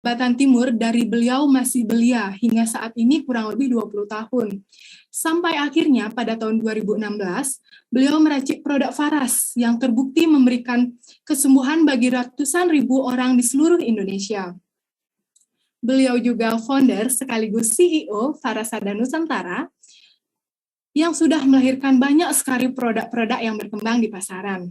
Kalimantan Timur dari beliau masih belia hingga saat ini kurang lebih 20 tahun. Sampai akhirnya pada tahun 2016, beliau meracik produk Faras yang terbukti memberikan kesembuhan bagi ratusan ribu orang di seluruh Indonesia. Beliau juga founder sekaligus CEO Farasada Nusantara yang sudah melahirkan banyak sekali produk-produk yang berkembang di pasaran.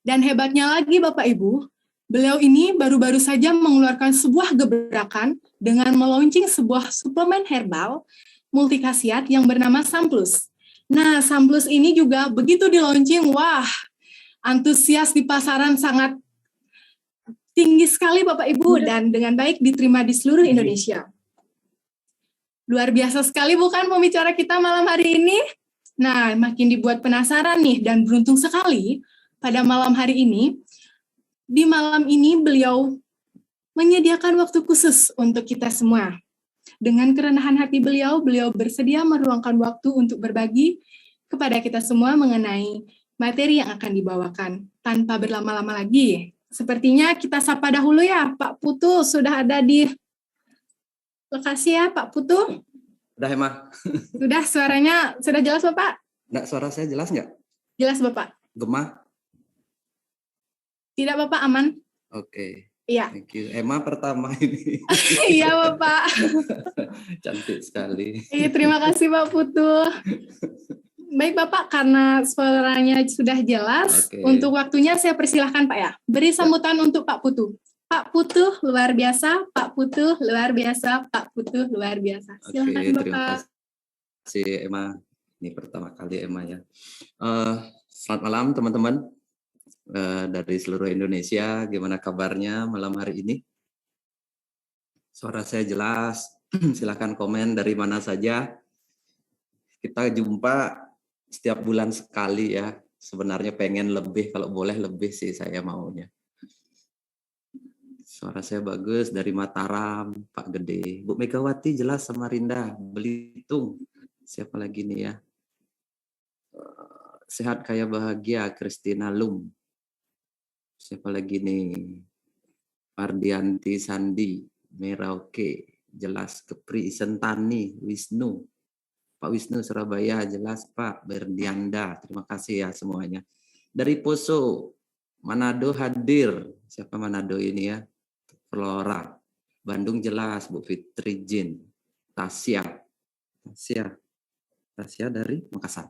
Dan hebatnya lagi Bapak Ibu, beliau ini baru-baru saja mengeluarkan sebuah gebrakan dengan meluncing sebuah suplemen herbal multikhasiat yang bernama Samplus. Nah, Samplus ini juga begitu di launching, wah, antusias di pasaran sangat tinggi sekali Bapak Ibu dan dengan baik diterima di seluruh Indonesia. Luar biasa sekali bukan pembicara kita malam hari ini? Nah, makin dibuat penasaran nih dan beruntung sekali pada malam hari ini. Di malam ini beliau menyediakan waktu khusus untuk kita semua. Dengan kerendahan hati beliau bersedia meluangkan waktu untuk berbagi kepada kita semua mengenai materi yang akan dibawakan. Tanpa berlama-lama lagi, sepertinya kita sapa dahulu ya, Pak Putu sudah ada di lokasi ya, Pak Putu. Udah, Emma. Sudah, suaranya sudah jelas, Bapak? Nggak, suara saya jelas nggak? Jelas, Bapak. Gemah? Tidak, Bapak, aman. Oke. Iya. Thank you. Emma pertama ini. Iya, Bapak. Cantik sekali. Iya, terima kasih, Pak Putu. Baik, Bapak, karena suaranya sudah jelas, untuk waktunya saya persilahkan, Pak ya. Beri sambutan untuk Pak Putu. Pak Putu luar biasa, Pak Putu luar biasa, Pak Putu luar biasa. Silakan, Bapak. Terima kasih, Emma. Ini pertama kali Emma ya. Selamat malam, teman-teman. Dari seluruh Indonesia, gimana kabarnya malam hari ini? Suara saya jelas, silakan komen dari mana saja. Kita jumpa setiap bulan sekali ya, sebenarnya pengen lebih, kalau boleh lebih sih saya maunya. Suara saya bagus dari Mataram, Pak Gede. Bu Megawati jelas, Samarinda, Belitung, siapa lagi nih ya? Sehat kaya bahagia, Christina Lum. Siapa lagi nih? Ardianti Sandi, Merauke, jelas. Kepri Sentani, Wisnu. Pak Wisnu Surabaya, jelas Pak. Berdianda, terima kasih ya semuanya. Dari Poso, Manado hadir. Siapa Manado ini ya? Flora. Bandung jelas, Bu Fitri Jin. Tasya dari Makassar.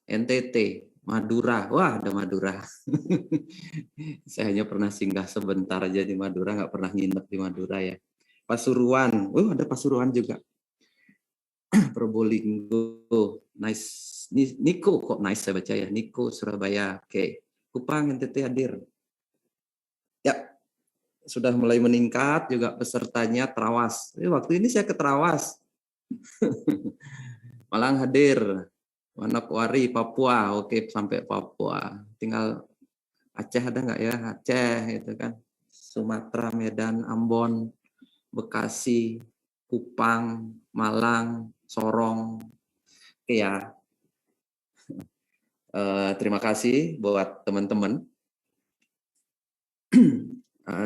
NTT, Madura, wah ada Madura. Saya hanya pernah singgah sebentar aja di Madura, nggak pernah nginep di Madura ya. Pasuruan, ada Pasuruan juga. Probolinggo, nice. Niko kok nice saya baca ya, Niko Surabaya, oke. Kupang NTT hadir. Ya, sudah mulai meningkat juga pesertanya. Trawas. Waktu ini saya ke Trawas. Malang hadir. Manokwari, Papua, oke sampai Papua. Tinggal Aceh ada nggak ya? Aceh itu kan. Sumatera, Medan, Ambon, Bekasi, Kupang, Malang, Sorong. Oke ya. Terima kasih buat teman-teman.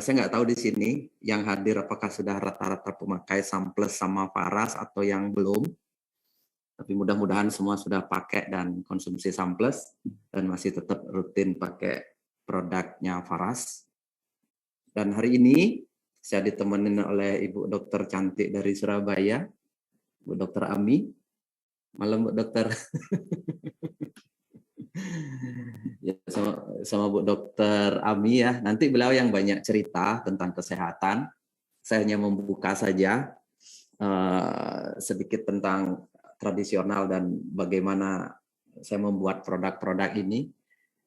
Saya nggak tahu di sini yang hadir apakah sudah rata-rata pemakai Samplus sama Faras atau yang belum. Tapi mudah-mudahan semua sudah pakai dan konsumsi Samplus dan masih tetap rutin pakai produknya Faras. Dan hari ini saya ditemenin oleh Ibu Dokter cantik dari Surabaya, Bu Dokter Ami. Malam Bu Dokter. Ya, sama Bu Dokter Ami ya. Nanti beliau yang banyak cerita tentang kesehatan. Saya hanya membuka saja sedikit tentang tradisional dan bagaimana saya membuat produk-produk ini.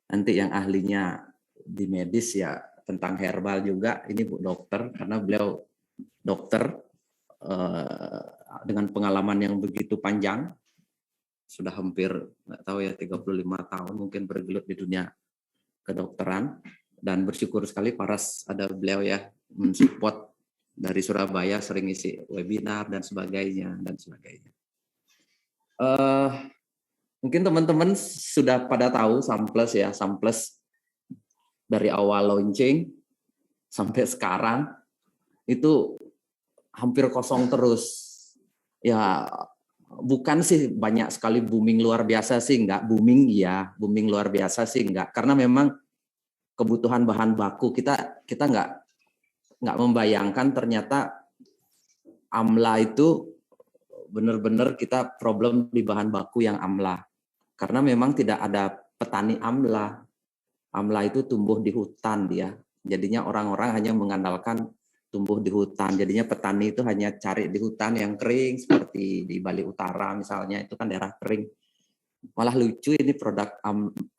Nanti yang ahlinya di medis ya tentang herbal juga, ini Bu Dokter, karena beliau dokter dengan pengalaman yang begitu panjang, sudah hampir nggak tahu ya 35 tahun mungkin bergelut di dunia kedokteran, dan bersyukur sekali Faras ada beliau ya mensupport dari Surabaya, sering isi webinar dan sebagainya. Mungkin teman-teman sudah pada tahu Samplus ya, Samplus dari awal launching sampai sekarang itu hampir kosong terus. Ya bukan sih banyak sekali booming luar biasa sih, enggak. Booming ya, booming luar biasa sih enggak. Karena memang kebutuhan bahan baku kita nggak membayangkan ternyata amla itu benar-benar kita problem di bahan baku yang amla. Karena memang tidak ada petani amla. Amla itu tumbuh di hutan dia. Jadinya orang-orang hanya mengandalkan tumbuh di hutan. Jadinya petani itu hanya cari di hutan yang kering seperti di Bali Utara misalnya, itu kan daerah kering. Malah lucu ini produk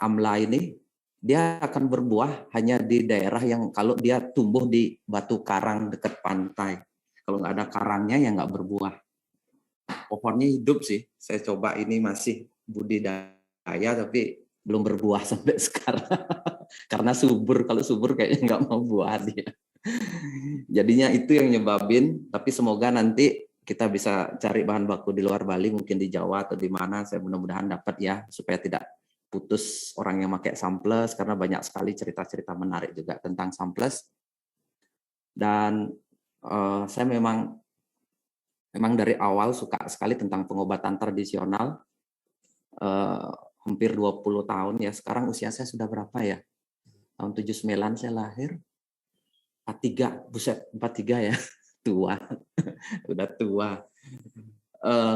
amla ini, dia akan berbuah hanya di daerah yang kalau dia tumbuh di batu karang dekat pantai. Kalau nggak ada karangnya ya nggak berbuah. Pohonnya hidup sih. Saya coba ini masih budidaya tapi belum berbuah sampai sekarang. Karena subur, kalau subur kayaknya nggak mau buah dia. Jadinya itu yang nyebabin, tapi semoga nanti kita bisa cari bahan baku di luar Bali, mungkin di Jawa atau di mana, saya mudah-mudahan dapat ya, supaya tidak putus orang yang pakai samples, karena banyak sekali cerita-cerita menarik juga tentang samples. Dan saya memang dari awal suka sekali tentang pengobatan tradisional, hampir 20 tahun ya. Sekarang usia saya sudah berapa ya? Tahun 79 saya lahir. 43, buset, 43 ya. Tua. Udah tua.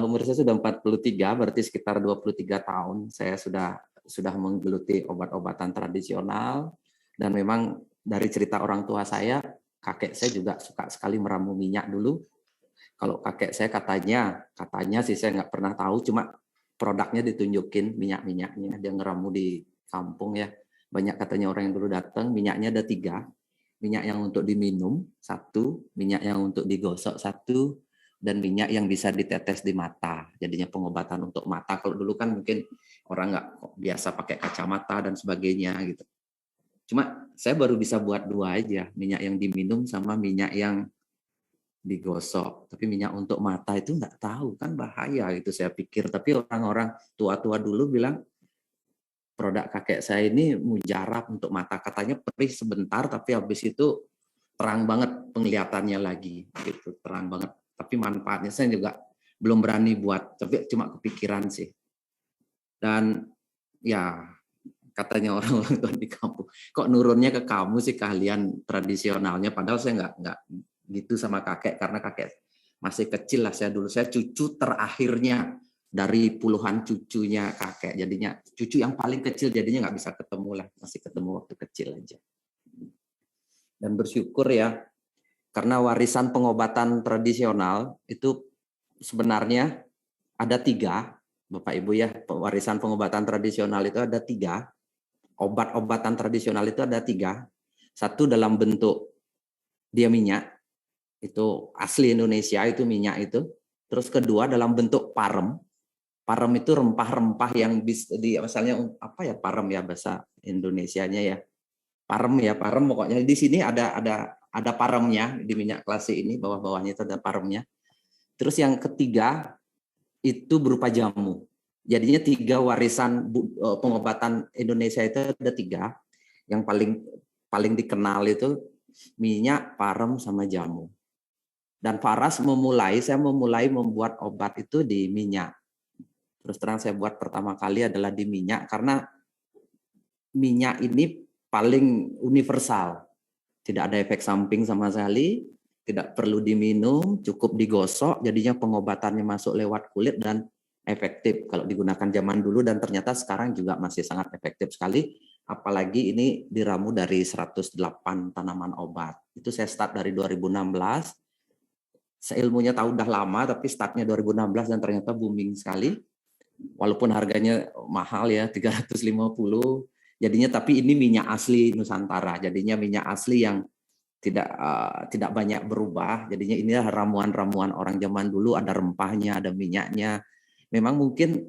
Umur saya sudah 43, berarti sekitar 23 tahun saya sudah menggeluti obat-obatan tradisional, dan memang dari cerita orang tua saya, kakek saya juga suka sekali meramu minyak dulu. Kalau kakek saya katanya sih saya nggak pernah tahu, cuma produknya ditunjukin minyak-minyaknya, dia ngeramu di kampung ya. Banyak katanya orang yang dulu datang, minyaknya ada 3. Minyak yang untuk diminum 1, minyak yang untuk digosok 1, dan minyak yang bisa ditetes di mata. Jadinya pengobatan untuk mata. Kalau dulu kan mungkin orang nggak biasa pakai kacamata dan sebagainya gitu. Cuma saya baru bisa buat 2 aja, minyak yang diminum sama minyak yang digosok. Tapi minyak untuk mata itu nggak tahu, kan bahaya gitu saya pikir. Tapi orang-orang tua-tua dulu bilang produk kakek saya ini mujarab untuk mata. Katanya perih sebentar, tapi habis itu terang banget penglihatannya lagi, gitu, terang banget. Tapi manfaatnya saya juga belum berani buat, tapi cuma kepikiran sih. Dan ya katanya orang-orang tua di kampung, kok nurunnya ke kamu sih keahlian tradisionalnya, padahal saya nggak gitu sama kakek, karena kakek masih kecil lah saya dulu. Saya cucu terakhirnya dari puluhan cucunya kakek, jadinya cucu yang paling kecil, jadinya nggak bisa ketemu lah, masih ketemu waktu kecil aja. Dan bersyukur ya, karena warisan pengobatan tradisional itu sebenarnya ada 3, Bapak Ibu ya, warisan pengobatan tradisional itu ada 3, obat-obatan tradisional itu ada 3, 1 dalam bentuk dia minyak, itu asli Indonesia itu minyak itu, terus kedua dalam bentuk parem. Parem itu rempah-rempah yang bisa di, misalnya apa ya parem ya bahasa Indonesianya ya. Parem ya, parem pokoknya di sini ada paremnya di minyak klasik ini, bawah-bawahnya itu ada paremnya. Terus yang ketiga itu berupa jamu. Jadinya 3 warisan pengobatan Indonesia itu ada 3. Yang paling dikenal itu minyak, parem, sama jamu. Dan saya memulai membuat obat itu di minyak. Terus terang saya buat pertama kali adalah di minyak, karena minyak ini paling universal. Tidak ada efek samping sama sekali, tidak perlu diminum, cukup digosok, jadinya pengobatannya masuk lewat kulit dan efektif kalau digunakan zaman dulu, dan ternyata sekarang juga masih sangat efektif sekali. Apalagi ini diramu dari 108 tanaman obat. Itu saya start dari 2016. Seilmunya tahu udah lama, tapi startnya 2016 dan ternyata booming sekali. Walaupun harganya mahal ya, 350. Jadinya tapi ini minyak asli Nusantara. Jadinya minyak asli yang tidak banyak berubah. Jadinya ini ramuan-ramuan orang zaman dulu, ada rempahnya, ada minyaknya. Memang mungkin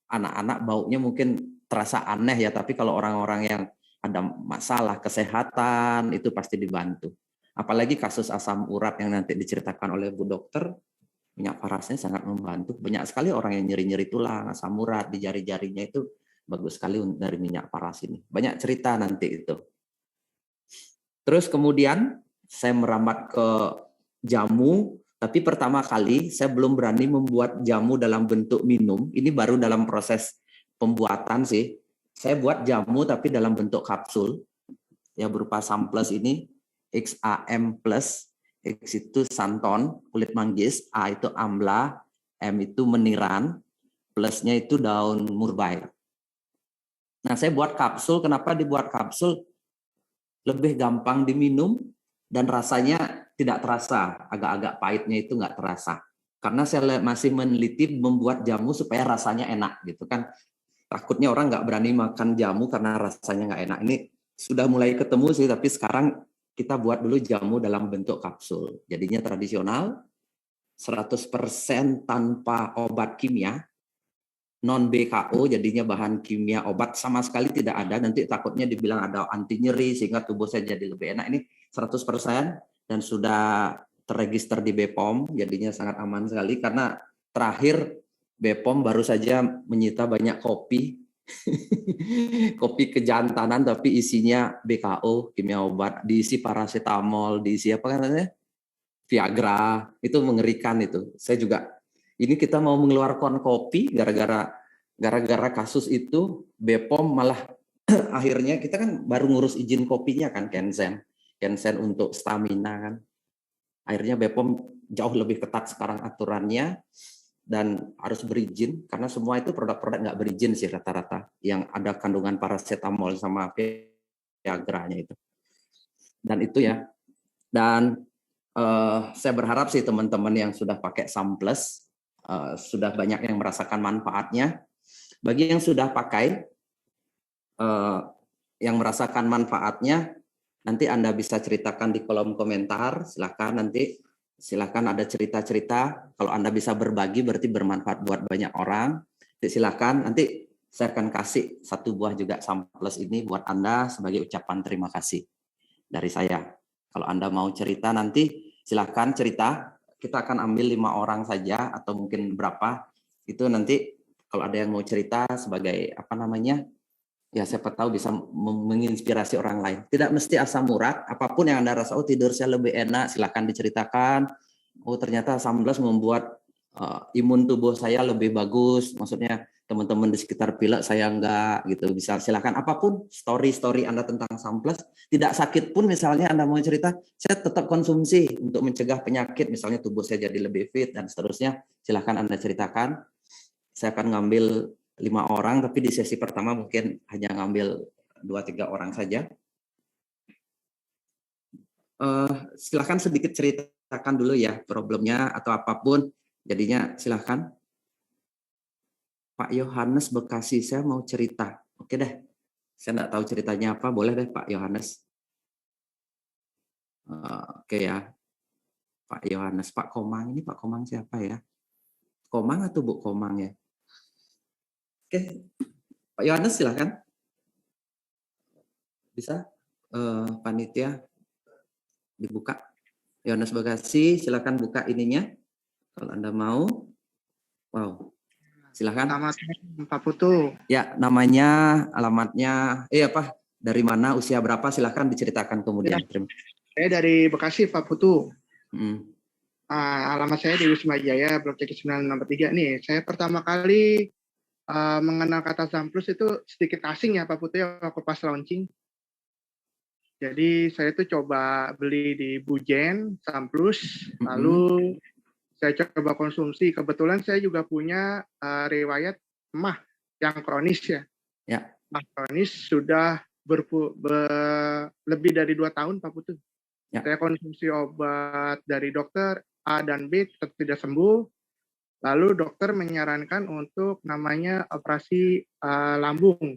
anak-anak baunya mungkin terasa aneh ya, tapi kalau orang-orang yang ada masalah kesehatan itu pasti dibantu. Apalagi kasus asam urat yang nanti diceritakan oleh Bu Dokter, minyak parasnya sangat membantu. Banyak sekali orang yang nyeri-nyeri tulang, asam urat di jari-jarinya itu bagus sekali dari minyak paras ini. Banyak cerita nanti itu. Terus kemudian saya merambat ke jamu, tapi pertama kali saya belum berani membuat jamu dalam bentuk minum. Ini baru dalam proses pembuatan sih. Saya buat jamu tapi dalam bentuk kapsul, ya berupa Samples ini, XAM+, X itu santon, kulit manggis, A itu amla, M itu meniran, plusnya itu daun murbai. Nah, saya buat kapsul. Kenapa dibuat kapsul? Lebih gampang diminum dan rasanya tidak terasa. Agak-agak pahitnya itu nggak terasa. Karena saya masih meneliti membuat jamu supaya rasanya enak gitu kan. Takutnya orang nggak berani makan jamu karena rasanya nggak enak. Ini sudah mulai ketemu sih, tapi sekarang kita buat dulu jamu dalam bentuk kapsul. Jadinya tradisional, 100% tanpa obat kimia, non BKO, jadinya bahan kimia obat sama sekali tidak ada. Nanti takutnya dibilang ada anti nyeri sehingga tubuh saya jadi lebih enak. Ini 100% dan sudah terregister di BPOM, jadinya sangat aman sekali karena terakhir BPOM baru saja menyita banyak kopi. Kopi kejantanan tapi isinya BKO, kimia obat, diisi paracetamol, diisi apa namanya? Viagra. Itu mengerikan itu. Saya juga ini kita mau mengeluarkan kopi gara-gara kasus itu BPOM malah akhirnya kita kan baru ngurus izin kopinya kan Kensen untuk stamina kan. Akhirnya BPOM jauh lebih ketat sekarang aturannya dan harus berizin karena semua itu produk-produk nggak berizin sih rata-rata yang ada kandungan paracetamol sama Viagranya itu. Dan itu ya. Dan saya berharap sih teman-teman yang sudah pakai Samples sudah banyak yang merasakan manfaatnya. Bagi yang sudah pakai, yang merasakan manfaatnya, nanti Anda bisa ceritakan di kolom komentar. Silakan ada cerita-cerita. Kalau Anda bisa berbagi, berarti bermanfaat buat banyak orang. Silakan. Nanti saya akan kasih 1 buah juga Samples ini buat Anda sebagai ucapan terima kasih dari saya. Kalau Anda mau cerita nanti silakan cerita. Kita akan ambil 5 orang saja atau mungkin berapa. Itu nanti kalau ada yang mau cerita sebagai apa namanya, ya siapa tahu bisa menginspirasi orang lain. Tidak mesti asam urat, apapun yang Anda rasa, oh tidur saya lebih enak, silakan diceritakan. Oh ternyata Samples membuat imun tubuh saya lebih bagus. Maksudnya teman-teman di sekitar pilek saya enggak gitu. Bisa silakan apapun story Anda tentang Samples. Tidak sakit pun misalnya Anda mau cerita, saya tetap konsumsi untuk mencegah penyakit, misalnya tubuh saya jadi lebih fit dan seterusnya. Silakan Anda ceritakan. Saya akan ngambil 5 orang, tapi di sesi pertama mungkin hanya ngambil 2-3 orang saja. Silakan sedikit ceritakan dulu ya problemnya atau apapun. Jadinya silakan. Pak Yohanes Bekasi, saya mau cerita. Oke deh, saya nggak tahu ceritanya apa, boleh deh Pak Yohanes. Oke ya, Pak Yohanes. Pak Komang, ini Pak Komang siapa ya? Komang atau Bu Komang ya? Oke, Pak Yohanes silakan. Bisa panitia dibuka. Yohanes Bekasi, silakan buka ininya kalau Anda mau. Wow, silakan. Selamat Pak Putu. Ya, namanya, alamatnya, apa? Dari mana, usia berapa? Silakan diceritakan kemudian. Ya, saya dari Bekasi Pak Putu. Alamat saya di Wisma Jaya, Blok C 9 nomor 3 nih. Saya pertama kali mengenal kata Samples itu sedikit asing ya Pak Putu ya, waktu pas launching. Jadi saya tuh coba beli di Bujen Samples, lalu saya coba konsumsi. Kebetulan saya juga punya riwayat emah yang kronis ya. Emah kronis sudah lebih dari 2 tahun Pak Putu. Ya. Saya konsumsi obat dari dokter A dan B tetap tidak sembuh. Lalu dokter menyarankan untuk namanya operasi lambung,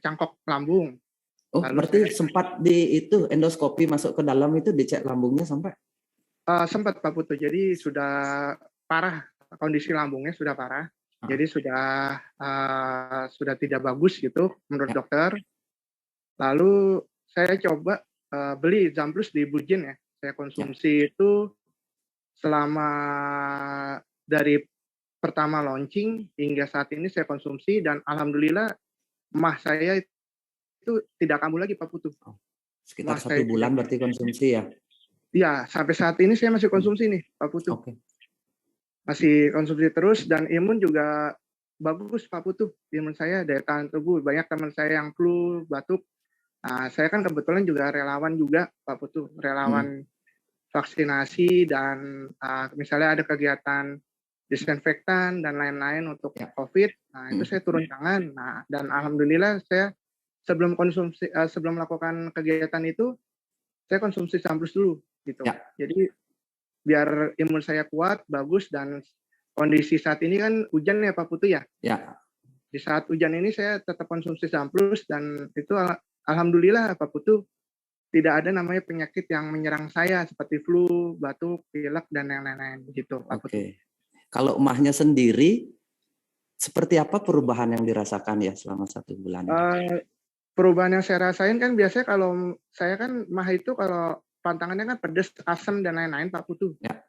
cangkok lambung. Oh, lalu berarti sempat di itu endoskopi masuk ke dalam itu dicek lambungnya sampai? Sempat Pak Putu. Jadi sudah parah, kondisi lambungnya sudah parah. Jadi sudah tidak bagus gitu menurut dokter. Lalu saya coba beli Samples di Bujen ya. Saya konsumsi itu selama dari pertama launching hingga saat ini saya konsumsi dan alhamdulillah emah saya itu tidak kambuh lagi Pak Putu. Sekitar Masa 1 bulan berarti konsumsi ya? Iya, sampai saat ini saya masih konsumsi nih, Pak Putu. Oke. Masih konsumsi terus dan imun juga bagus, Pak Putu. Imun saya, daya tahan tubuh. Banyak teman saya yang flu, batuk. Nah, saya kan kebetulan juga relawan juga, Pak Putu. Relawan vaksinasi dan misalnya ada kegiatan disinfektan dan lain-lain untuk COVID. Nah, itu saya turun tangan. Nah, dan alhamdulillah saya sebelum melakukan kegiatan itu, saya konsumsi Samplus dulu gitu. Ya. Jadi biar imun saya kuat, bagus, dan kondisi saat ini kan hujan ya Pak Putu ya. Ya. Di saat hujan ini saya tetap konsumsi Samplus dan itu alhamdulillah Pak Putu tidak ada namanya penyakit yang menyerang saya seperti flu, batuk, pilek dan yang lain-lain gitu Pak Putu. Oke. Kalau Mahnya sendiri seperti apa perubahan yang dirasakan ya selama 1 bulan? Perubahan yang saya rasain kan biasanya kalau saya kan Mah itu kalau pantangannya kan pedas, asam dan lain-lain Pak Putu. Ya.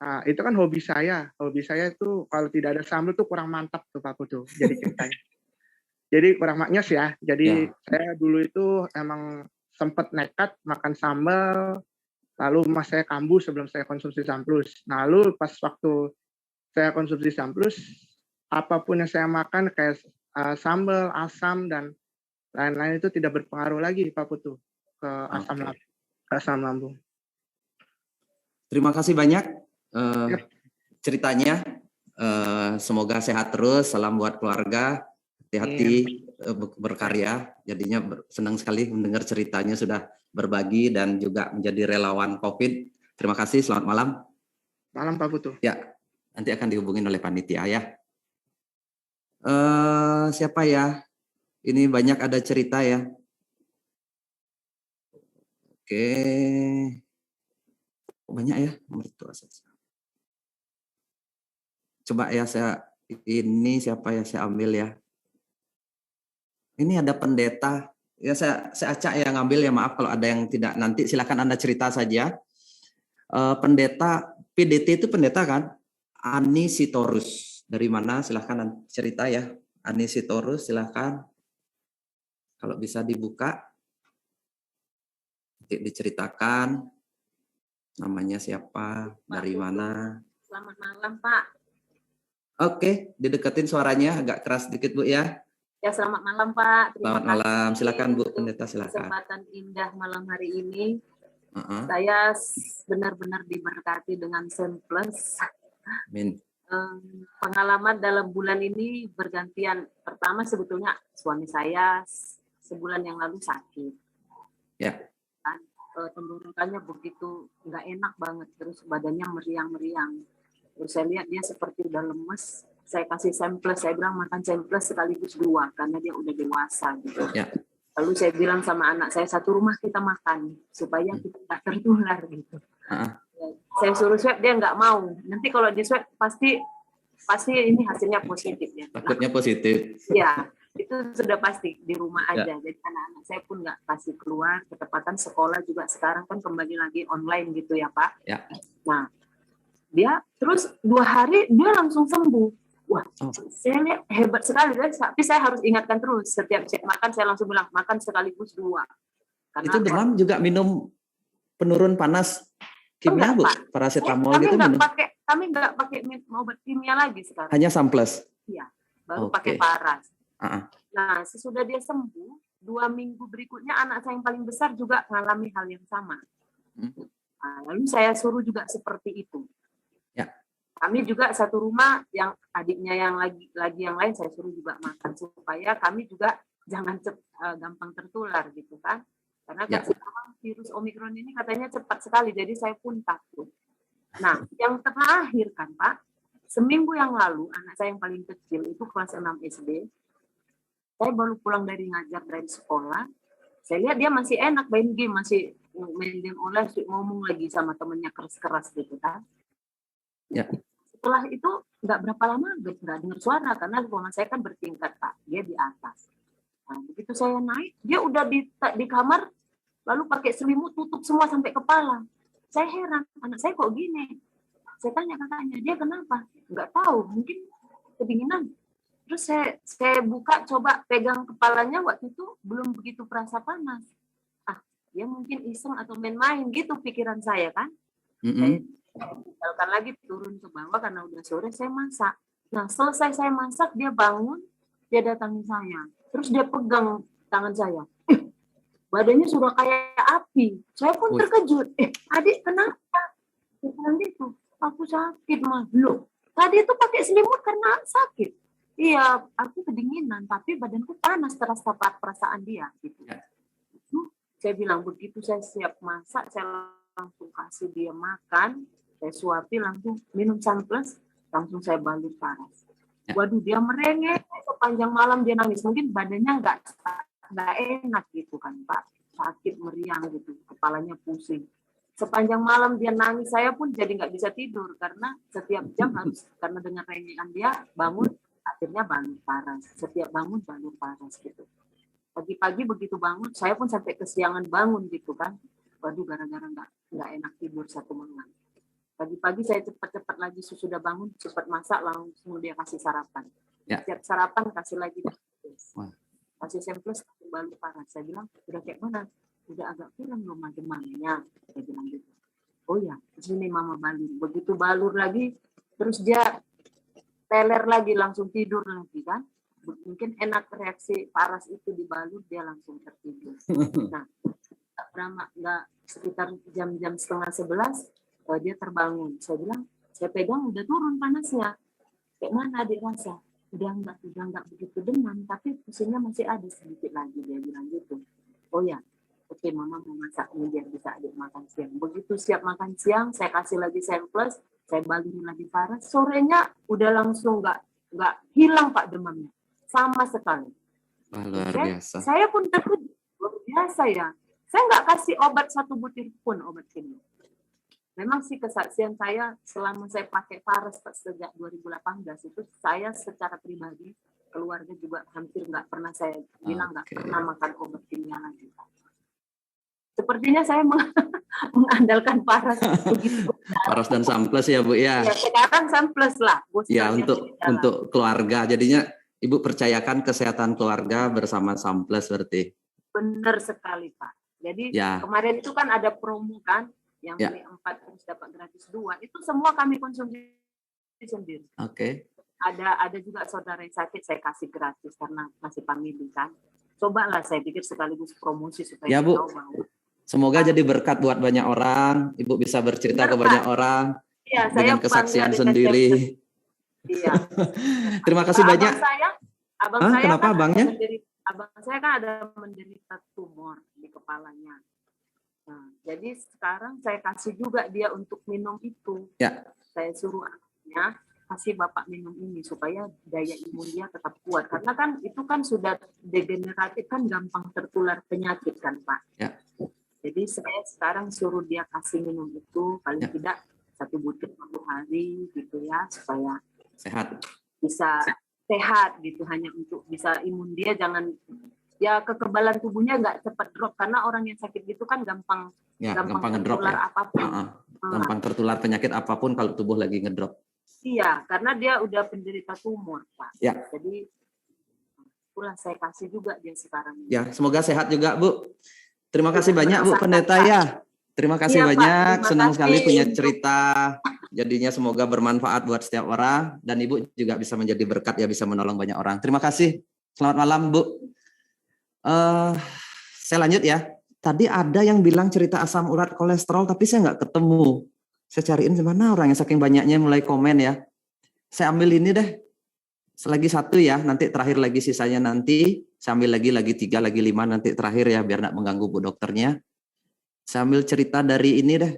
Nah, itu kan hobi saya. Hobi saya itu kalau tidak ada sambal tuh kurang mantap tuh Pak Putu. Jadi ceritanya. Jadi kurang maknyes ya. Jadi saya dulu itu emang sempat nekat makan sambal, lalu Mas saya kambuh sebelum saya konsumsi Samplus. Nah, lalu pas waktu saya konsumsi Samplus, apapun yang saya makan kayak sambal, asam dan lain-lain itu tidak berpengaruh lagi Pak Putu ke asam lambung. Terima kasih banyak ceritanya. Semoga sehat terus. Salam buat keluarga. Hati-hati berkarya. Jadinya senang sekali mendengar ceritanya sudah berbagi dan juga menjadi relawan COVID. Terima kasih. Selamat malam. Malam Pak Putu. Ya, nanti akan dihubungin oleh panitia ya. Siapa ya? Ini banyak ada cerita ya. Oke. Banyak ya mertua saya. Coba ya ini siapa ya saya ambil ya. Ini ada pendeta. Ya saya acak ya ngambil ya, maaf kalau ada yang tidak, nanti silakan Anda cerita saja. Pendeta PDT itu pendeta kan? Ani Sitorus. Dari mana? Silahkan cerita ya. Ani Sitorus silahkan. Kalau bisa dibuka. Nanti diceritakan. Namanya siapa? Dari mana? Selamat malam, Pak. Oke, dideketin suaranya agak keras sedikit, Bu ya. Ya, selamat malam, Pak. Selamat malam. Silakan Bu Pendeta, silakan. Kesempatan indah malam hari ini. Saya benar-benar diberkati dengan Samplus. Amin. Pengalaman dalam bulan ini bergantian. Pertama sebetulnya suami saya sebulan yang lalu sakit. Ya. Tenggorokannya begitu nggak enak banget, terus badannya meriang-meriang. Terus saya lihat dia seperti udah lemes. Saya kasih Samplus, saya bilang makan Samplus sekaligus 2 karena dia udah dewasa gitu. Ya. Lalu saya bilang sama anak saya, satu rumah kita makan supaya kita nggak tertular gitu. Saya suruh swab, dia nggak mau. Nanti kalau di swab pasti ini hasilnya positif ya. Takutnya positif. Ya. Itu sudah pasti di rumah aja. Ya. Jadi anak-anak saya pun nggak kasih keluar. Ketepatan sekolah juga sekarang kan kembali lagi online gitu ya Pak. Ya. Nah, dia terus 2 hari dia langsung sembuh. Wah, saya lihat hebat sekali. Tapi saya harus ingatkan terus. Setiap saya makan saya langsung bilang makan sekaligus 2. Karena itu demam juga minum penurun panas kimia Bu? Paracetamol gitu minum? Kami nggak pakai obat kimia lagi sekarang. Hanya Samplus? Iya, baru pakai paras. Nah, sesudah dia sembuh, 2 minggu berikutnya anak saya yang paling besar juga mengalami hal yang sama. Nah, lalu saya suruh juga seperti itu. Ya. Kami juga satu rumah, yang adiknya yang lagi yang lain saya suruh juga makan supaya kami juga jangan gampang tertular gitu kan. Karena sekarang virus Omikron ini katanya cepat sekali, jadi saya pun takut. Nah, yang terakhir kan Pak, seminggu yang lalu anak saya yang paling kecil itu kelas 6 SD. Saya baru pulang dari ngajar dari sekolah. Saya lihat dia masih enak main game, masih main game online, ngomong lagi sama temennya keras-keras gitu kan. Ya. Setelah itu nggak berapa lama nggak dengar suara karena ruangan saya kan bertingkat Pak, dia di atas. Nah, begitu saya naik, dia udah di kamar, lalu pakai selimut tutup semua sampai kepala. Saya heran, anak saya kok gini? Saya tanya kakaknya, dia kenapa? Nggak tahu, mungkin kedinginan. Terus saya buka, coba pegang kepalanya, waktu itu belum begitu perasa panas. dia mungkin iseng atau main-main gitu pikiran saya kan. Mm-mm. Saya tinggalkan lagi turun ke bawah karena udah sore saya masak. Nah selesai saya masak dia bangun, dia datangi saya, terus dia pegang tangan saya. Badannya sudah kayak api. Saya pun terkejut. Adik kenapa? Dia bilang gitu. Aku sakit mah. Loh, tadi itu pakai selimut karena sakit. Iya, aku kedinginan, tapi badanku panas terasa perasaan dia. Gitu. Saya bilang begitu saya siap masak, saya langsung kasih dia makan, saya suapi langsung minum sunplus, langsung saya balut paras. Waduh, dia merengek sepanjang malam dia nangis. Mungkin badannya nggak enak gitu kan Pak, sakit meriang gitu, kepalanya pusing. Sepanjang malam dia nangis, saya pun jadi nggak bisa tidur karena setiap jam harus, karena dengan rengekan dia bangun, akhirnya balut paras. Setiap bangun balut paras gitu. Pagi-pagi begitu bangun, saya pun sampai kesiangan bangun gitu kan. Waduh, gara-gara nggak enak tidur satu malam. Pagi-pagi saya cepat-cepat lagi sudah bangun, cepat masak, langsung dia kasih sarapan. Setiap sarapan kasih lagi kasih samples balut paras. Saya bilang udah kayak mana? Udah agak kurang loh demamnya. Saya bilang gitu. Oh ya, sini mama balur. Begitu balur lagi, terus dia teler lagi, langsung tidur lagi kan. Mungkin enak reaksi paras itu dibalut, dia langsung tertidur. Nah, nggak sekitar jam-jam 10:30 dia terbangun. Saya bilang, saya pegang udah turun panasnya. Kayak mana adik rasa? Udah nggak begitu demam, tapi pusingnya masih ada sedikit lagi. Dia bilang gitu. Oh ya, oke mama mau masak ini biar bisa adik makan siang. Begitu siap makan siang, saya kasih lagi samples, saya balurin lagi paras. Sorenya udah langsung nggak hilang Pak demamnya. Sama sekali. Luar biasa. Saya pun terkejut. Luar biasa ya. Saya nggak kasih obat satu butir pun obat ini. Memang sih kesaksian saya selama saya pakai paras sejak 2018 itu saya secara pribadi keluarga juga hampir nggak pernah saya bilang nggak pernah makan obat kimia lagi. Sepertinya saya mengandalkan paras begitu. Paras dan samples ya Bu ya. Ya sekarang samples lah. Ya untuk keluarga. Jadinya Ibu percayakan kesehatan keluarga bersama samples berarti. Benar sekali Pak. Jadi kemarin itu kan ada promo kan, yang beli 4 terus dapat gratis 2. Itu semua kami konsumsi sendiri. Oke. Ada juga saudara yang sakit saya kasih gratis karena masih family kan. Cobalah saya pikir sekaligus promosi supaya ya Bu. Tahu bahwa semoga jadi berkat buat banyak orang. Ibu bisa bercerita ke banyak orang dengan kesaksian sendiri. Iya. Terima kasih banyak. Abang saya kenapa kan abangnya? Abang saya kan ada menderita tumor di kepalanya. Nah, jadi sekarang saya kasih juga dia untuk minum itu. Ya. Saya suruh anaknya kasih bapak minum ini supaya daya imun dia tetap kuat. Karena kan itu kan sudah degeneratif kan gampang tertular penyakit kan Pak. Ya. Jadi saya sekarang suruh dia kasih minum itu paling tidak 1 butir 1 hari gitu ya supaya sehat. Bisa sehat gitu, hanya untuk bisa imun dia jangan ya kekebalan tubuhnya nggak cepat drop karena orang yang sakit gitu kan gampang ngedrop tertular apapun. Gampang tertular penyakit apapun kalau tubuh lagi ngedrop. Iya, karena dia udah penderita tumor, Pak. Ya. Jadi itulah saya kasih juga dia sekarang. Ya, semoga sehat juga, Bu. Terima kasih banyak Bu Pendeta ya. Terima kasih banyak. Pak, senang sekali punya cerita. Jadinya semoga bermanfaat buat setiap orang dan Ibu juga bisa menjadi berkat ya, bisa menolong banyak orang. Terima kasih. Selamat malam Bu. Saya lanjut ya. Tadi ada yang bilang cerita asam urat kolesterol tapi saya nggak ketemu. Saya cariin mana orang yang saking banyaknya mulai komen ya. Saya ambil ini deh. Lagi 1 ya, nanti terakhir lagi sisanya nanti. Saya ambil lagi 3, lagi 5 nanti terakhir ya biar nggak mengganggu Bu dokternya. Saya ambil cerita dari ini deh.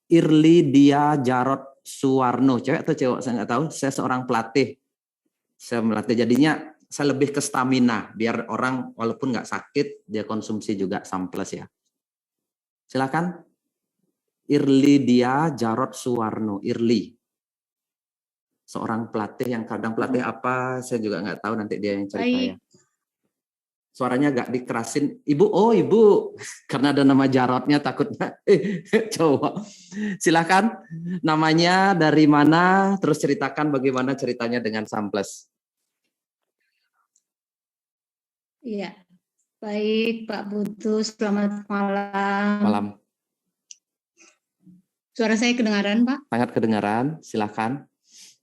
Irli Dia Jarot Suwarno, cewek atau cowok saya nggak tahu. Saya seorang pelatih. Saya melatih jadinya saya lebih ke stamina biar orang walaupun nggak sakit dia konsumsi juga samples ya. Silakan. Irli Dia Jarot Suwarno, Irli. Seorang pelatih yang kadang pelatih apa saya juga nggak tahu, nanti dia yang cerita ya. Suaranya agak dikerasin. Ibu, Ibu. Karena ada nama Jarotnya takutnya. Coba. Silakan. Namanya dari mana, terus ceritakan bagaimana ceritanya dengan samples. Iya. Baik, Pak Putu, selamat malam. Malam. Suara saya kedengaran, Pak? Sangat kedengaran, silakan.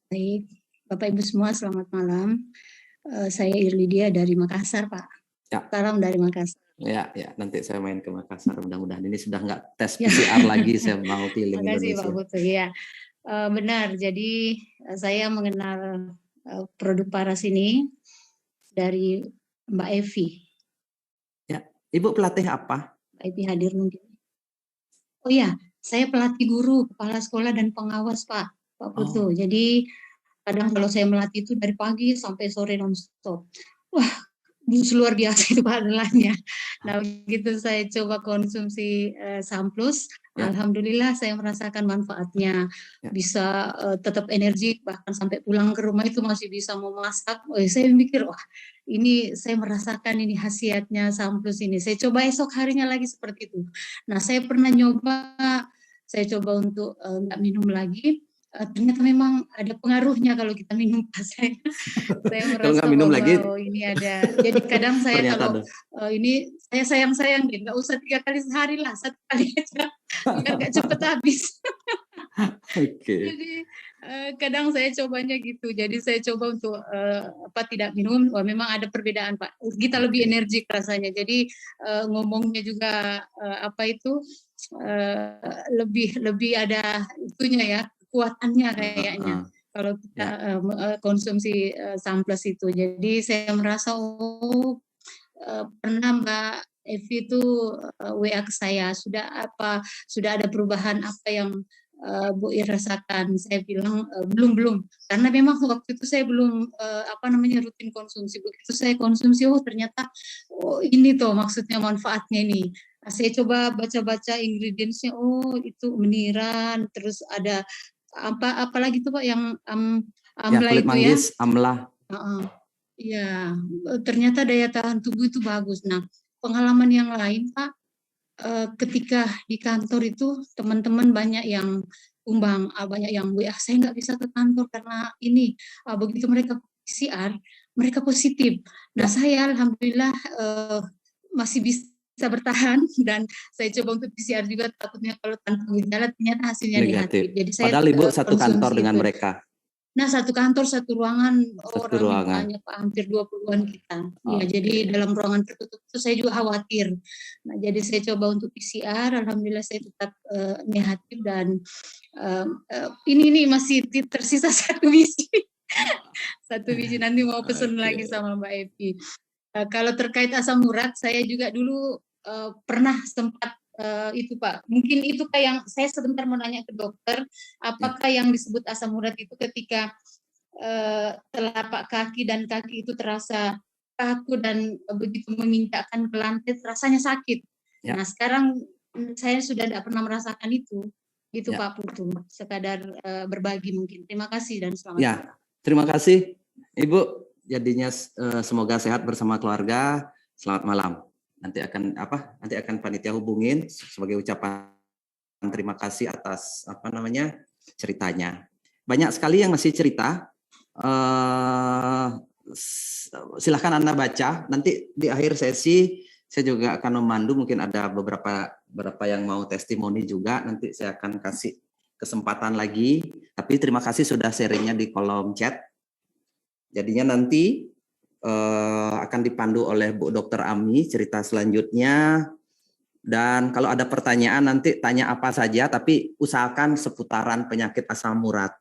Baik, Bapak Ibu semua selamat malam. Saya Irlidia dari Makassar, Pak. Ya. Salam dari Makassar. Ya, nanti saya main ke Makassar. Mudah-mudahan ini sudah nggak tes PCR lagi, saya mau pilih Makasih, Indonesia. Pak Putu. Ya, benar. Jadi saya mengenal produk Paras ini dari Mbak Evi. Ya, Ibu pelatih apa? Mbak Evi hadir mungkin. Oh iya, saya pelatih guru, kepala sekolah dan pengawas, Pak Putu. Jadi kadang kalau saya melatih itu dari pagi sampai sore non-stop. Wah, luar biasa itu pahalanya. Nah, begitu saya coba konsumsi Samplus, alhamdulillah saya merasakan manfaatnya. Bisa tetap energi, bahkan sampai pulang ke rumah itu masih bisa memasak. Saya mikir, wah, ini saya merasakan ini khasiatnya Samplus ini. Saya coba esok harinya lagi seperti itu. Nah, saya pernah saya coba untuk nggak minum lagi. Ternyata memang ada pengaruhnya kalau kita minum pas saya merasa kalau nggak minum lagi, ini ada. Jadi kadang saya kalau ini saya sayang gitu, nggak usah 3 kali sehari lah, 1 kali aja biar nggak cepet habis. Jadi kadang saya cobanya gitu. Jadi saya coba untuk tidak minum. Wah, memang ada perbedaan, Pak. Kita lebih energik rasanya. Jadi ngomongnya juga lebih ada itunya ya. Kekuatannya kayaknya kalau kita konsumsi Samplus itu. Jadi saya merasa pernah Mbak Evi itu WA ke saya, sudah ada perubahan apa yang Bu Ir rasakan? Saya bilang belum, karena memang waktu itu saya belum rutin konsumsi. Begitu saya konsumsi, ternyata ini tuh maksudnya manfaatnya ini. Nah, saya coba baca-baca ingredientsnya, itu meniran, terus ada apalagi tuh Pak yang amla kulit itu manggis, amla. Iya, ternyata daya tahan tubuh itu bagus. Nah, pengalaman yang lain Pak, ketika di kantor itu teman-teman banyak yang tumbang, banyak yang WA, saya nggak bisa ke kantor karena ini. Begitu mereka PCR, mereka positif. Nah, saya alhamdulillah masih bisa bertahan, dan saya coba untuk PCR juga, takutnya kalau tanpa gejala ternyata hasilnya negatif. Jadi saya padahal Ibu satu kantor dengan mereka. Nah, satu kantor, satu ruangan, banyak Pak, hampir 20-an kita. Ya, jadi dalam ruangan tertutup itu saya juga khawatir. Nah, jadi saya coba untuk PCR, alhamdulillah saya tetap negatif, dan ini masih tersisa 1 biji. 1 biji, nanti mau pesen lagi sama Mbak Evi. Kalau terkait asam urat, saya juga dulu pernah sempat itu Pak. Mungkin itu kayak yang saya sebentar mau nanya ke dokter, apakah yang disebut asam urat itu ketika telapak kaki dan kaki itu terasa kaku dan begitu menginjakkan ke lantai rasanya sakit. Nah, sekarang saya sudah tidak pernah merasakan itu. Itu Pak Putu, sekadar berbagi mungkin. Terima kasih dan selamat. Terima kasih Ibu. Jadinya semoga sehat bersama keluarga. Selamat malam. Nanti akan panitia hubungin sebagai ucapan terima kasih atas ceritanya. Banyak sekali yang masih cerita. Silahkan Anda baca. Nanti di akhir sesi saya juga akan memandu. Mungkin ada beberapa yang mau testimoni juga. Nanti saya akan kasih kesempatan lagi. Tapi terima kasih sudah sharingnya di kolom chat. Jadinya nanti akan dipandu oleh Bu Dr. Ami cerita selanjutnya, dan kalau ada pertanyaan nanti tanya apa saja, tapi usahakan seputaran penyakit asam urat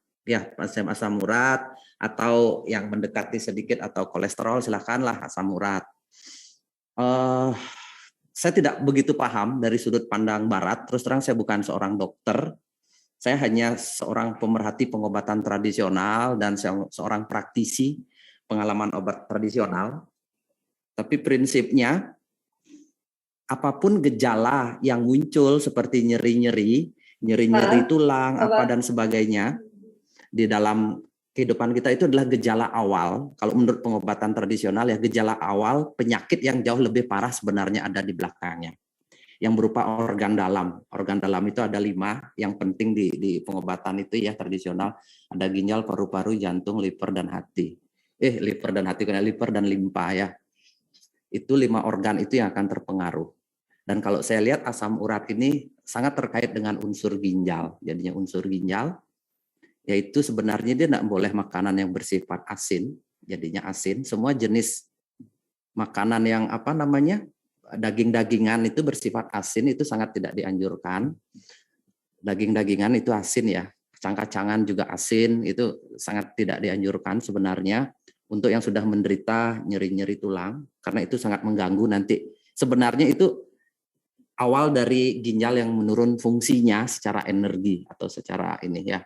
asam urat atau yang mendekati sedikit atau kolesterol, silakanlah asam urat. Saya tidak begitu paham dari sudut pandang barat, terus terang saya bukan seorang dokter, saya hanya seorang pemerhati pengobatan tradisional dan seorang praktisi pengalaman obat tradisional. Tapi prinsipnya apapun gejala yang muncul seperti nyeri-nyeri tulang dan sebagainya di dalam kehidupan kita itu adalah gejala awal. Kalau menurut pengobatan tradisional gejala awal penyakit yang jauh lebih parah sebenarnya ada di belakangnya, yang berupa organ dalam. Organ dalam itu ada 5 yang penting di pengobatan itu tradisional. Ada ginjal, paru-paru, jantung, liver dan hati. Liver dan hati, karena liver dan limpa itu 5 organ itu yang akan terpengaruh. Dan kalau saya lihat asam urat ini sangat terkait dengan unsur ginjal. Jadinya unsur ginjal, yaitu sebenarnya dia tidak boleh makanan yang bersifat asin, jadinya asin. Semua jenis makanan yang daging-dagingan itu bersifat asin itu sangat tidak dianjurkan. Daging-dagingan itu asin ya, kacang-kacangan juga asin, itu sangat tidak dianjurkan sebenarnya untuk yang sudah menderita nyeri-nyeri tulang, karena itu sangat mengganggu nanti. Sebenarnya itu awal dari ginjal yang menurun fungsinya secara energi atau secara ini ya.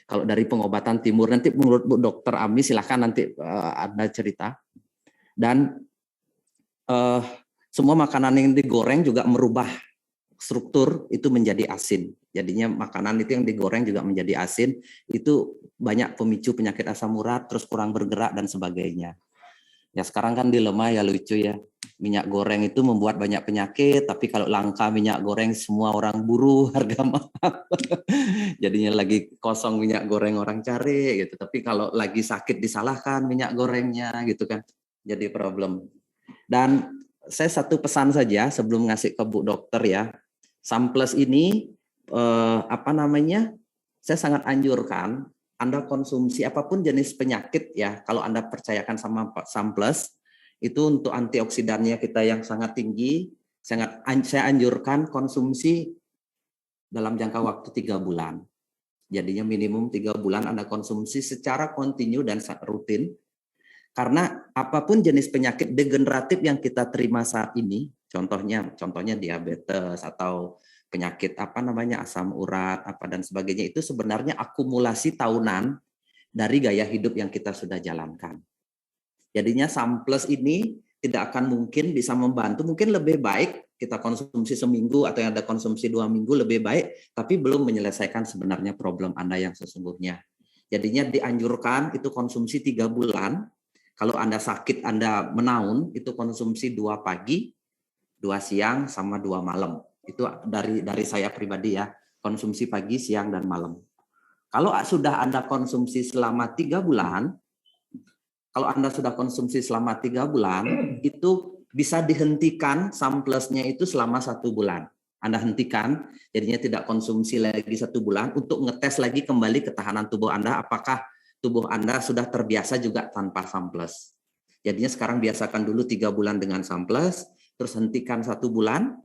Kalau dari pengobatan timur nanti menurut Bu Dokter Ami silahkan nanti ada cerita. Dan semua makanan yang digoreng juga merubah struktur itu menjadi asin. Jadinya makanan itu yang digoreng juga menjadi asin. Itu banyak pemicu penyakit asam urat, terus kurang bergerak dan sebagainya. Ya sekarang kan dilema ya, lucu ya. Minyak goreng itu membuat banyak penyakit, tapi kalau langka minyak goreng semua orang buru, harga mahal. Jadinya lagi kosong minyak goreng orang cari gitu. Tapi kalau lagi sakit disalahkan minyak gorengnya gitu kan. Jadi problem. Dan saya satu pesan saja sebelum ngasih ke Bu Dokter ya. Samplus ini saya sangat anjurkan Anda konsumsi apapun jenis penyakit ya. Kalau Anda percayakan sama Samplus, itu untuk antioksidannya kita yang sangat tinggi, saya anjurkan konsumsi dalam jangka waktu 3 bulan. Jadinya minimum 3 bulan Anda konsumsi secara kontinu dan rutin. Karena apapun jenis penyakit degeneratif yang kita terima saat ini, contohnya diabetes atau penyakit asam urat dan sebagainya, itu sebenarnya akumulasi tahunan dari gaya hidup yang kita sudah jalankan. Jadinya Samplus ini tidak akan mungkin bisa membantu, mungkin lebih baik kita konsumsi seminggu atau yang ada konsumsi 2 minggu lebih baik, tapi belum menyelesaikan sebenarnya problem Anda yang sesungguhnya. Jadinya dianjurkan itu konsumsi 3 bulan. Kalau Anda sakit, Anda menaun, itu konsumsi 2 pagi, 2 siang, sama 2 malam. Itu dari saya pribadi ya, konsumsi pagi, siang, dan malam. Kalau sudah Anda konsumsi selama 3 bulan, itu bisa dihentikan Samplusnya itu selama 1 bulan. Anda hentikan, jadinya tidak konsumsi lagi 1 bulan untuk ngetes lagi kembali ketahanan tubuh Anda, apakah tubuh Anda sudah terbiasa juga tanpa Samplus. Jadinya sekarang biasakan dulu 3 bulan dengan Samplus, terus hentikan 1 bulan,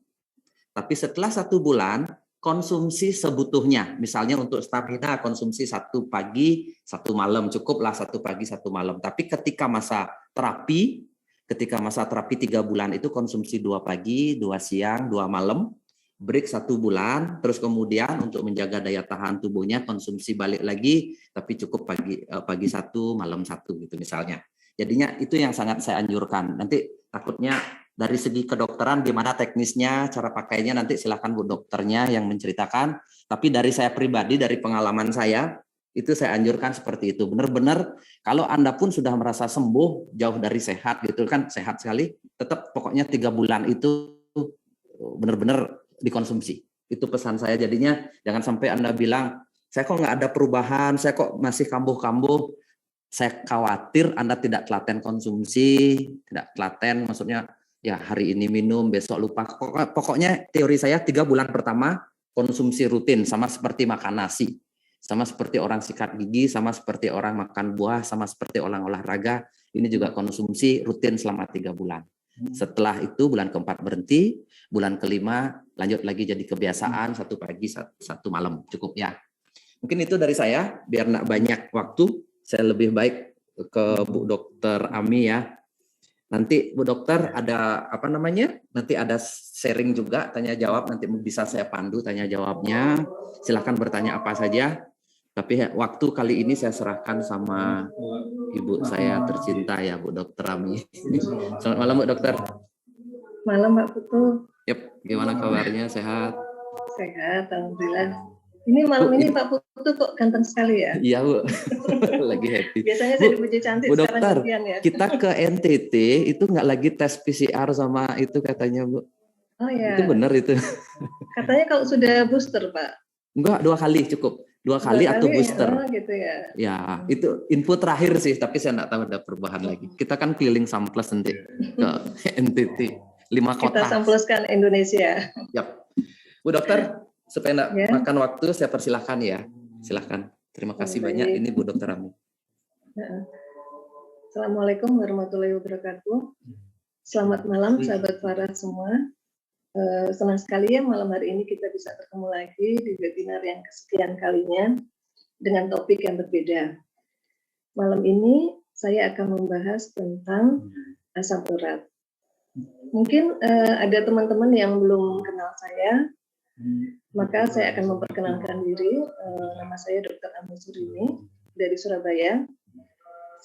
tapi setelah 1 bulan, konsumsi sebutuhnya. Misalnya untuk stamina konsumsi 1 pagi, 1 malam. Cukuplah 1 pagi, 1 malam. Tapi ketika masa terapi 3 bulan itu konsumsi 2 pagi, 2 siang, 2 malam. Break 1 bulan, terus kemudian untuk menjaga daya tahan tubuhnya konsumsi balik lagi, tapi cukup pagi 1, malam 1 gitu misalnya. Jadinya itu yang sangat saya anjurkan. Nanti takutnya dari segi kedokteran gimana teknisnya, cara pakainya nanti silakan Bu Dokternya yang menceritakan. Tapi dari saya pribadi, dari pengalaman saya, itu saya anjurkan seperti itu. Benar-benar kalau Anda pun sudah merasa sembuh, jauh dari sehat gitu kan, sehat sekali, tetap pokoknya 3 bulan itu benar-benar dikonsumsi. Itu pesan saya. Jadinya jangan sampai Anda bilang, saya kok nggak ada perubahan, saya kok masih kambuh-kambuh. Saya khawatir Anda tidak telaten konsumsi, tidak telaten maksudnya ya hari ini minum, besok lupa. Pokoknya teori saya 3 bulan pertama konsumsi rutin, sama seperti makan nasi, sama seperti orang sikat gigi, sama seperti orang makan buah, sama seperti orang olahraga. Ini juga konsumsi rutin selama 3 bulan. Setelah itu bulan keempat berhenti, bulan kelima lanjut lagi jadi kebiasaan 1 pagi 1 malam, cukup ya. Mungkin itu dari saya, biar enggak banyak waktu, saya lebih baik ke Bu Dokter Ami ya. Nanti Bu Dokter ada nanti ada sharing juga, tanya jawab, nanti bisa saya pandu tanya jawabnya. Silakan bertanya apa saja. Tapi waktu kali ini saya serahkan sama ibu saya tercinta ya, Bu Dokter Ami. Selamat malam Bu Dokter. Malam Mbak Putu. Yep, gimana kabarnya? Sehat? Sehat, alhamdulillah. Ini malam ini Pak Putu kok ganteng sekali ya? Iya Bu, lagi happy. Biasanya saya dipuji cantik, Bu Dokter, ya. kita ke NTT itu nggak lagi tes PCR sama itu katanya Bu. Oh ya. Itu benar itu. Katanya kalau sudah booster Pak. Enggak, 2 kali cukup. 2 kali atau booster. Gitu ya. Ya, itu info terakhir sih, tapi saya nggak tahu ada perubahan lagi. Kita kan keliling samples nanti ke NTT 5 kota. Kita sampleskan Indonesia. Yap. Bu Dokter, supaya nggak makan waktu, saya persilahkan ya. Silahkan. Terima kasih banyak. Ini Bu Dokter Ami. Assalamualaikum warahmatullahi wabarakatuh. Selamat malam sahabat Faras semua. Senang sekali ya malam hari ini kita bisa bertemu lagi di webinar yang kesekian kalinya dengan topik yang berbeda. Malam ini saya akan membahas tentang asam urat. Mungkin ada teman-teman yang belum kenal saya, maka saya akan memperkenalkan diri. Nama saya Dr. Ami Surini dari Surabaya.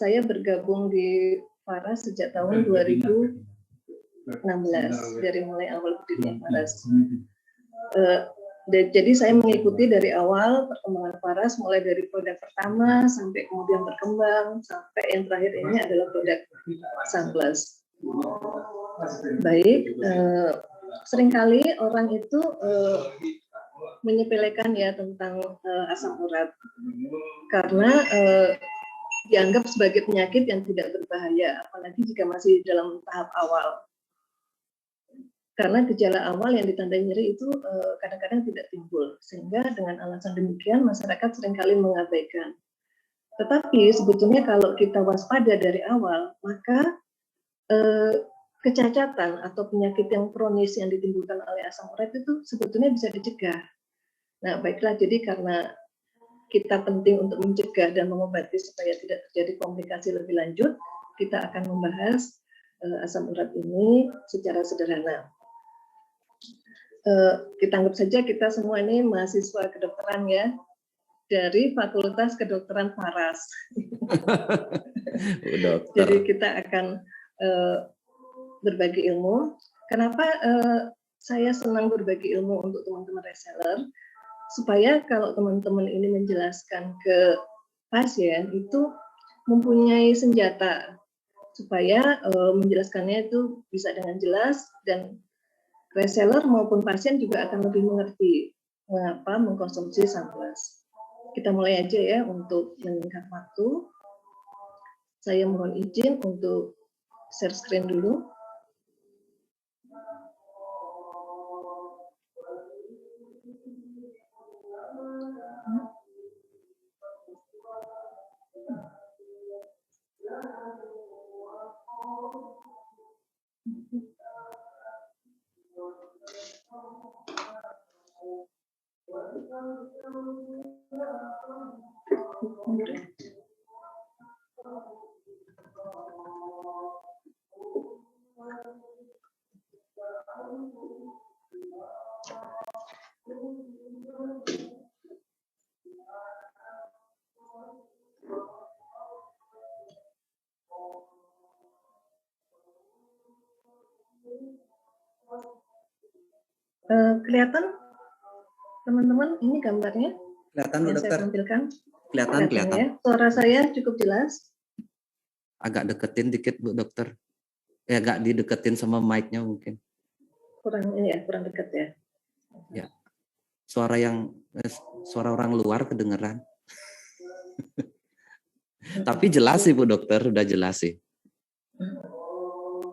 Saya bergabung di Faras sejak tahun 2016, dari mulai awal berdirinya Faras. Jadi saya mengikuti dari awal perkembangan Faras, mulai dari produk pertama sampai kemudian berkembang sampai yang terakhir ini adalah produk Sunplus. Baik, seringkali orang itu menyepelekan ya tentang asam urat karena dianggap sebagai penyakit yang tidak berbahaya, apalagi jika masih dalam tahap awal. Karena gejala awal yang ditandai nyeri itu kadang-kadang tidak timbul, sehingga dengan alasan demikian masyarakat seringkali mengabaikan. Tetapi sebetulnya kalau kita waspada dari awal, maka kecacatan atau penyakit yang kronis yang ditimbulkan oleh asam urat itu sebetulnya bisa dicegah. Nah, baiklah, jadi karena kita penting untuk mencegah dan mengobati supaya tidak terjadi komplikasi lebih lanjut, kita akan membahas asam urat ini secara sederhana. Kita anggap saja kita semua ini mahasiswa kedokteran ya, dari Fakultas Kedokteran Faras. Jadi kita akan berbagi ilmu. Kenapa saya senang berbagi ilmu untuk teman-teman reseller? Supaya kalau teman-teman ini menjelaskan ke pasien itu mempunyai senjata, supaya menjelaskannya itu bisa dengan jelas dan reseller maupun pasien juga akan lebih mengerti mengapa mengkonsumsi Sunplus. Kita mulai aja ya untuk menyingkat waktu. Saya mohon izin untuk share screen dulu. Kelihatan teman-teman ini gambarnya? Kelihatan Bu Dokter. Saya tampilkan. Kelihatan. Ya. Suara saya cukup jelas? Agak deketin dikit Bu Dokter. Agak dideketin sama mic-nya mungkin. Kurang ini ya, kurang dekat ya. Ya. Suara orang luar kedengeran. Tapi jelas sih Bu Dokter, udah jelas sih.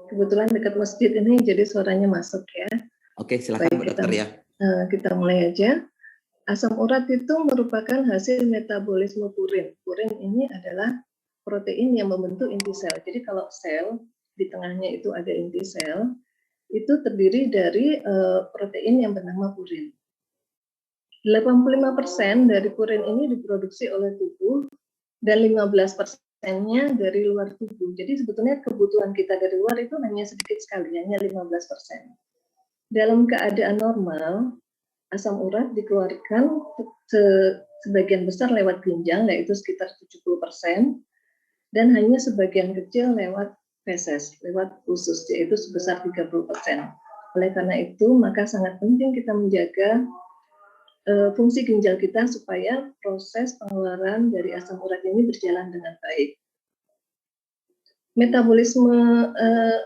Kebetulan dekat masjid ini jadi suaranya masuk ya. Oke, silakan Bu Dokter ya. Kita mulai aja. Asam urat itu merupakan hasil metabolisme purin. Purin ini adalah protein yang membentuk inti sel. Jadi kalau sel di tengahnya itu ada inti sel, itu terdiri dari protein yang bernama purin. 85% dari purin ini diproduksi oleh tubuh dan 15%-nya dari luar tubuh. Jadi sebetulnya kebutuhan kita dari luar itu hanya sedikit sekali, hanya 15%. Dalam keadaan normal, asam urat dikeluarkan sebagian besar lewat ginjal, yaitu sekitar 70%, dan hanya sebagian kecil lewat feses, lewat usus, yaitu sebesar 30%. Oleh karena itu, maka sangat penting kita menjaga fungsi ginjal kita supaya proses pengeluaran dari asam urat ini berjalan dengan baik. Metabolisme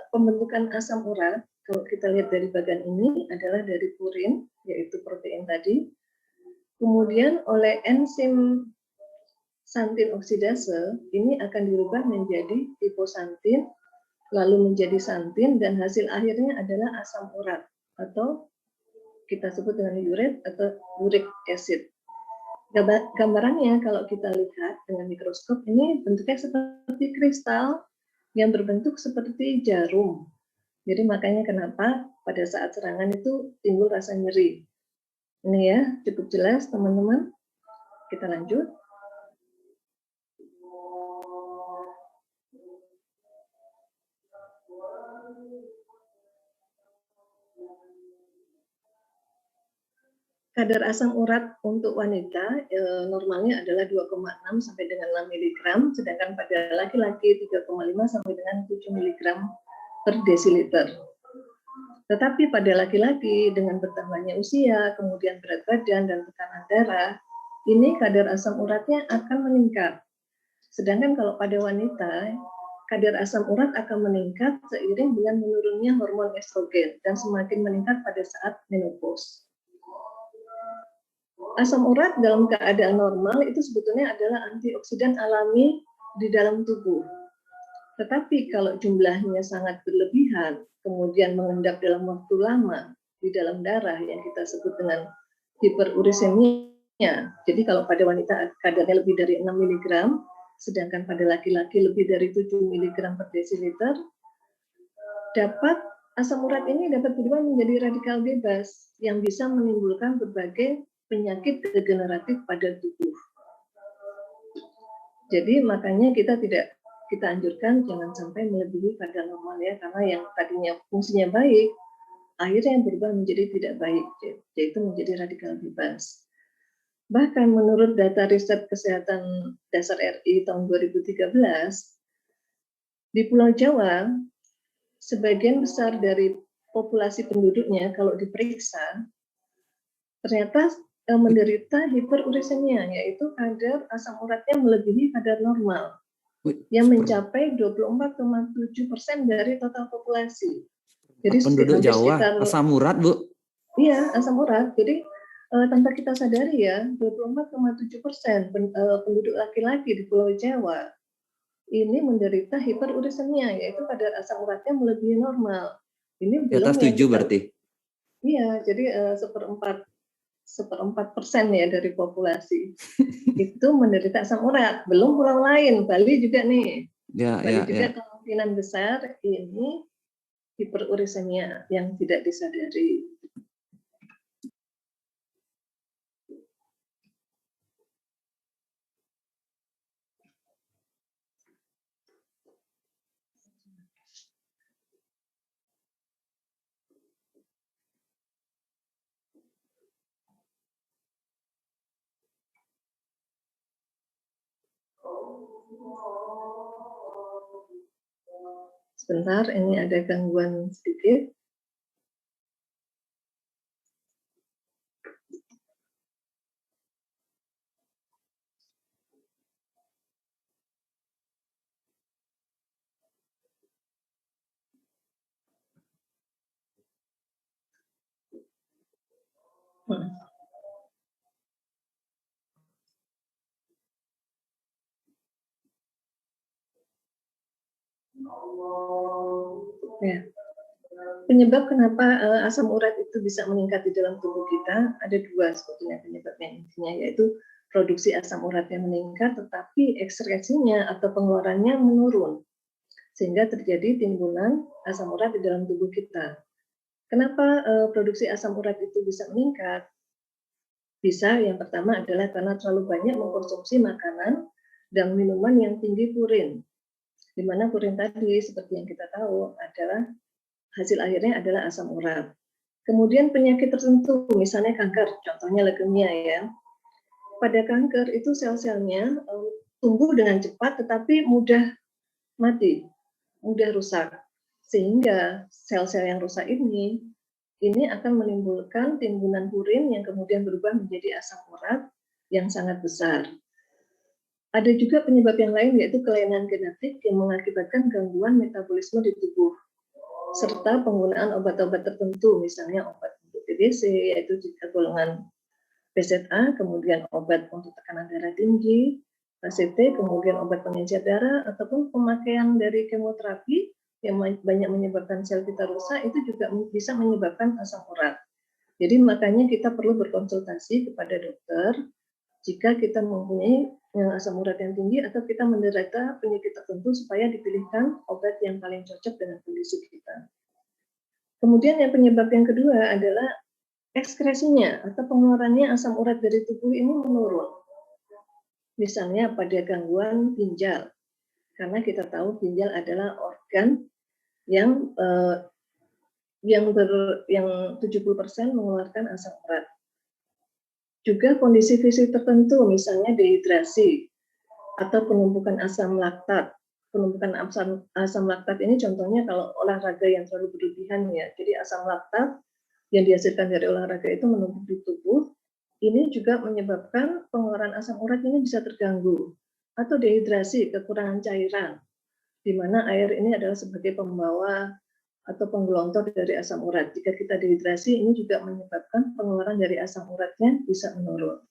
pembentukan asam urat, kalau kita lihat dari bagian ini adalah dari purin, yaitu protein tadi. Kemudian oleh enzim santin oksidase ini akan dirubah menjadi hiposantin, lalu menjadi santin, dan hasil akhirnya adalah asam urat atau kita sebut dengan uret atau uric acid. Gambarannya kalau kita lihat dengan mikroskop ini bentuknya seperti kristal yang berbentuk seperti jarum. Jadi makanya kenapa pada saat serangan itu timbul rasa nyeri. Ini ya, cukup jelas teman-teman. Kita lanjut. Kadar asam urat untuk wanita normalnya adalah 2,6 sampai dengan 6 mg, sedangkan pada laki-laki 3,5 sampai dengan 7 mg per desiliter. Tetapi pada laki-laki dengan bertambahnya usia, kemudian berat badan dan tekanan darah, ini kadar asam uratnya akan meningkat. Sedangkan kalau pada wanita, kadar asam urat akan meningkat seiring dengan menurunnya hormon estrogen dan semakin meningkat pada saat menopause. Asam urat dalam keadaan normal itu sebetulnya adalah antioksidan alami di dalam tubuh. Tetapi kalau jumlahnya sangat berlebihan, kemudian mengendap dalam waktu lama di dalam darah yang kita sebut dengan hiperurisemia. Jadi kalau pada wanita kadarnya lebih dari 6 mg, sedangkan pada laki-laki lebih dari 7 mg per desiliter, asam urat ini dapat berubah menjadi radikal bebas yang bisa menimbulkan berbagai penyakit degeneratif pada tubuh. Jadi makanya kita anjurkan jangan sampai melebihi kadar normal ya, karena yang tadinya fungsinya baik akhirnya berubah menjadi tidak baik, yaitu menjadi radikal bebas. Bahkan menurut data riset kesehatan dasar RI tahun 2013, di Pulau Jawa sebagian besar dari populasi penduduknya kalau diperiksa ternyata menderita hiperurisemia, yaitu kadar asam uratnya melebihi kadar normal yang mencapai 24,7% dari total populasi. Jadi penduduk Jawa sekitar, asam urat, Bu? Iya, asam urat. Jadi tanpa kita sadari ya, 24,7% penduduk laki-laki di Pulau Jawa ini menderita hiperurisemia, yaitu kadar asam uratnya melebihi normal. Ini di atas 7 berarti? Iya, jadi 1/4% ya dari populasi itu menderita asam urat. Belum pulau lain, Bali juga nih. Bali juga kemungkinan besar ini hiperurisemia yang tidak disadari. Sebentar, ini ada gangguan sedikit. Ya. Penyebab kenapa asam urat itu bisa meningkat di dalam tubuh kita ada dua sebetulnya penyebabnya, intinya yaitu produksi asam urat yang meningkat tetapi ekskresinya atau pengeluarannya menurun sehingga terjadi timbunan asam urat di dalam tubuh kita. Kenapa produksi asam urat itu bisa meningkat? Bisa, yang pertama adalah karena terlalu banyak mengkonsumsi makanan dan minuman yang tinggi purin. Di mana purin tadi seperti yang kita tahu adalah hasil akhirnya adalah asam urat. Kemudian penyakit tertentu, misalnya kanker, contohnya leukemia ya. Pada kanker itu sel-selnya tumbuh dengan cepat tetapi mudah mati, mudah rusak. Sehingga sel-sel yang rusak ini akan menimbulkan timbunan purin yang kemudian berubah menjadi asam urat yang sangat besar. Ada juga penyebab yang lain yaitu kelainan genetik yang mengakibatkan gangguan metabolisme di tubuh, serta penggunaan obat-obat tertentu, misalnya obat untuk TBC, yaitu juga golongan PZA, kemudian obat untuk tekanan darah tinggi, ACT, kemudian obat pengencer darah, ataupun pemakaian dari kemoterapi yang banyak menyebabkan sel kita rusak, itu juga bisa menyebabkan asam urat. Jadi makanya kita perlu berkonsultasi kepada dokter jika kita mempunyai asam urat yang tinggi atau kita menderita penyakit tertentu supaya dipilihkan obat yang paling cocok dengan kondisi kita. Kemudian yang penyebab yang kedua adalah ekskresinya atau pengeluarannya asam urat dari tubuh ini menurun. Misalnya pada gangguan ginjal, karena kita tahu ginjal adalah organ yang 70% mengeluarkan asam urat. Juga kondisi fisik tertentu, misalnya dehidrasi atau penumpukan asam laktat. Penumpukan asam laktat ini contohnya kalau olahraga yang terlalu berlebihan ya. Jadi asam laktat yang dihasilkan dari olahraga itu menumpuk di tubuh, ini juga menyebabkan pengeluaran asam urat ini bisa terganggu. Atau dehidrasi, kekurangan cairan, di mana air ini adalah sebagai pembawa atau penggelontor dari asam urat. Jika kita dehidrasi, ini juga menyebabkan pengeluaran dari asam uratnya bisa menurun.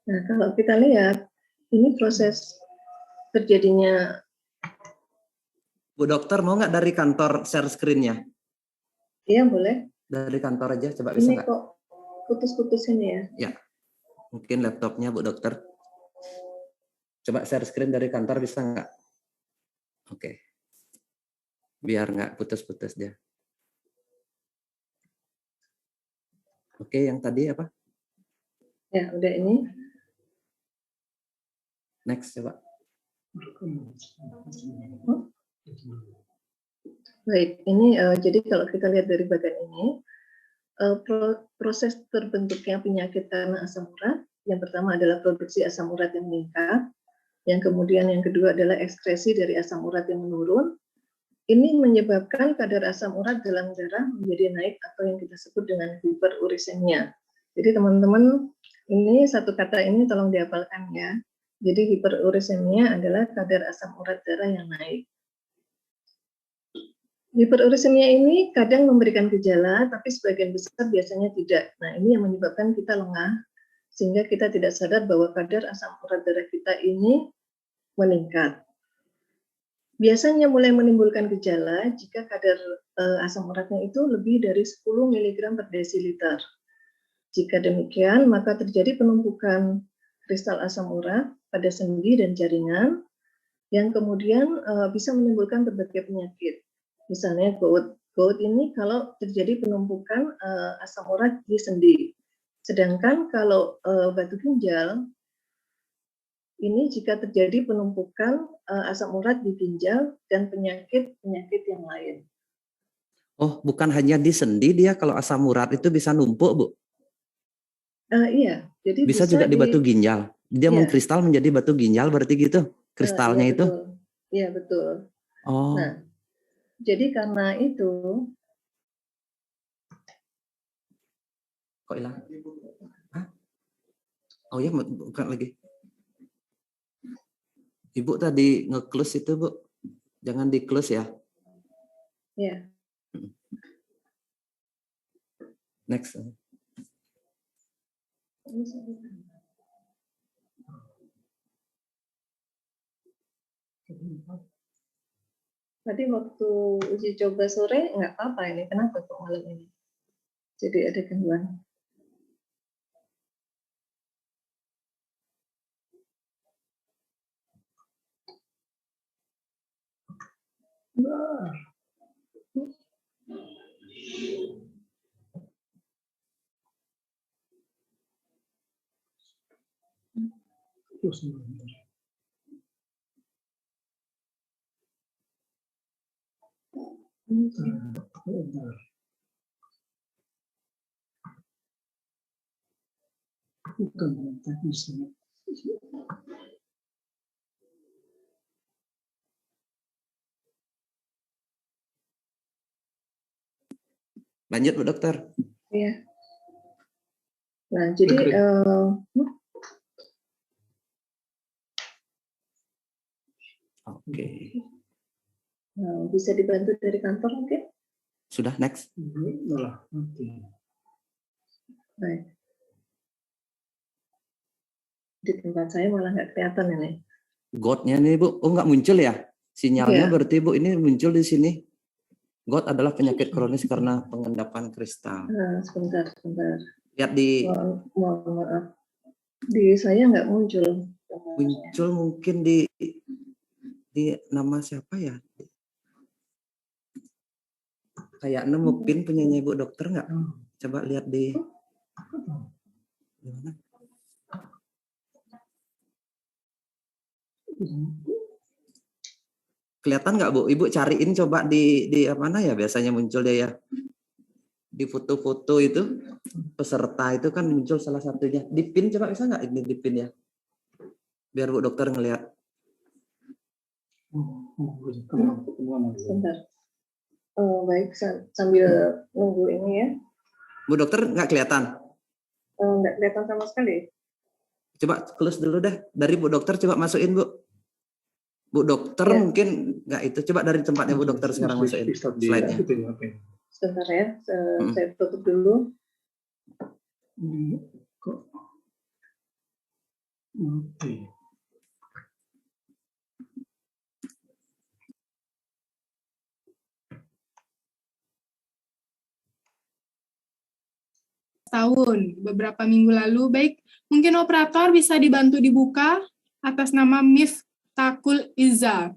Nah, kalau kita lihat, ini proses terjadinya. Bu Dokter, mau nggak dari kantor share screen-nya? Iya, boleh. Dari kantor aja, coba bisa nggak? Ini kok putus-putus ini ya? Ya, mungkin laptopnya Bu Dokter. Coba share screen dari kantor bisa nggak? Oke. Biar nggak putus-putus dia. Oke, yang tadi apa? Ya, udah ini. Next, coba. Baik, ini jadi kalau kita lihat dari bagian ini, proses terbentuknya penyakit karena asam urat, yang pertama adalah produksi asam urat yang meningkat, yang kemudian yang kedua adalah ekskresi dari asam urat yang menurun. Ini menyebabkan kadar asam urat dalam darah menjadi naik atau yang kita sebut dengan hiperurisemia. Jadi teman-teman, ini satu kata ini tolong dihafalkan ya. Jadi hiperurisemia adalah kadar asam urat darah yang naik. Hiperurisemia ini kadang memberikan gejala, tapi sebagian besar biasanya tidak. Nah, ini yang menyebabkan kita lengah, sehingga kita tidak sadar bahwa kadar asam urat darah kita ini meningkat. Biasanya mulai menimbulkan gejala jika kadar asam uratnya itu lebih dari 10 mg per desiliter. Jika demikian, maka terjadi penumpukan kristal asam urat pada sendi dan jaringan, yang kemudian bisa menimbulkan berbagai penyakit. Misalnya gout. Gout ini kalau terjadi penumpukan asam urat di sendi. Sedangkan kalau batu ginjal, ini jika terjadi penumpukan asam urat di ginjal dan penyakit-penyakit yang lain. Oh, bukan hanya di sendi dia kalau asam urat itu bisa numpuk, Bu? Iya, jadi bisa juga di batu ginjal. Dia ya, mengkristal menjadi batu ginjal berarti gitu? Kristalnya iya, itu? betul. Iya, betul. Oh. Nah, jadi karena itu. Kok hilang? Hah? Oh ya, bukan lagi. Ibu tadi nge-close itu, Bu. Jangan di-close ya. Iya. Next. Tadi waktu uji coba sore nggak apa-apa ini, kenapa kok malam ini? Jadi ada gangguan. Lanjut Bu Dokter. Iya. Nah, jadi Oke. nah, bisa dibantu dari kantor mungkin? Sudah, next. Baik. Di tempat saya malah nggak kelihatan ini. God-nya nih Bu, oh nggak muncul ya? Sinyalnya Iya. berarti Bu ini muncul di sini. God adalah penyakit kronis karena pengendapan kristal. Nah, sebentar. Lihat di Mohon maaf. Di saya nggak muncul. muncul mungkin di nama siapa ya? Kayak nemu pin punyanya Ibu Dokter nggak? Coba lihat di mana? Kelihatan nggak Bu? Ibu cariin coba di mana ya biasanya muncul dia ya? Di foto-foto itu peserta itu kan muncul salah satunya. Di pin coba bisa nggak ini di pin ya? Biar Bu Dokter ngelihat. Sebentar. Baik, sambil nunggu ini ya. Bu Dokter nggak kelihatan? Nggak kelihatan sama sekali. Coba close dulu deh. Dari Bu Dokter coba masukin Bu. Bu Dokter Ya. mungkin nggak itu. Coba dari tempatnya Bu Dokter sekarang masukin slide-nya. Sebentar ya, saya tutup dulu. Tahun beberapa minggu lalu. Baik, mungkin operator bisa dibantu dibuka atas nama Miftahul Iza.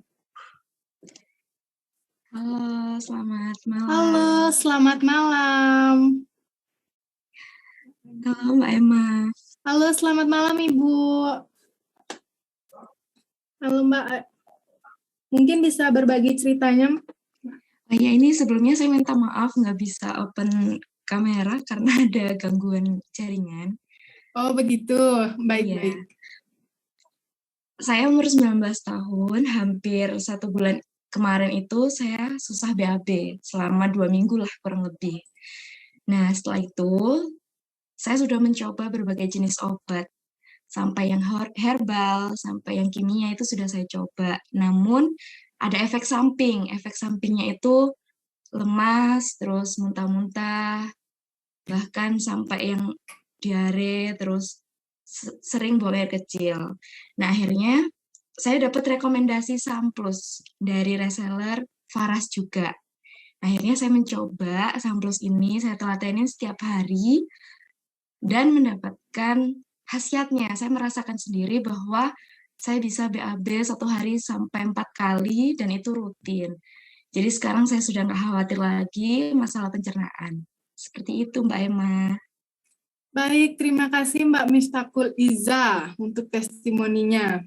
Halo, selamat malam. Halo, selamat malam. Halo Mbak Emma. Halo, selamat malam Ibu. Halo Mbak, mungkin bisa berbagi ceritanya? Oh ya, ini sebelumnya saya minta maaf nggak bisa open kamera karena ada gangguan jaringan. Oh begitu, baik-baik. Ya. Saya umur 19 tahun, hampir 1 bulan kemarin itu saya susah BAB selama 2 minggu lah kurang lebih. Nah setelah itu saya sudah mencoba berbagai jenis obat, sampai yang herbal, sampai yang kimia itu sudah saya coba. Namun ada efek samping. Efek sampingnya itu lemas, terus muntah-muntah, bahkan sampai yang diare, terus sering buang air kecil. Nah akhirnya saya dapat rekomendasi Samplus dari reseller Faras juga. Akhirnya saya mencoba Samplus ini, saya telatenin setiap hari, dan mendapatkan khasiatnya. Saya merasakan sendiri bahwa saya bisa BAB 1 hari sampai 4 kali dan itu rutin. Jadi sekarang saya sudah nggak khawatir lagi masalah pencernaan. Seperti itu Mbak Emma. Baik, terima kasih Mbak Miftahul Iza untuk testimoninya.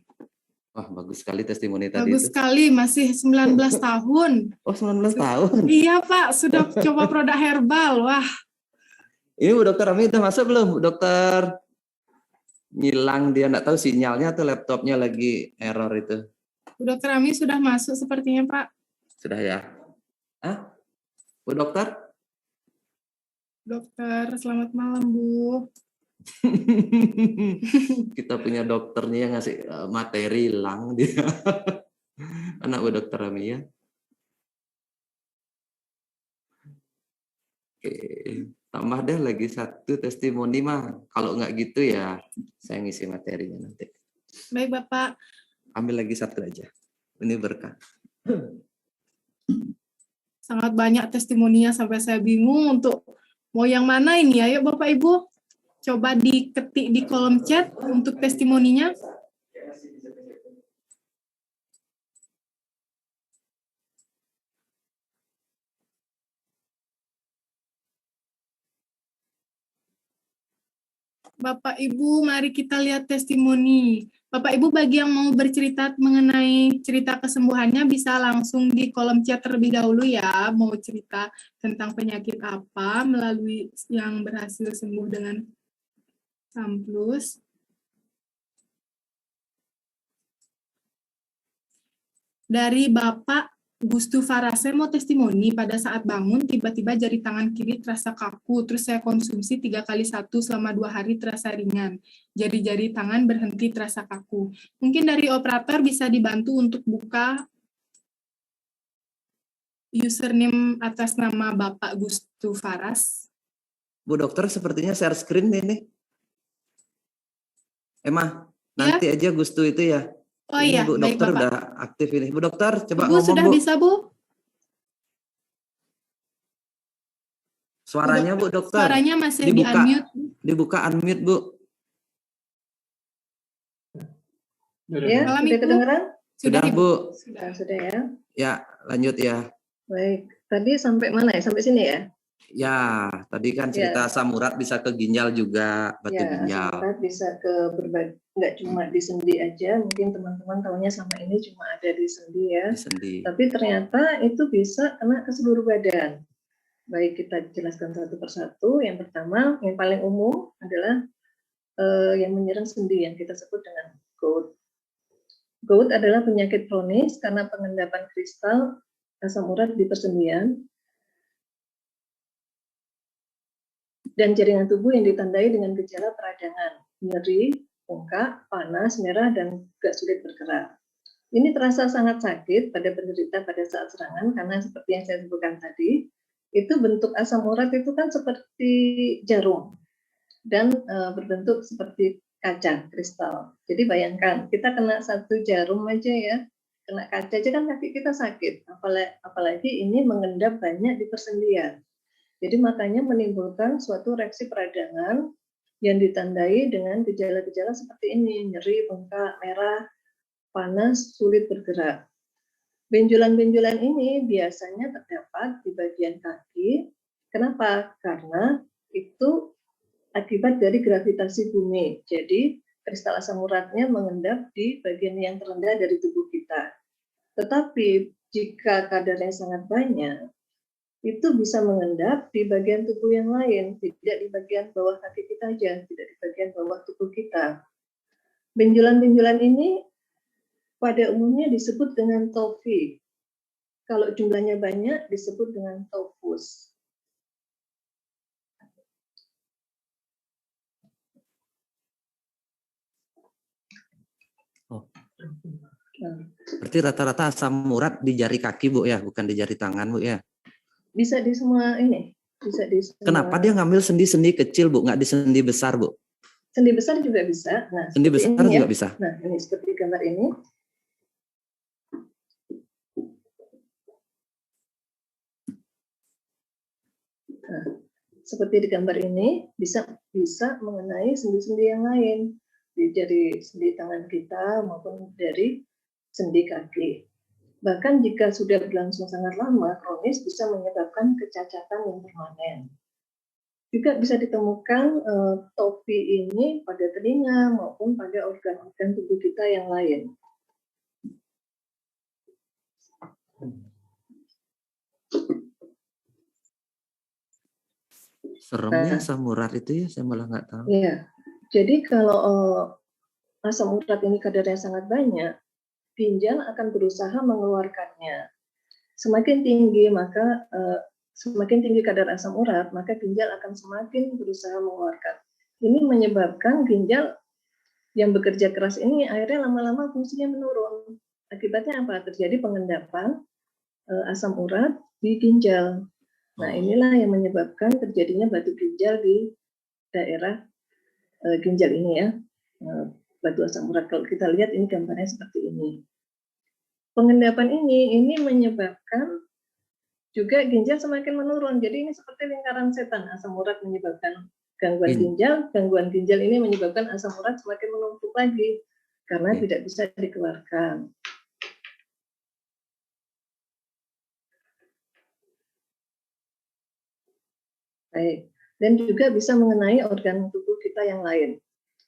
Wah, bagus sekali testimoni tadi Bagus itu. sekali, masih 19 tahun. Oh, 19 tahun. Iya Pak, sudah coba produk herbal. Wah. Ini Bu Dokter Ami udah masuk belum? Bu Dokter ngilang, dia nggak tahu sinyalnya atau laptopnya lagi error itu. Bu Dokter Ami sudah masuk sepertinya Pak. Sudah ya? Hah? Bu Dokter? Dokter, selamat malam Bu. Kita punya dokternya yang ngasih materi hilang dia. Anak Bu Dokter Ami ya. Oke, tambah deh lagi 1 testimoni mah. Kalau nggak gitu ya saya ngisi materinya nanti. Baik Bapak. Ambil lagi 1 aja. Ini berkah. Sangat banyak testimoninya sampai saya bingung untuk mau yang mana ini ya. Yuk Bapak Ibu, coba diketik di kolom chat untuk testimoninya. Bapak Ibu, mari kita lihat testimoni. Bapak Ibu, bagi yang mau bercerita mengenai cerita kesembuhannya bisa langsung di kolom chat terlebih dahulu ya. Mau cerita tentang penyakit apa melalui yang berhasil sembuh dengan Samplus. Dari Bapak Gustu Faras, saya mau testimoni pada saat bangun tiba-tiba jari tangan kiri terasa kaku, terus saya konsumsi 3 kali 1 selama 2 hari terasa ringan. Jari-jari tangan berhenti terasa kaku. Mungkin dari operator bisa dibantu untuk buka username atas nama Bapak Gustu Faras. Bu dokter sepertinya share screen ini. Emma, nanti aja Gustu itu ya. Oh ini iya, Bu baik dokter Bapak. udah aktif ini. Bu dokter coba Ibu ngomong sudah Bu. bisa Bu? Suaranya Bu dokter. Suaranya masih dibuka, di-unmute. Dibuka unmute Bu. Ya, sudah kedengeran? Sudah Ibu. Bu. Sudah ya. Ya, lanjut ya. Baik, tadi sampai mana ya? Sampai sini ya? Ya, tadi kan cerita asam urat bisa ke ginjal juga, batu ginjal. Asam urat bisa ke berbagai, nggak cuma di sendi aja, mungkin teman-teman tahunya sama ini cuma ada di sendi ya. Di sendi. Tapi ternyata itu bisa kena ke seluruh badan. Baik, kita jelaskan satu persatu. Yang pertama, yang paling umum adalah yang menyerang sendi yang kita sebut dengan gout. Gout adalah penyakit kronis karena pengendapan kristal asam urat di persendian dan jaringan tubuh yang ditandai dengan gejala peradangan, nyeri, bengkak, panas, merah, dan juga sulit bergerak. Ini terasa sangat sakit pada penderita pada saat serangan karena seperti yang saya sebutkan tadi, itu bentuk asam urat itu kan seperti jarum dan berbentuk seperti kaca kristal. Jadi bayangkan kita kena satu jarum aja ya, kena kaca aja kan kaki kita sakit, apalagi ini mengendap banyak di persendian. Jadi makanya menimbulkan suatu reaksi peradangan yang ditandai dengan gejala-gejala seperti ini, nyeri, bengkak, merah, panas, sulit bergerak. Benjolan-benjolan ini biasanya terdapat di bagian kaki. Kenapa? Karena itu akibat dari gravitasi bumi. Jadi kristal asam uratnya mengendap di bagian yang terendah dari tubuh kita. Tetapi jika kadarnya sangat banyak, itu bisa mengendap di bagian tubuh yang lain, tidak di bagian bawah kaki kita aja, tidak di bagian bawah tubuh kita. Benjolan-benjolan ini pada umumnya disebut dengan tofi. Kalau jumlahnya banyak disebut dengan tofus. Oh. Berarti rata-rata asam urat di jari kaki Bu ya, bukan di jari tangan Bu ya? Bisa di semua ini. Bisa di semua. Kenapa dia ngambil sendi-sendi kecil Bu, nggak di sendi besar Bu? Sendi besar juga bisa. Nah, sendi besar ini juga ya. bisa. Nah, ini seperti gambar ini. Nah, seperti di gambar ini bisa mengenai sendi-sendi yang lain, dari sendi tangan kita maupun dari sendi kaki. Bahkan jika sudah berlangsung sangat lama, kronis bisa menyebabkan kecacatan yang permanen. Juga bisa ditemukan tofi ini pada telinga maupun pada organ-organ tubuh kita yang lain. Seremnya asam urat itu ya, saya malah nggak tahu. Iya, jadi kalau asam urat ini kadarnya sangat banyak, ginjal akan berusaha mengeluarkannya. Semakin tinggi kadar asam urat, maka ginjal akan semakin berusaha mengeluarkan. Ini menyebabkan ginjal yang bekerja keras ini akhirnya lama-lama fungsinya menurun. Akibatnya apa? Terjadi pengendapan asam urat di ginjal. Nah, inilah yang menyebabkan terjadinya batu ginjal di daerah ginjal ini ya. Batu asam urat, kalau kita lihat ini gambarnya seperti ini. Pengendapan ini menyebabkan juga ginjal semakin menurun. Jadi ini seperti lingkaran setan. Asam urat menyebabkan gangguan ginjal ini menyebabkan asam urat semakin menumpuk lagi karena tidak bisa dikeluarkan. Baik. Dan juga bisa mengenai organ tubuh kita yang lain.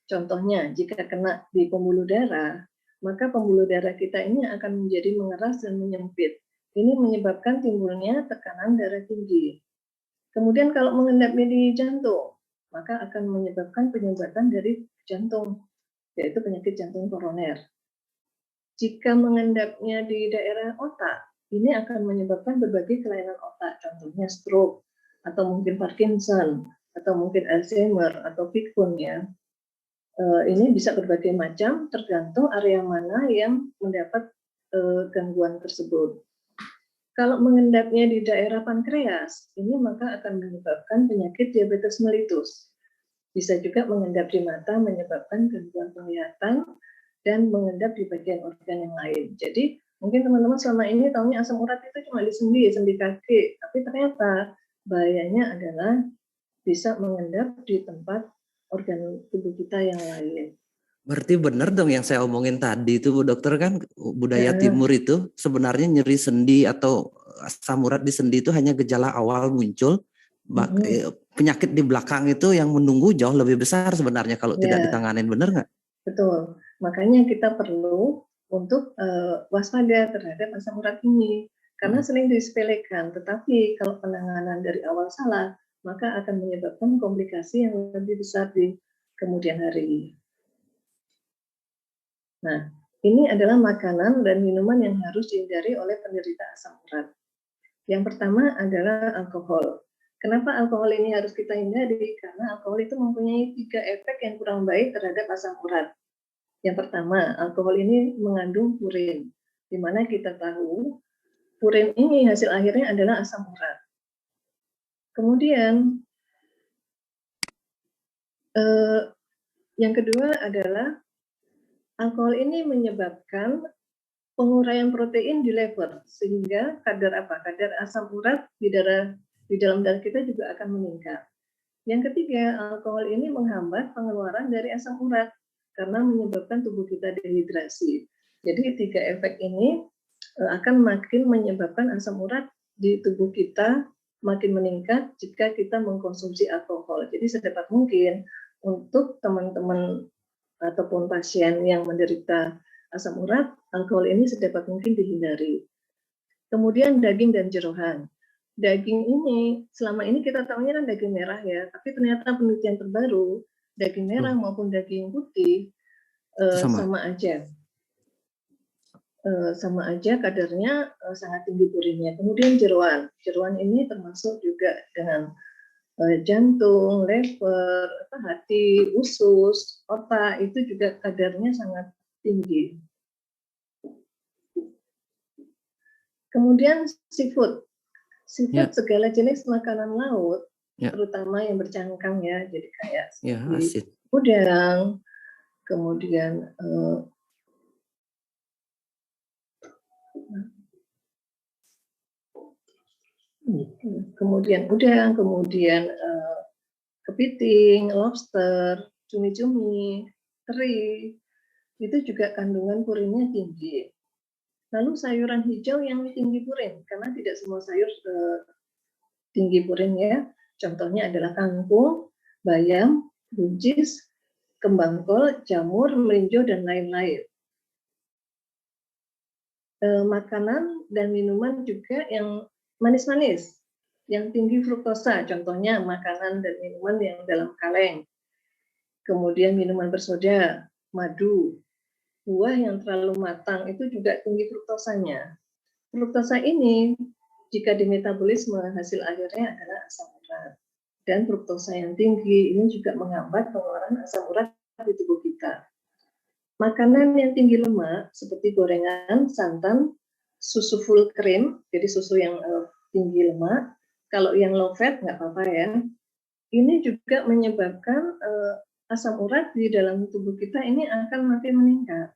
Contohnya, jika kena di pembuluh darah, maka pembuluh darah kita ini akan menjadi mengeras dan menyempit. Ini menyebabkan timbulnya tekanan darah tinggi. Kemudian kalau mengendapnya di jantung, maka akan menyebabkan penyumbatan dari jantung, yaitu penyakit jantung koroner. Jika mengendapnya di daerah otak, ini akan menyebabkan berbagai kelainan otak, contohnya stroke, atau mungkin Parkinson, atau mungkin Alzheimer, atau pikun ya. Ini bisa berbagai macam, tergantung area mana yang mendapat gangguan tersebut. Kalau mengendapnya di daerah pankreas, ini maka akan menyebabkan penyakit diabetes mellitus. Bisa juga mengendap di mata, menyebabkan gangguan penglihatan, dan mengendap di bagian organ yang lain. Jadi mungkin teman-teman selama ini tahunya asam urat itu cuma di sendi kaki, tapi ternyata bahayanya adalah bisa mengendap di tempat organ tubuh kita yang lain. Berarti benar dong yang saya omongin tadi itu Bu Dokter, kan budaya timur itu sebenarnya nyeri sendi atau asam urat di sendi itu hanya gejala awal muncul. Penyakit di belakang itu yang menunggu jauh lebih besar sebenarnya kalau tidak ditanganin, benar nggak? Betul, makanya kita perlu untuk waspada terhadap asam urat ini. Karena sering disepelekan, tetapi kalau penanganan dari awal salah, maka akan menyebabkan komplikasi yang lebih besar di kemudian hari. Nah, ini adalah makanan dan minuman yang harus dihindari oleh penderita asam urat. Yang pertama adalah alkohol. Kenapa alkohol ini harus kita hindari? Karena alkohol itu mempunyai 3 efek yang kurang baik terhadap asam urat. Yang pertama, alkohol ini mengandung purin, di mana kita tahu purin ini hasil akhirnya adalah asam urat. Kemudian, yang kedua adalah alkohol ini menyebabkan penguraian protein di liver, sehingga kadar asam urat di dalam darah kita juga akan meningkat. Yang ketiga, alkohol ini menghambat pengeluaran dari asam urat karena menyebabkan tubuh kita dehidrasi. Jadi 3 efek ini akan makin menyebabkan asam urat di tubuh kita makin meningkat jika kita mengkonsumsi alkohol. Jadi sedapat mungkin untuk teman-teman ataupun pasien yang menderita asam urat, alkohol ini sedapat mungkin dihindari. Kemudian daging dan jeroan. Daging ini, selama ini kita tahunya kan daging merah ya, tapi ternyata penelitian terbaru, daging merah maupun daging putih sama aja. Sama aja kadarnya sangat tinggi purinnya. Kemudian jeroan. Jeroan ini termasuk juga dengan jantung, lever, hati, usus, otak, itu juga kadarnya sangat tinggi. Kemudian seafood. Seafood segala jenis makanan laut, terutama yang bercangkang ya, jadi kayak udang, kemudian udang, kemudian kepiting, lobster, cumi-cumi, teri, itu juga kandungan purinnya tinggi. Lalu sayuran hijau yang tinggi purin, karena tidak semua sayur tinggi purinnya. Contohnya adalah kangkung, bayam, buncis, kembang kol, jamur, melinjo, dan lain-lain. Makanan dan minuman juga yang manis-manis, yang tinggi fruktosa, contohnya makanan dan minuman yang dalam kaleng. Kemudian minuman bersoda, madu, buah yang terlalu matang itu juga tinggi fruktosanya. Fruktosa ini jika di metabolisme hasil akhirnya adalah asam urat. Dan fruktosa yang tinggi ini juga menghambat pengeluaran asam urat di tubuh kita. Makanan yang tinggi lemak seperti gorengan, santan, susu full cream, jadi susu yang tinggi lemak. Kalau yang low fat nggak apa-apa ya. Ini juga menyebabkan asam urat di dalam tubuh kita ini akan makin meningkat.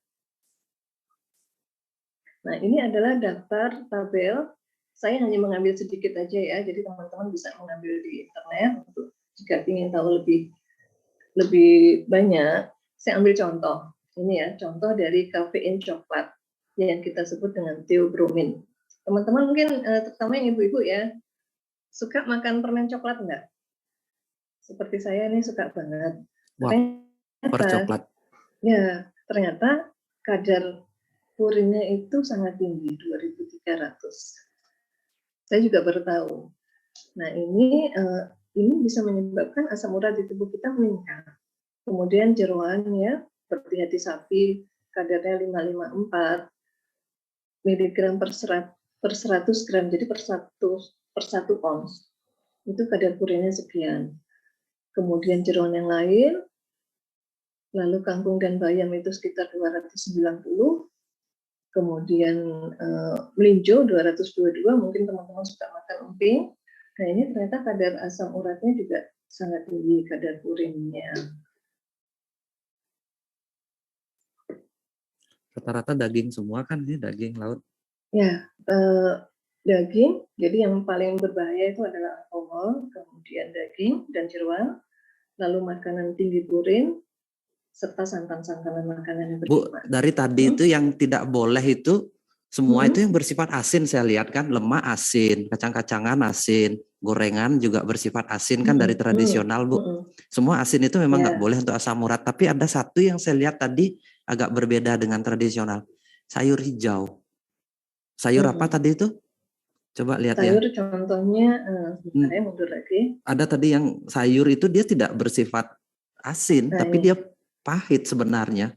Nah, ini adalah daftar tabel. Saya hanya mengambil sedikit aja ya, jadi teman-teman bisa mengambil di internet untuk jika ingin tahu lebih banyak. Saya ambil contoh. Ini ya, contoh dari kafein coklat yang kita sebut dengan theobromine. Teman-teman mungkin terutama yang ibu-ibu ya, suka makan permen coklat enggak? Seperti saya ini suka banget. Wah, coklat. Ya, ternyata kadar purinnya itu sangat tinggi, 2.300. Saya juga baru tahu. Nah, ini bisa menyebabkan asam urat di tubuh kita meningkat. Kemudian jeroan ya, seperti hati sapi, kadarnya 554 mg per per 100 gram, jadi per 1 ons. Itu kadar purinnya sekian. Kemudian jeroan yang lain, lalu kangkung dan bayam itu sekitar 290. Kemudian melinjo 222, mungkin teman-teman suka makan emping. Nah ini ternyata kadar asam uratnya juga sangat tinggi, kadar purinnya. Rata-rata daging semua kan, ini daging laut. Ya, daging, jadi yang paling berbahaya itu adalah alkohol, kemudian daging dan jeroan, lalu makanan tinggi purin, serta santan-santanan makanan yang Bu, berlemak. dari tadi itu yang tidak boleh itu, semua itu yang bersifat asin saya lihat kan, lemak asin, kacang-kacangan asin, gorengan juga bersifat asin kan dari tradisional Bu. Semua asin itu memang nggak boleh untuk asam urat, tapi ada satu yang saya lihat tadi agak berbeda dengan tradisional, sayur hijau. Sayur apa tadi itu? Coba lihat sayur, ya. Contohnya, saya mundur lagi. Ada tadi yang sayur itu dia tidak bersifat asin, tapi dia pahit sebenarnya.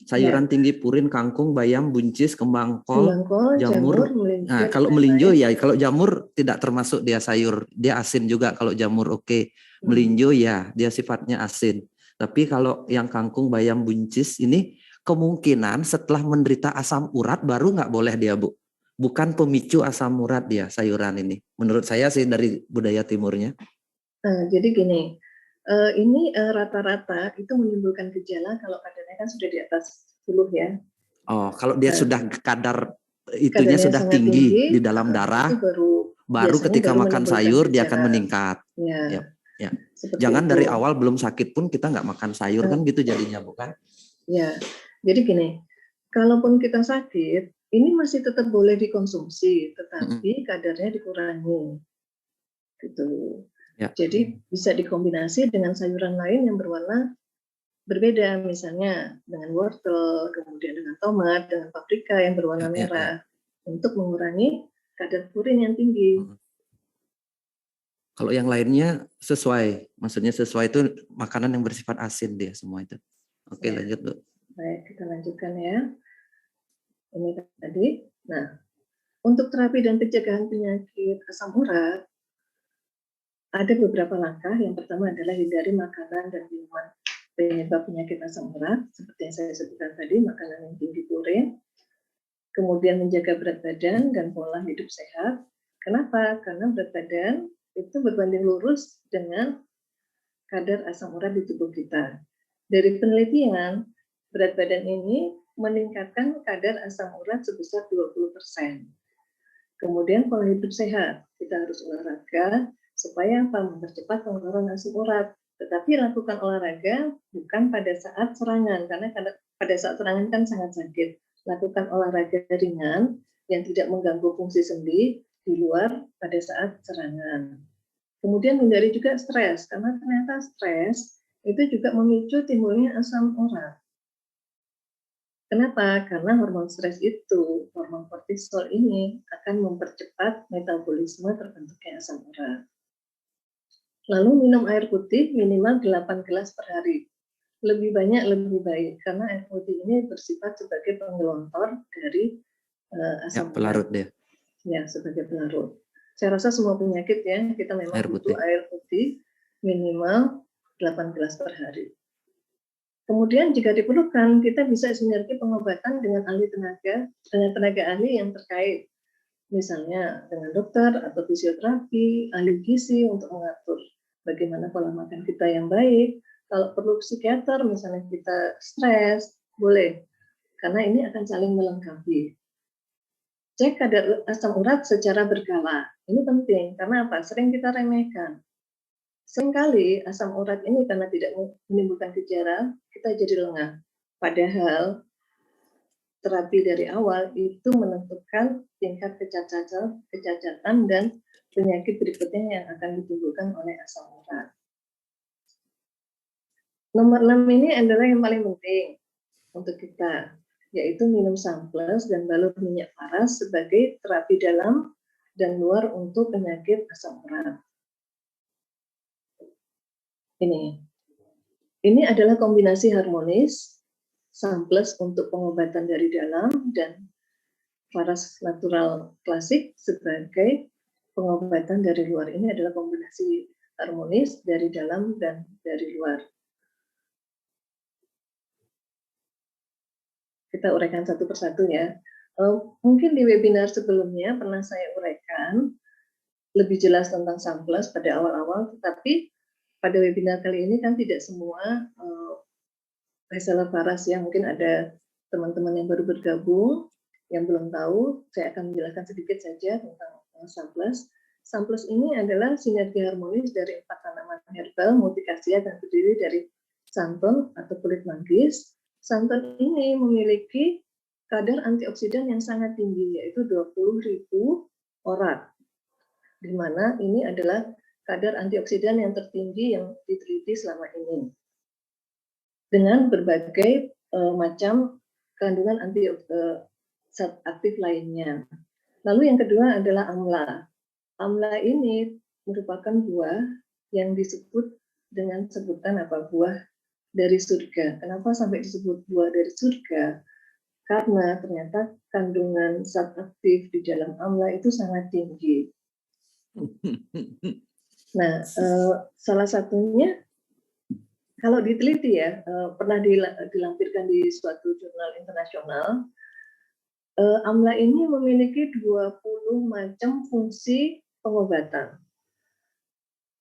Sayuran tinggi purin, kangkung, bayam, buncis, kembang kol, jamur. Melinjo, Nah, kalau melinjo ya, kalau jamur tidak termasuk dia sayur, dia asin juga kalau jamur oke. Melinjo ya, dia sifatnya asin. Tapi kalau yang kangkung, bayam, buncis ini kemungkinan setelah menderita asam urat baru nggak boleh dia Bu. Bukan pemicu asam urat dia sayuran ini. Menurut saya sih dari budaya timurnya. Jadi gini. Ini rata-rata itu menimbulkan gejala kalau kadarnya kan sudah di atas 10 ya. Oh, kalau dia sudah kadar itunya sudah tinggi di dalam darah, baru ketika makan sayur dia akan meningkat. Ya. Jangan dari awal belum sakit pun kita nggak makan sayur kan gitu jadinya bukan? Ya, jadi gini, kalaupun kita sakit, ini masih tetap boleh dikonsumsi, tetapi kadarnya dikurangi, gitu. Ya. Jadi bisa dikombinasi dengan sayuran lain yang berwarna berbeda, misalnya dengan wortel, kemudian dengan tomat, dengan paprika yang berwarna merah, untuk mengurangi kadar purin yang tinggi. Kalau yang lainnya sesuai, maksudnya sesuai itu makanan yang bersifat asin dia semua itu. Oke, lanjut Bu. Baik, kita lanjutkan ya. Ini tadi. Nah, untuk terapi dan pencegahan penyakit asam urat, ada beberapa langkah. Yang pertama adalah hindari makanan dan minuman penyebab penyakit asam urat, seperti yang saya sebutkan tadi, makanan yang tinggi purin. Kemudian menjaga berat badan dan pola hidup sehat. Kenapa? Karena berat badan itu berbanding lurus dengan kadar asam urat di tubuh kita. Dari penelitian, berat badan ini meningkatkan kadar asam urat sebesar 20%. Kemudian pola hidup sehat. Kita harus olahraga, supaya mempercepat pengeluaran asam urat. Tetapi lakukan olahraga bukan pada saat serangan, karena pada saat serangan kan sangat sakit. Lakukan olahraga ringan yang tidak mengganggu fungsi sendi di luar pada saat serangan. Kemudian hindari juga stres, karena ternyata stres itu juga memicu timbulnya asam urat. Kenapa? Karena hormon stres itu, hormon kortisol ini akan mempercepat metabolisme terbentuknya asam urat. Lalu minum air putih minimal 8 gelas per hari. Lebih banyak lebih baik, karena air putih ini bersifat sebagai penggelontor dari asam pelarut urat. Dia. Ya, sebagai pelarut. Saya rasa semua penyakit ya, kita memang butuh air putih minimal 8 gelas per hari. Kemudian jika diperlukan, kita bisa sinergi pengobatan dengan tenaga ahli yang terkait. Misalnya dengan dokter atau fisioterapi, ahli gizi untuk mengatur bagaimana pola makan kita yang baik. Kalau perlu psikiater, misalnya kita stres, boleh. Karena ini akan saling melengkapi. Cek kadar asam urat secara berkala. Ini penting, karena apa? Sering kita remehkan. Seringkali asam urat ini karena tidak menimbulkan gejala, kita jadi lengah. Padahal terapi dari awal itu menentukan tingkat kecacatan dan penyakit berikutnya yang akan ditimbulkan oleh asam urat. Nomor 6 ini adalah yang paling penting untuk kita, yaitu minum samples dan balur minyak paras sebagai terapi dalam dan luar untuk penyakit asam urat. Ini adalah kombinasi harmonis, samples untuk pengobatan dari dalam dan varas natural klasik sebagai pengobatan dari luar. Ini adalah kombinasi harmonis dari dalam dan dari luar. Kita uraikan satu persatu ya. Mungkin di webinar sebelumnya pernah saya uraikan lebih jelas tentang SAMPLUS pada awal-awal, tetapi pada webinar kali ini kan tidak semua reseller varas yang mungkin ada teman-teman yang baru bergabung, yang belum tahu, saya akan menjelaskan sedikit saja tentang SAMPLUS. SAMPLUS ini adalah sinergi harmonis dari 4 tanaman herbal multikasiat dan terdiri dari santon atau kulit manggis. Santon ini memiliki kadar antioksidan yang sangat tinggi, yaitu 20.000 orat, di mana ini adalah kadar antioksidan yang tertinggi yang diteliti selama ini. Dengan berbagai macam kandungan zat aktif lainnya. Lalu yang kedua adalah amla. Amla ini merupakan buah yang disebut dengan sebutan buah dari surga. Kenapa sampai disebut buah dari surga? Karena ternyata kandungan zat aktif di dalam amla itu sangat tinggi. Nah, salah satunya kalau diteliti ya, pernah dilampirkan di suatu jurnal internasional, amla ini memiliki 20 macam fungsi pengobatan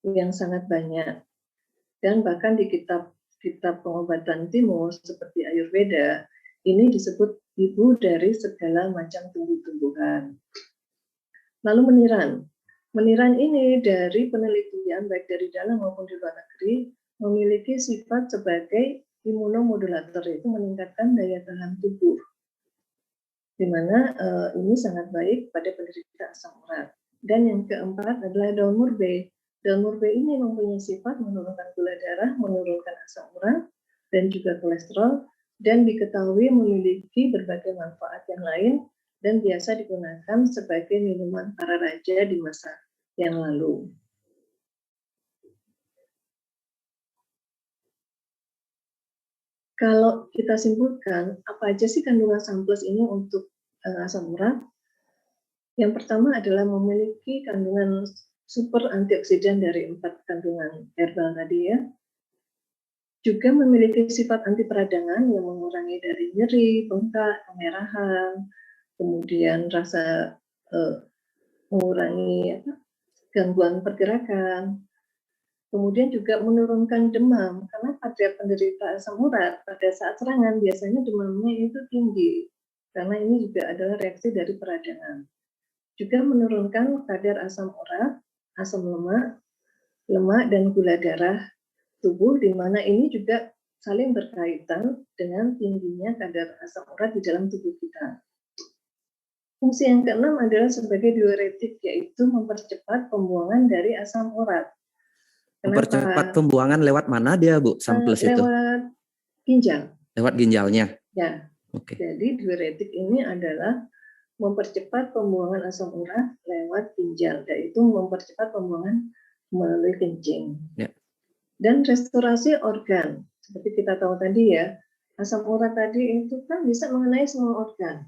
yang sangat banyak. Dan bahkan di kitab pengobatan timur seperti Ayurveda, ini disebut ibu dari segala macam tumbuh-tumbuhan. Lalu meniran. Meniran ini dari penelitian baik dari dalam maupun di luar negeri memiliki sifat sebagai imunomodulator, yaitu meningkatkan daya tahan tubuh. Di mana ini sangat baik pada penderita asam urat. Dan yang keempat adalah daun murbe. Daun murbe ini mempunyai sifat menurunkan gula darah, menurunkan asam urat, dan juga kolesterol, dan diketahui memiliki berbagai manfaat yang lain, dan biasa digunakan sebagai minuman para raja di masa yang lalu. Kalau kita simpulkan, apa aja sih kandungan SAMPLUS ini untuk asam urat? Yang pertama adalah memiliki kandungan super antioksidan dari 4 kandungan herbal tadi ya. Juga memiliki sifat anti peradangan yang mengurangi dari nyeri, bengkak, kemerahan, kemudian rasa mengurangi gangguan pergerakan, kemudian juga menurunkan demam, karena pada penderita asam urat pada saat serangan biasanya demamnya itu tinggi, karena ini juga adalah reaksi dari peradangan. Juga menurunkan kadar asam urat, asam lemak dan gula darah tubuh, di mana ini juga saling berkaitan dengan tingginya kadar asam urat di dalam tubuh kita. Fungsi yang keenam adalah sebagai diuretik, yaitu mempercepat pembuangan dari asam urat. Mempercepat pembuangan lewat mana dia, Bu, SAMPLUS itu? Lewat ginjal. Lewat ginjalnya? Ya. Oke. Jadi diuretik ini adalah mempercepat pembuangan asam urat lewat ginjal, yaitu mempercepat pembuangan melalui kencing. Ya. Dan restorasi organ, seperti kita tahu tadi ya, asam urat tadi itu kan bisa mengenai semua organ.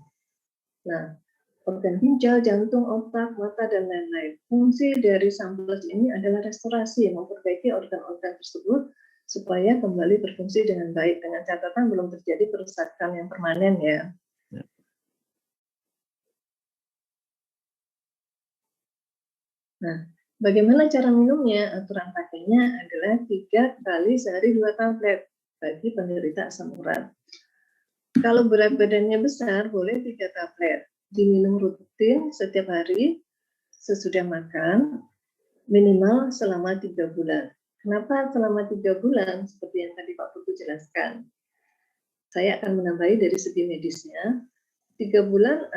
Nah, organ ginjal, jantung, otak, mata, dan lain-lain. Fungsi dari SAMPLUS ini adalah restorasi, memperbaiki organ-organ tersebut supaya kembali berfungsi dengan baik, dengan catatan belum terjadi kerusakan yang permanen ya. Nah, bagaimana cara minumnya? Aturan pakainya adalah 3 kali sehari 2 tablet bagi penderita asam urat. Kalau berat badannya besar, boleh 3 tablet. Diminum rutin setiap hari sesudah makan, minimal selama 3 bulan. Kenapa selama 3 bulan? Seperti yang tadi Pak Putu jelaskan. Saya akan menambahi dari segi medisnya. 3 bulan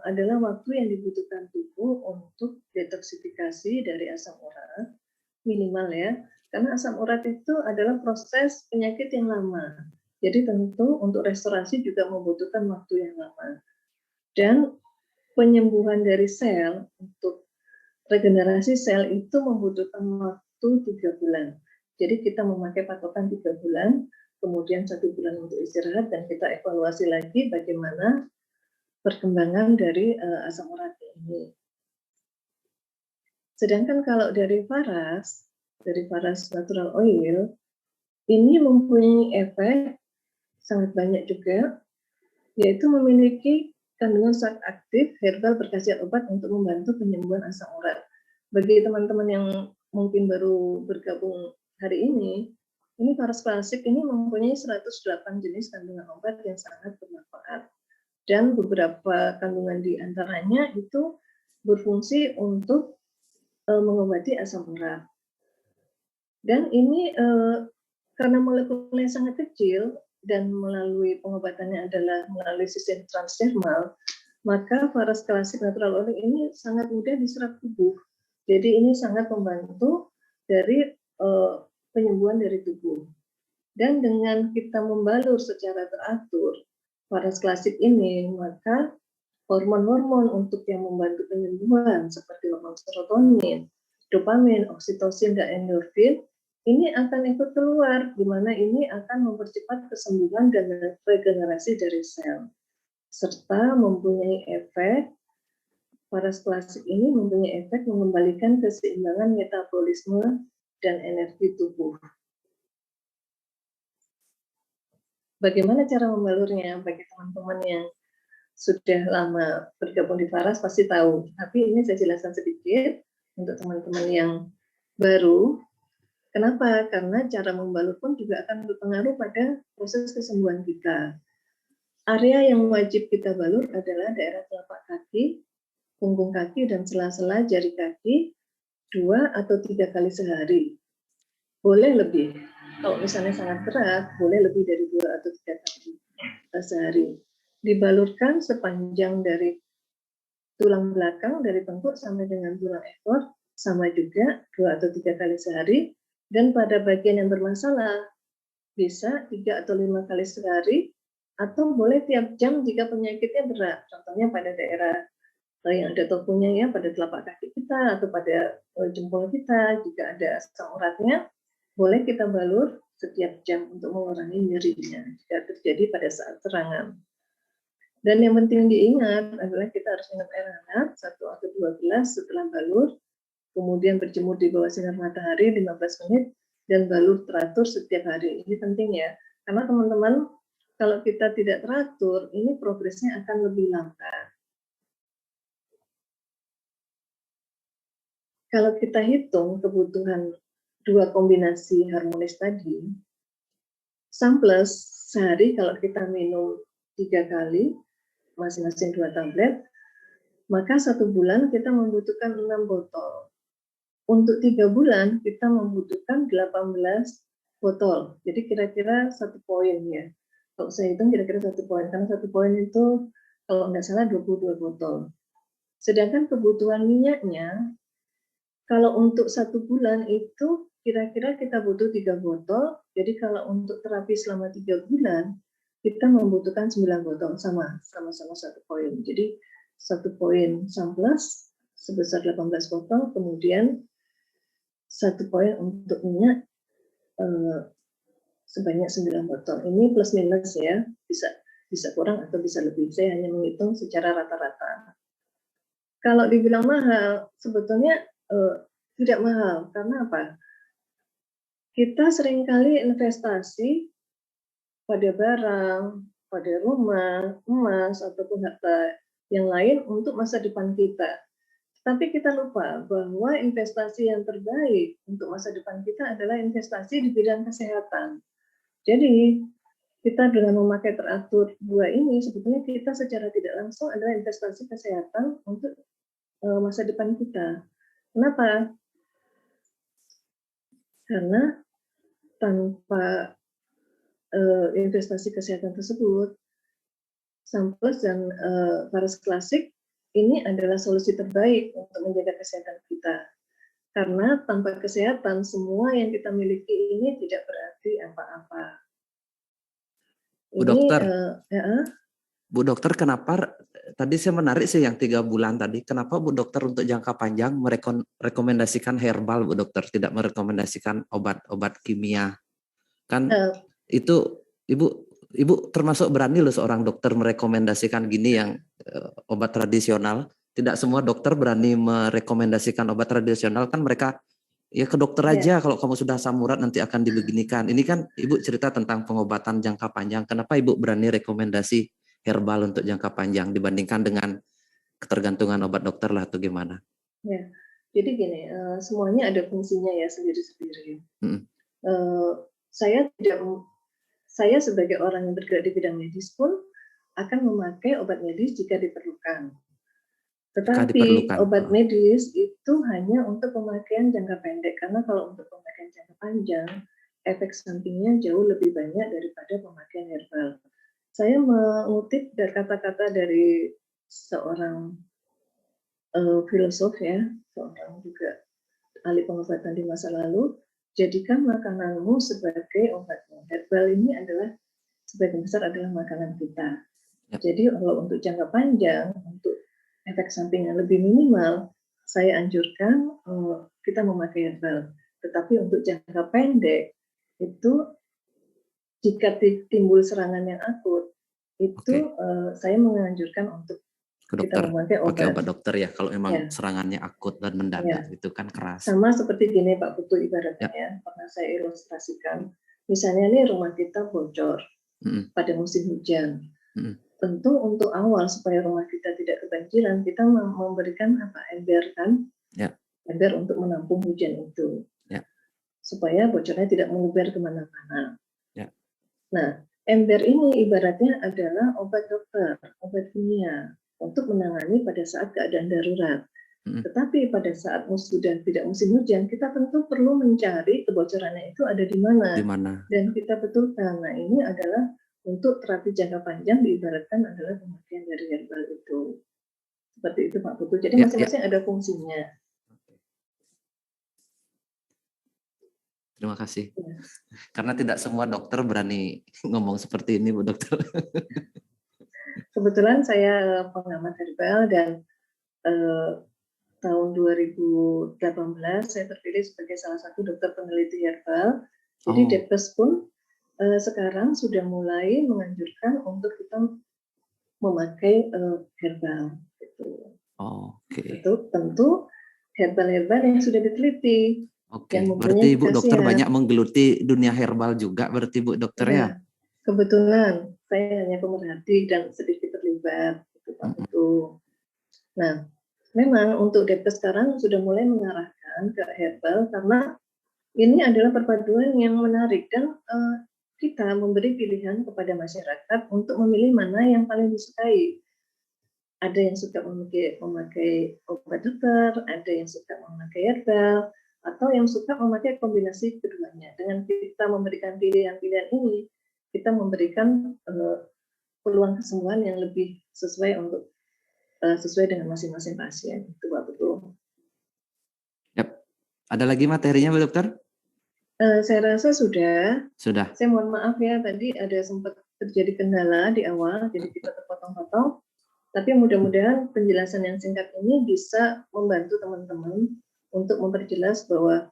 adalah waktu yang dibutuhkan tubuh untuk detoksifikasi dari asam urat, minimal ya, karena asam urat itu adalah proses penyakit yang lama. Jadi tentu untuk restorasi juga membutuhkan waktu yang lama. Dan penyembuhan dari sel, untuk regenerasi sel itu membutuhkan waktu 3 bulan. Jadi kita memakai patokan 3 bulan, kemudian 1 bulan untuk istirahat, dan kita evaluasi lagi bagaimana perkembangan dari asam urat ini. Sedangkan kalau dari Faras natural oil, ini mempunyai efek sangat banyak juga, yaitu memiliki kandungan zat aktif herbal berkhasiat obat untuk membantu penyembuhan asam urat. Bagi teman-teman yang mungkin baru bergabung hari ini Faras Klasik ini mempunyai 108 jenis kandungan obat yang sangat bermanfaat. Dan beberapa kandungan di antaranya itu berfungsi untuk mengobati asam urat. Dan ini karena molekulnya sangat kecil dan melalui pengobatannya adalah melalui sistem transdermal, maka Faras Klasik Natural Oil ini sangat mudah diserap tubuh. Jadi ini sangat membantu dari penyembuhan dari tubuh. Dan dengan kita membalur secara teratur Faras Klasik ini, maka hormon-hormon untuk yang membantu penyembuhan seperti hormon serotonin, dopamin, oksitosin, dan endorfin ini akan ikut keluar, di mana ini akan mempercepat kesembuhan dan regenerasi dari sel, serta mempunyai efek Faras Klasik ini mempunyai efek mengembalikan keseimbangan metabolisme dan energi tubuh. Bagaimana cara membalurnya? Bagi teman-teman yang sudah lama bergabung di Faras pasti tahu, tapi ini saya jelaskan sedikit untuk teman-teman yang baru. Kenapa? Karena cara membalur pun juga akan berpengaruh pada proses kesembuhan kita. Area yang wajib kita balur adalah daerah telapak kaki, punggung kaki, dan sela-sela jari kaki 2 atau 3 kali sehari. Boleh lebih. Kalau misalnya sangat berat, boleh lebih dari 2 atau 3 kali sehari. Dibalurkan sepanjang dari tulang belakang, dari tengkuk sampai dengan tulang ekor, sama juga 2 atau 3 kali sehari. Dan pada bagian yang bermasalah, bisa 3 atau 5 kali sehari, atau boleh tiap jam jika penyakitnya berat. Contohnya pada daerah yang ada topunya ya, pada telapak kaki kita, atau pada jempol kita, jika ada asam uratnya, boleh kita balur setiap jam untuk mengurangi nyerinya jika terjadi pada saat serangan. Dan yang penting diingat adalah kita harus minum air hangat 1 atau 2 gelas setelah balur, kemudian berjemur di bawah sinar matahari 15 menit, dan balur teratur setiap hari. Ini penting ya, karena teman-teman kalau kita tidak teratur, ini progresnya akan lebih lambat. Kalau kita hitung kebutuhan 2 kombinasi harmonis tadi, Sunplus sehari kalau kita minum 3 kali, masing-masing 2 tablet, maka 1 bulan kita membutuhkan 6 botol. Untuk 3 bulan kita membutuhkan 18 botol. Jadi kira-kira 1 poin ya. Kalau saya hitung kira-kira 1 poin, karena 1 poin itu kalau nggak salah 22 botol. Sedangkan kebutuhan minyaknya, kalau untuk 1 bulan itu kira-kira kita butuh 3 botol. Jadi kalau untuk terapi selama 3 bulan, kita membutuhkan 9 botol, sama-sama 1 poin. Jadi 1 poin Sunplus sebesar 18 botol, kemudian 1 poin untuk minyak sebanyak 9 botol. Ini plus minus ya, bisa kurang atau bisa lebih. Saya hanya menghitung secara rata-rata. Kalau dibilang mahal, sebetulnya tidak mahal. Karena apa? Kita seringkali investasi pada barang, pada rumah, emas, ataupun harta yang lain untuk masa depan kita. Tapi kita lupa bahwa investasi yang terbaik untuk masa depan kita adalah investasi di bidang kesehatan. Jadi, kita dengan memakai teratur 2 ini, sebetulnya kita secara tidak langsung adalah investasi kesehatan untuk masa depan kita. Kenapa? Karena tanpa investasi kesehatan tersebut, Sunplus dan Faras Klasik ini adalah solusi terbaik untuk menjaga kesehatan kita. Karena tanpa kesehatan, semua yang kita miliki ini tidak berarti apa-apa. Bu Dokter, Bu Dokter, kenapa tadi saya menarik sih yang 3 bulan tadi. Kenapa Bu Dokter untuk jangka panjang merekomendasikan herbal, Bu Dokter, tidak merekomendasikan obat-obat kimia? Kan itu Ibu termasuk berani loh seorang dokter merekomendasikan gini yang obat tradisional. Tidak semua dokter berani merekomendasikan obat tradisional, kan mereka ya ke dokter aja kalau kamu sudah asam urat nanti akan dibeginikan. Ini kan Ibu cerita tentang pengobatan jangka panjang. Kenapa Ibu berani rekomendasi herbal untuk jangka panjang dibandingkan dengan ketergantungan obat dokter lah atau gimana? Ya, jadi gini, semuanya ada fungsinya ya sendiri-sendiri. Saya sebagai orang yang bergerak di bidang medis pun akan memakai obat medis jika diperlukan. Tetapi obat medis itu hanya untuk pemakaian jangka pendek, karena kalau untuk pemakaian jangka panjang, efek sampingnya jauh lebih banyak daripada pemakaian herbal. Saya mengutip dari kata-kata dari seorang filosof ya, seorang juga ahli pengobatan di masa lalu, jadikan makananmu sebagai obatmu. Herbal ini adalah sebagian besar adalah makanan kita. Jadi kalau untuk jangka panjang, untuk efek samping yang lebih minimal, saya anjurkan kita memakai herbal. Tetapi untuk jangka pendek, itu jika timbul serangan yang akut, itu saya menganjurkan untuk ke dokter, kita memakai pakai obat dokter ya, kalau memang serangannya akut dan mendadak, itu kan keras. Sama seperti gini Pak Putu ibaratnya ya, pernah saya ilustrasikan. Misalnya nih rumah kita bocor pada musim hujan. Tentu untuk awal supaya rumah kita tidak kebanjiran, kita memberikan ember kan, ember untuk menampung hujan itu, supaya bocornya tidak menyebar kemana-mana. Nah, ember ini ibaratnya adalah obat dokter, obat kimia untuk menangani pada saat keadaan darurat. Tetapi pada saat sudah tidak musim hujan, kita tentu perlu mencari kebocorannya itu ada di mana, dan kita betulkan. Nah, ini adalah untuk terapi jangka panjang diibaratkan adalah pemakaian dari herbal itu. Seperti itu Pak Putu. Jadi masing-masing ada fungsinya. Terima kasih. Karena tidak semua dokter berani ngomong seperti ini, Bu Dokter. Kebetulan saya pengamat herbal dan tahun 2018 saya terpilih sebagai salah satu dokter peneliti herbal. Jadi Depkes pun sekarang sudah mulai menganjurkan untuk kita memakai herbal. Gitu. Itu tentu herbal-herbal yang sudah diteliti. Berarti Ibu Dokter banyak menggeluti dunia herbal juga, berarti Bu Dokter ya? Kebetulan saya hanya pemerhati dan sedikit terlibat. Gitu. Nah, memang untuk Depkes sekarang sudah mulai mengarahkan ke herbal karena ini adalah perpaduan yang menarik dan kita memberi pilihan kepada masyarakat untuk memilih mana yang paling disukai. Ada yang suka memakai obat dokter, ada yang suka memakai herbal, atau yang suka memakai kombinasi keduanya. Dengan kita memberikan pilihan-pilihan ini, kita memberikan peluang kesembuhan yang lebih sesuai dengan masing-masing pasien. Itu Pak Betul. Ada lagi materinya Bu Dokter? Saya rasa sudah. Sudah. Saya mohon maaf ya, tadi ada sempat terjadi kendala di awal, jadi kita terpotong-potong. Tapi mudah-mudahan penjelasan yang singkat ini bisa membantu teman-teman untuk memperjelas bahwa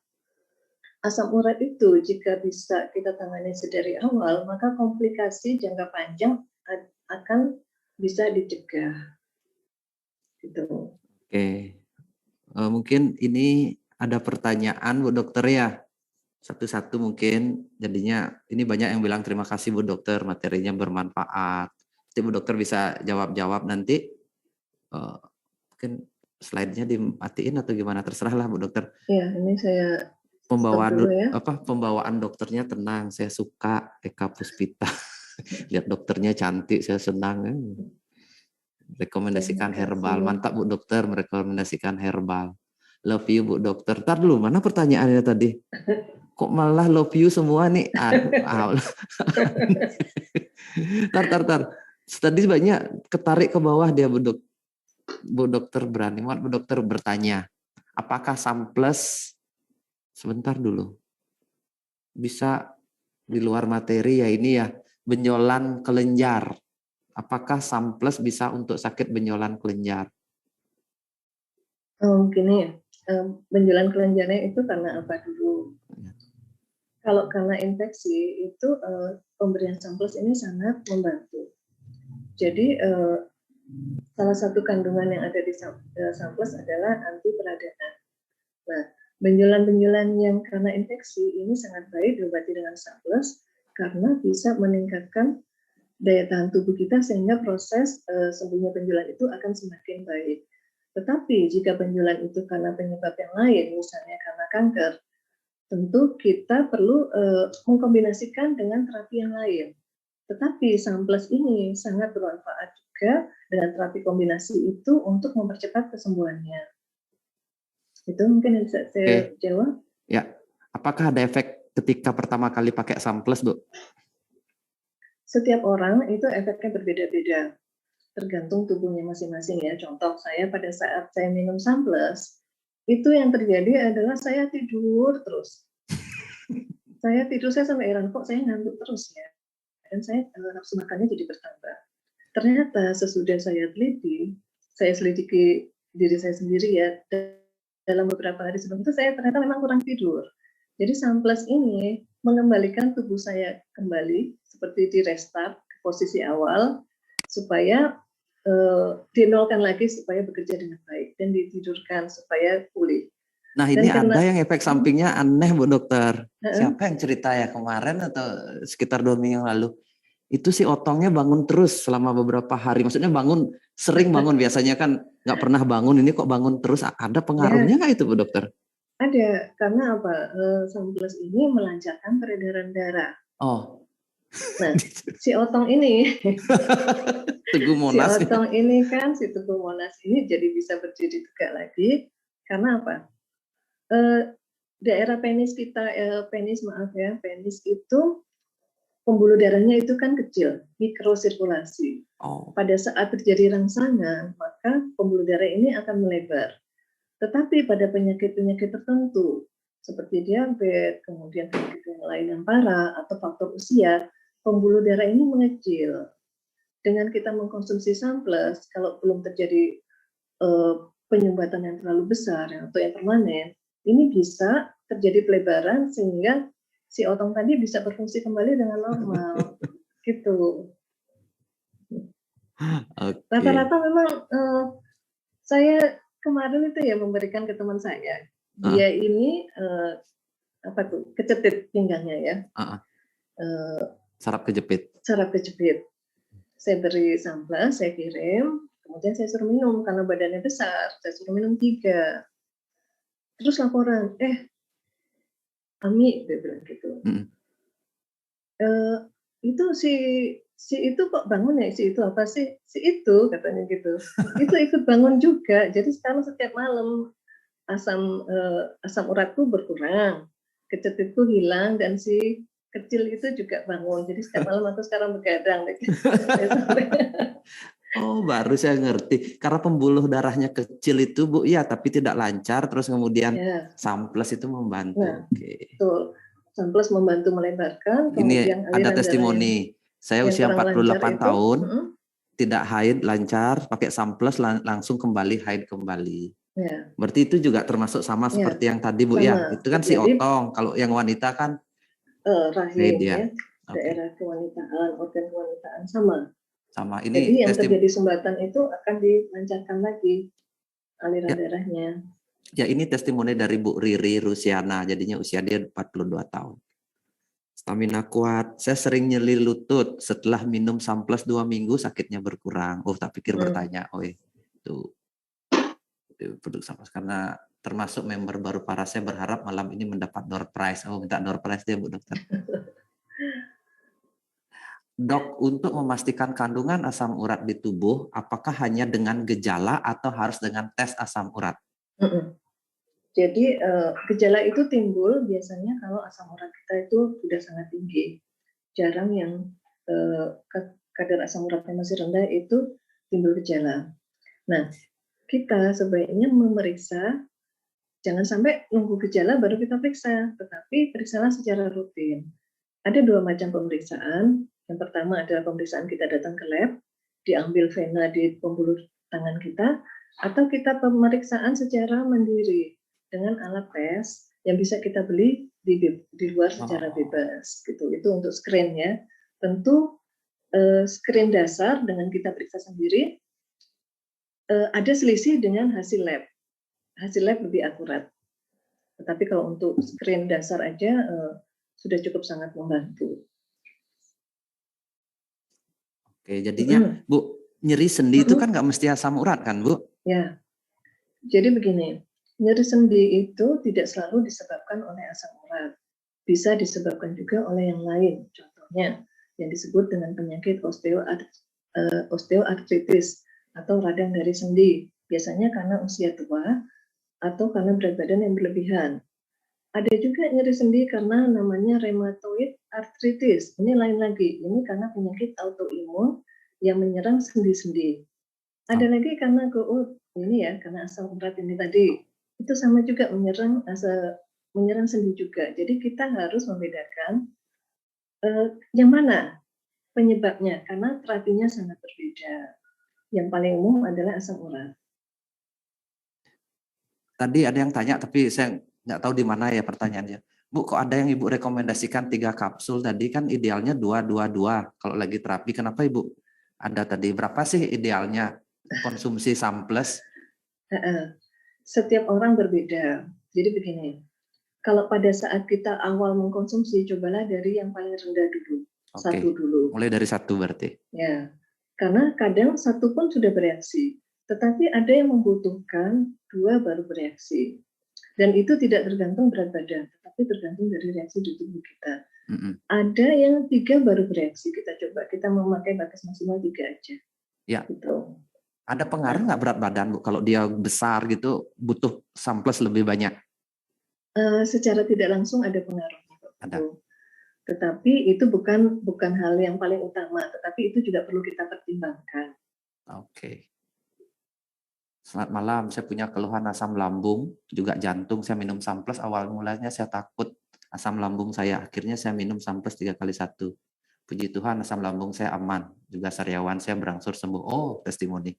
asam urat itu jika bisa kita tangani sedari awal, maka komplikasi jangka panjang akan bisa dicegah. Gitu. Mungkin ini ada pertanyaan Bu Dokter ya. Satu-satu mungkin, jadinya ini banyak yang bilang terima kasih Bu Dokter, materinya bermanfaat. Nanti Bu Dokter bisa jawab-jawab nanti, mungkin slide-nya dimatiin atau gimana, terserahlah Bu Dokter. Iya, ini saya pembawaan dokternya tenang, saya suka Eka Puspita. Lihat dokternya cantik, saya senang. Rekomendasikan herbal, mantap Bu Dokter merekomendasikan herbal. Love you Bu Dokter. Ntar dulu, mana pertanyaannya tadi? Kok malah love you semua nih? Tar. Tadi banyak ketarik ke bawah dia Bu Dokter berani. Bu Dokter bertanya, apakah Samples, sebentar dulu, bisa di luar materi ya ini ya, benjolan kelenjar. Apakah Samples bisa untuk sakit benjolan kelenjar? Gini, benjolan kelenjarnya itu karena apa dulu? Kalau karena infeksi itu pemberian Samples ini sangat membantu. Jadi salah satu kandungan yang ada di samples adalah anti peradangan. Nah, benjolan-benjolan yang karena infeksi ini sangat baik diobati dengan samples karena bisa meningkatkan daya tahan tubuh kita sehingga proses sembuhnya benjolan itu akan semakin baik. Tetapi jika benjolan itu karena penyebab yang lain, misalnya karena kanker, tentu kita perlu mengkombinasikan dengan terapi yang lain. Tetapi samples ini sangat bermanfaat juga dengan terapi kombinasi itu untuk mempercepat kesembuhannya. Itu mungkin yang bisa saya jawab. Ya, apakah ada efek ketika pertama kali pakai samples, Bu? Setiap orang itu efeknya berbeda-beda, tergantung tubuhnya masing-masing ya. Contoh saya pada saat saya minum samples, itu yang terjadi adalah saya tidur terus. Saya sampai heran kok saya ngantuk terus ya. Dan saya nafsu makannya jadi bertambah. Ternyata sesudah saya teliti, saya selidiki diri saya sendiri ya, dalam beberapa hari sebelum itu saya ternyata memang kurang tidur. Jadi samples ini mengembalikan tubuh saya kembali seperti di restart ke posisi awal supaya dinolkan lagi supaya bekerja dengan baik dan ditidurkan supaya pulih. Nah ini ada yang efek sampingnya aneh Bu Dokter. Siapa yang cerita ya kemarin atau sekitar 2 minggu yang lalu? Itu si otongnya bangun terus selama beberapa hari. Maksudnya sering bangun. Biasanya kan nggak pernah bangun, ini kok bangun terus. Ada pengaruhnya nggak itu Bu Dokter? Ada, karena apa? Samples ini melancarkan peredaran darah. Oh. Nah, si otong ini, Tugu Monas. si otong ini kan, si Tugu Monas ini jadi bisa berdiri tegak lagi. Karena apa? Daerah penis kita, penis itu pembuluh darahnya itu kan kecil, mikrosirkulasi. Oh. Pada saat terjadi rangsangan, maka pembuluh darah ini akan melebar. Tetapi pada penyakit-penyakit tertentu, seperti diabetes, kemudian penyakit yang lain yang parah, atau faktor usia, pembuluh darah ini mengecil. Dengan kita mengkonsumsi samples, kalau belum terjadi penyumbatan yang terlalu besar atau yang permanen, ini bisa terjadi pelebaran sehingga si otong tadi bisa berfungsi kembali dengan normal. Gitu. Rata-rata memang saya kemarin itu ya memberikan ke teman saya. Dia ini kejepit pinggangnya ya. Saraf kejepit. Saraf kejepit. Saya beri samples, saya kirim, kemudian saya suruh minum karena badannya besar. Saya suruh minum 3. Terus laporan, Ami, dia bilang gitu. Itu si itu kok bangun ya, si itu apa sih? Si itu katanya gitu. Itu ikut bangun juga. Jadi sekarang setiap malam asam uratku berkurang, kejepitku hilang dan si kecil itu juga bangun. Jadi setiap malam aku sekarang begadang. Oh, baru saya ngerti. Karena pembuluh darahnya kecil itu, Bu, ya, tapi tidak lancar. Terus kemudian samples itu membantu. Nah, betul. Samples membantu melebarkan. Ini ada testimoni. Saya usia 48 tahun, tidak haid lancar, pakai samples langsung kembali haid kembali. Ya. Berarti itu juga termasuk sama seperti yang tadi, Bu, ya. Itu kan si otong. Kalau yang wanita kan rahim ya. Daerah kewanitaan, organ kewanitaan sama. Ini jadi yang terjadi sumbatan itu akan dilancarkan lagi aliran darahnya. Ya, ini testimoni dari Bu Riri Rusiana, jadinya usia dia 42 tahun. Stamina kuat, saya sering nyeri lutut, setelah minum samples 2 minggu sakitnya berkurang. Oh, tak pikir bertanya, itu produk samples karena termasuk member baru Paras, saya berharap malam ini mendapat door prize. Oh, minta door prize dia, Bu Dokter. Dok, untuk memastikan kandungan asam urat di tubuh, apakah hanya dengan gejala atau harus dengan tes asam urat? Jadi gejala itu timbul biasanya kalau asam urat kita itu sudah sangat tinggi. Jarang yang kadar asam uratnya masih rendah itu timbul gejala. Nah, kita sebaiknya memeriksa, jangan sampai nunggu gejala baru kita periksa, tetapi periksalah secara rutin. Ada 2 macam pemeriksaan. Yang pertama adalah pemeriksaan kita datang ke lab, diambil vena di pembuluh tangan kita, atau kita pemeriksaan secara mandiri dengan alat tes yang bisa kita beli di luar secara bebas. Gitu. Itu untuk screen ya. Tentu screen dasar dengan kita periksa sendiri, ada selisih dengan hasil lab. Hasil lab lebih akurat. Tetapi kalau untuk screen dasar aja sudah cukup sangat membantu. Oke, jadinya Bu, nyeri sendi itu kan nggak mesti asam urat kan, Bu? Ya, jadi begini, nyeri sendi itu tidak selalu disebabkan oleh asam urat. Bisa disebabkan juga oleh yang lain. Contohnya, yang disebut dengan penyakit osteoartritis atau radang dari sendi. Biasanya karena usia tua atau karena berat badan yang berlebihan. Ada juga nyeri sendi karena namanya rheumatoid arthritis. Ini lain lagi. Ini karena penyakit autoimun yang menyerang sendi-sendi. Ada lagi karena ini ya, karena asam urat ini tadi. Itu sama juga menyerang sendi juga. Jadi kita harus membedakan yang mana penyebabnya, karena terapinya sangat berbeda. Yang paling umum adalah asam urat. Tadi ada yang tanya, tapi saya nggak tahu di mana ya pertanyaannya. Bu, kok ada yang Ibu rekomendasikan 3 kapsul tadi, kan idealnya 2-2-2 kalau lagi terapi. Kenapa Ibu ada tadi? Berapa sih idealnya konsumsi Samples? Setiap orang berbeda. Jadi begini, kalau pada saat kita awal mengkonsumsi, cobalah dari yang paling rendah dulu. Oke. 1 dulu. Mulai dari 1 berarti? Ya, karena kadang 1 pun sudah bereaksi. Tetapi ada yang membutuhkan 2 baru bereaksi. Dan itu tidak tergantung berat badan, tetapi tergantung dari reaksi di tubuh kita. Ada yang 3 baru bereaksi. Kita coba, kita memakai batas maksimal 3 aja. Ya. Gitu. Ada pengaruh nggak berat badan, Bu? Kalau dia besar gitu, butuh Samples lebih banyak? Secara tidak langsung ada pengaruhnya. Ada. Tetapi itu bukan hal yang paling utama, tetapi itu juga perlu kita pertimbangkan. Oke. Selamat malam, saya punya keluhan asam lambung, juga jantung. Saya minum Samples, awal mulanya saya takut asam lambung saya. Akhirnya saya minum Samples 3x1. Puji Tuhan, asam lambung saya aman. Juga sariawan saya berangsur sembuh. Oh, testimoni.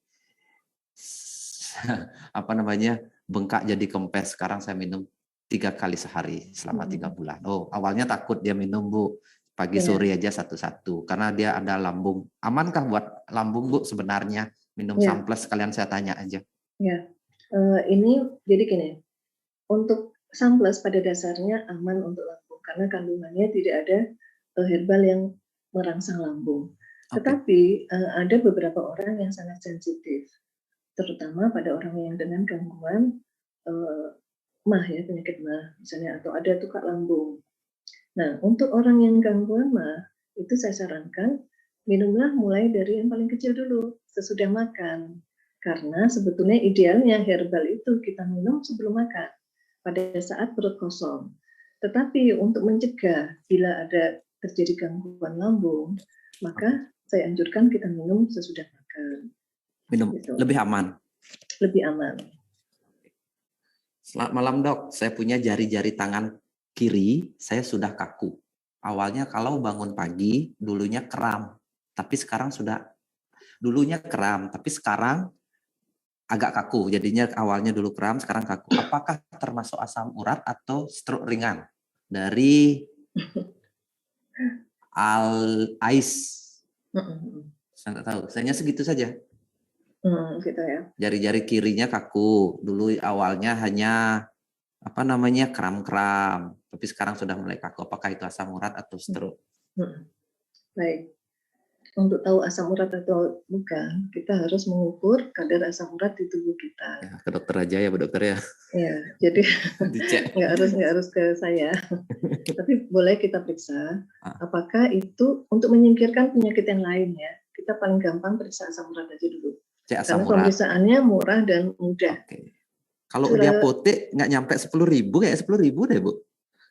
Bengkak jadi kempes. Sekarang saya minum 3 kali sehari selama 3 bulan. Oh, awalnya takut dia minum, Bu. Pagi sore aja satu-satu. Karena dia ada lambung. Amankah buat lambung, Bu, sebenarnya? Minum Samples, sekalian saya tanya aja. Ya, ini jadi gini. Untuk Samples pada dasarnya aman untuk lambung. Karena kandungannya tidak ada herbal yang merangsang lambung. Tetapi ada beberapa orang yang sangat sensitif. Terutama pada orang yang dengan gangguan MAH ya, penyakit MAH misalnya, atau ada tukak lambung. Nah, untuk orang yang gangguan MAH, itu saya sarankan minumlah mulai dari yang paling kecil dulu, sesudah makan. Karena sebetulnya idealnya herbal itu kita minum sebelum makan, pada saat perut kosong. Tetapi untuk mencegah bila ada terjadi gangguan lambung, maka saya anjurkan kita minum sesudah makan. Minum gitu. Lebih aman? Lebih aman. Selamat malam, Dok. Saya punya jari-jari tangan kiri, saya sudah kaku. Awalnya kalau bangun pagi, dulunya kram. Tapi sekarang dulunya kram, tapi sekarang agak kaku. Jadinya awalnya dulu kram, sekarang kaku. Apakah termasuk asam urat atau stroke ringan? Dari Ais. Saya nggak tahu. Saya segitu saja. Gitu ya. Jari-jari kirinya kaku. Dulu awalnya hanya kram-kram, tapi sekarang sudah mulai kaku. Apakah itu asam urat atau stroke? Baik. Untuk tahu asam urat atau bukan, kita harus mengukur kadar asam urat di tubuh kita. Ya, ke dokter aja ya, Bu Dokter ya. Ya, jadi nggak harus ke saya. Tapi boleh kita periksa apakah itu untuk menyingkirkan penyakit yang lain ya. Kita paling gampang periksa asam urat aja dulu. Karena pemeriksaannya murah dan mudah. Oke. Kalau di apotek nggak nyampe 10.000, kayak 10.000 deh, Bu.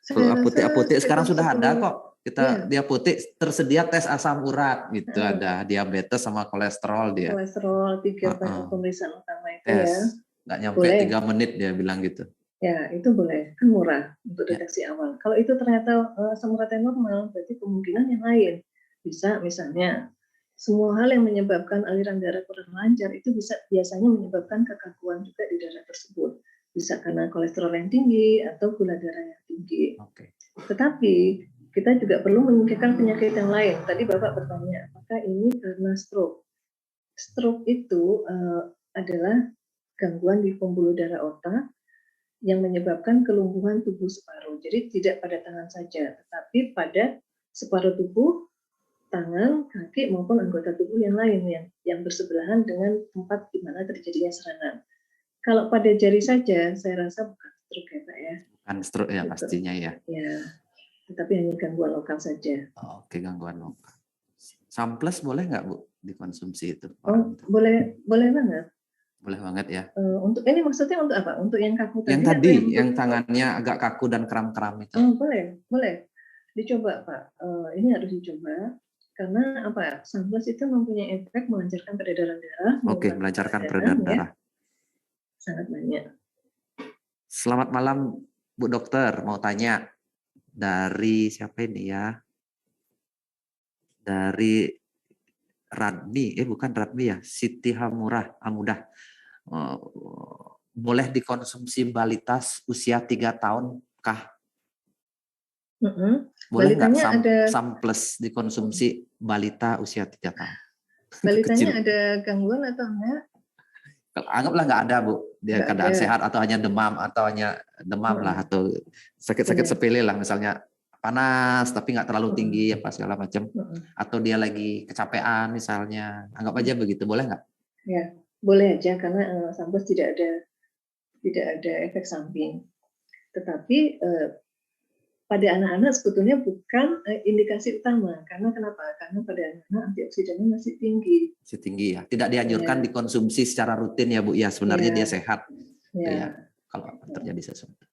Kalau apotek sekarang sudah ada kok. Kita di apotek tersedia tes asam urat gitu, ada diabetes sama kolesterol dia. Kolesterol 3 pemeriksaan utama itu tes. Ya. Nggak nyampe 3 menit dia bilang gitu. Ya, itu boleh. Kan murah untuk deteksi awal. Kalau itu ternyata asam uratnya normal, berarti kemungkinan yang lain. Bisa misalnya semua hal yang menyebabkan aliran darah kurang lancar itu biasanya menyebabkan kekakuan juga di darah tersebut. Bisa karena kolesterol yang tinggi atau gula darah yang tinggi. Tetapi kita juga perlu menyingkirkan penyakit yang lain. Tadi Bapak bertanya, apakah ini karena stroke? Stroke itu adalah gangguan di pembuluh darah otak yang menyebabkan kelumpuhan tubuh separuh. Jadi tidak pada tangan saja, tetapi pada separuh tubuh, tangan, kaki maupun anggota tubuh yang lain yang bersebelahan dengan tempat di mana terjadinya serangan. Kalau pada jari saja, saya rasa bukan stroke ya Pak ya. Bukan stroke ya pastinya ya. Ya, tetapi hanya gangguan lokal saja. Oke, gangguan lokal. Samples boleh nggak Bu dikonsumsi itu? Oh, boleh banget. Boleh banget ya. Untuk ini maksudnya untuk apa? Untuk yang kaku tadi? Yang tadi, yang tangannya agak kaku dan kram-kram itu. Oh, boleh. Dicoba Pak. Ini harus dicoba karena apa? Samples itu mempunyai efek melancarkan peredaran darah. Oke, melancarkan peredaran darah. Sangat banyak. Selamat malam Bu Dokter, mau tanya dari siapa ini ya? Dari Radmi, bukan Radmi ya, Siti Amudah. Boleh dikonsumsi balita usia 3 tahun kah? Boleh nggak samples dikonsumsi balita usia 3 tahun? Balitanya ada gangguan atau enggak? Anggaplah nggak ada Bu, dia keadaan sehat atau hanya demam lah atau sakit-sakit sepele lah, misalnya panas tapi nggak terlalu tinggi apa segala macam, atau dia lagi kecapean misalnya, anggap aja begitu, boleh nggak? Ya, boleh aja karena samples tidak ada efek samping. Tetapi pada anak-anak sebetulnya bukan indikasi utama. Karena kenapa? Karena pada anak-anak antioksidannya masih tinggi. Masih tinggi ya. Tidak dianjurkan dikonsumsi secara rutin ya Bu ya. Sebenarnya dia sehat. Ya. Kalau terjadi sesuatu.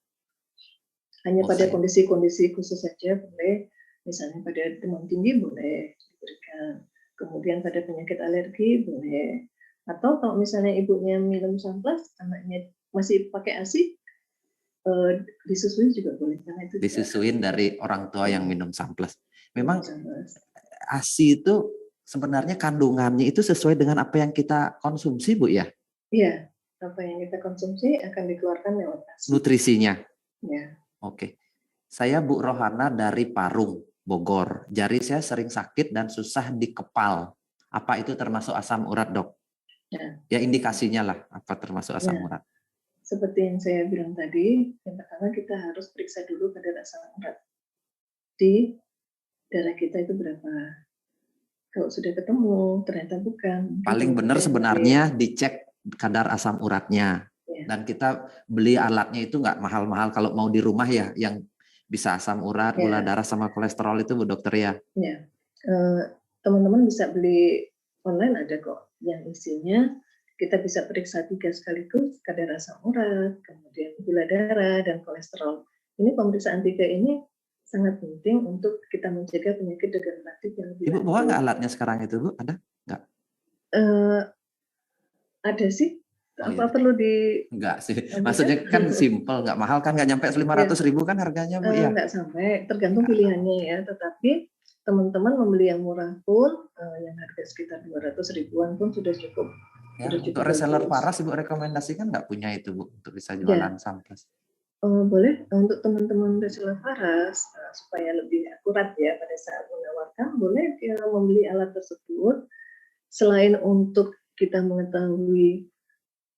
Hanya pada kondisi-kondisi khusus saja boleh. Misalnya pada demam tinggi boleh diberikan. Kemudian pada penyakit alergi boleh. Atau kalau misalnya ibunya minum samples, anaknya masih pakai ASI, disusuin juga boleh. Karena itu disusuin dari orang tua yang minum samples. Memang ASI itu sebenarnya kandungannya itu sesuai dengan apa yang kita konsumsi Bu ya? Iya, apa yang kita konsumsi akan dikeluarkan lewat ASI. Nutrisinya? Ya. Oke. Saya Bu Rohana dari Parung, Bogor. Jari saya sering sakit dan susah di kepal. Apa itu termasuk asam urat Dok? Ya indikasinya lah, apa termasuk asam urat? Seperti yang saya bilang tadi, yang pertama kita harus periksa dulu kadar asam urat di darah kita itu berapa. Kalau sudah ketemu, ternyata bukan. Paling benar sebenarnya dicek kadar asam uratnya. Dan kita beli alatnya itu nggak mahal-mahal kalau mau di rumah ya, yang bisa asam urat, gula darah sama kolesterol itu Bu Dokter ya. Ya, teman-teman bisa beli online ada kok, yang isinya kita bisa periksa 3 sekaligus, kadar asam urat, kemudian gula darah, dan kolesterol. Ini pemeriksaan 3 ini sangat penting untuk kita mencegah penyakit degeneratif yang lebih lanjut. Ibu bawa nggak alatnya sekarang itu Bu? Ada nggak? Ada sih. Apa perlu di... Enggak sih, maksudnya kan simple, nggak mahal kan, nggak nyampe 500.000 kan harganya Bu ya? Nggak sampai, tergantung pilihannya ya, tetapi teman-teman membeli yang murah pun, yang harga sekitar 200 ribuan pun sudah cukup. Ya, untuk reseller Faras Ibu rekomendasikan nggak punya itu Bu untuk bisa jualan samples? Boleh untuk teman-teman reseller Faras supaya lebih akurat ya pada saat menawarkan, boleh membeli alat tersebut. Selain untuk kita mengetahui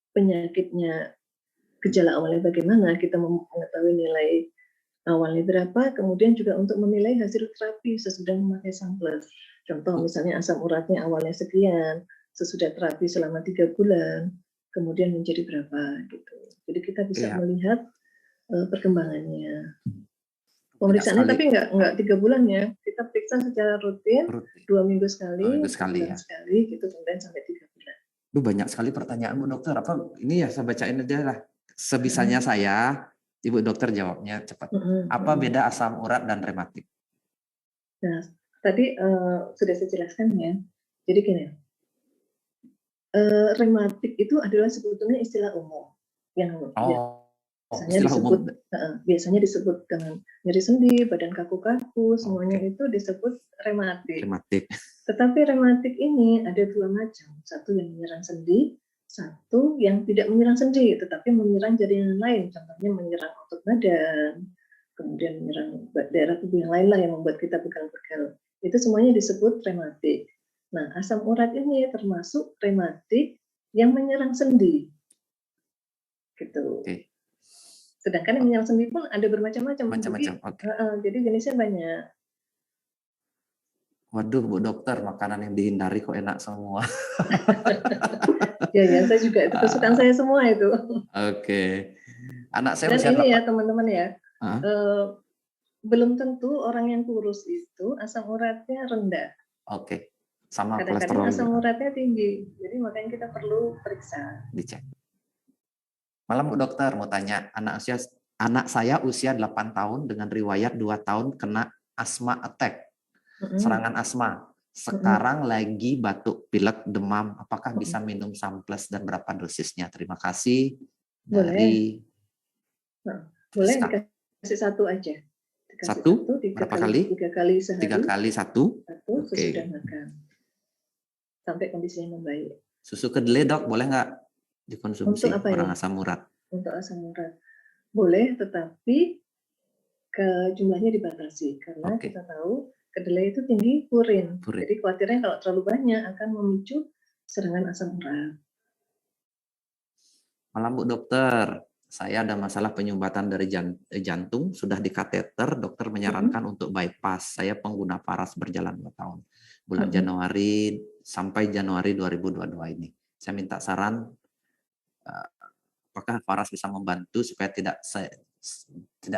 penyakitnya, gejala awalnya bagaimana, kita mengetahui nilai awalnya berapa, kemudian juga untuk menilai hasil terapi sesudah memakai samples. Contoh misalnya asam uratnya awalnya sekian, sesudah terapi selama 3 bulan, kemudian menjadi berapa gitu. Jadi kita bisa melihat perkembangannya. Pemeriksaannya tapi nggak 3 bulan ya, kita periksa secara rutin 2 minggu sekali, sekali gitu, kemudian sampai 3 bulan. Banyak sekali pertanyaan Bu Dokter. Apa ini ya, saya bacain aja lah. Sebisanya saya, Ibu Dokter jawabnya cepat. Apa beda asam urat dan rematik? Nah, tadi sudah saya jelaskan ya. Jadi gini, rematik itu adalah sebetulnya istilah umum yang biasanya disebut dengan nyeri sendi, badan kaku-kaku, semuanya itu disebut rematik. Tetapi rematik ini ada 2 macam, satu yang menyerang sendi, satu yang tidak menyerang sendi, tetapi menyerang jaringan lain, contohnya menyerang otot badan, kemudian menyerang daerah tubuh yang lain lah yang membuat kita pegal-pegal. Itu semuanya disebut rematik. Nah, asam urat ini termasuk rematik yang menyerang sendi. Gitu. Oke. Sedangkan yang menyerang sendi pun ada bermacam-macam. Macam-macam. Oke. Jadi jenisnya banyak. Waduh, Bu Dokter, makanan yang dihindari kok enak semua. Ya, saya juga itu kesukaan saya semua itu. Oke. Anak saya Dan usia ini 8. ya teman-teman ya, belum tentu orang yang kurus itu asam uratnya rendah. Oke. Sama Kadang-kadang kolesterol asam juga. uratnya tinggi, jadi makanya kita perlu periksa. Dicek. Malam Bu Dokter, mau tanya, anak saya usia 8 tahun dengan riwayat 2 tahun kena asma attack, serangan asma. Sekarang lagi batuk pilek, demam. Apakah bisa minum Samples dan berapa dosisnya? Terima kasih. Dari Boleh dikasih satu aja. Dikasih satu? Berapa kali? 3 kali sehari. 3 kali satu. Sesudah makan. Sampai kondisinya membaik. Susu kedelai Dok, boleh nggak dikonsumsi orang asam urat? Untuk asam urat. Boleh, tetapi jumlahnya dibatasi. Karena kita tahu kedelai itu tinggi purin. Jadi khawatirnya kalau terlalu banyak akan memicu serangan asam urat. Malam Bu Dokter, saya ada masalah penyumbatan dari jantung, sudah di kateter, dokter menyarankan untuk bypass. Saya pengguna Faras berjalan 2 tahun. Bulan Januari sampai Januari 2022 ini. Saya minta saran, apakah Faras bisa membantu supaya tidak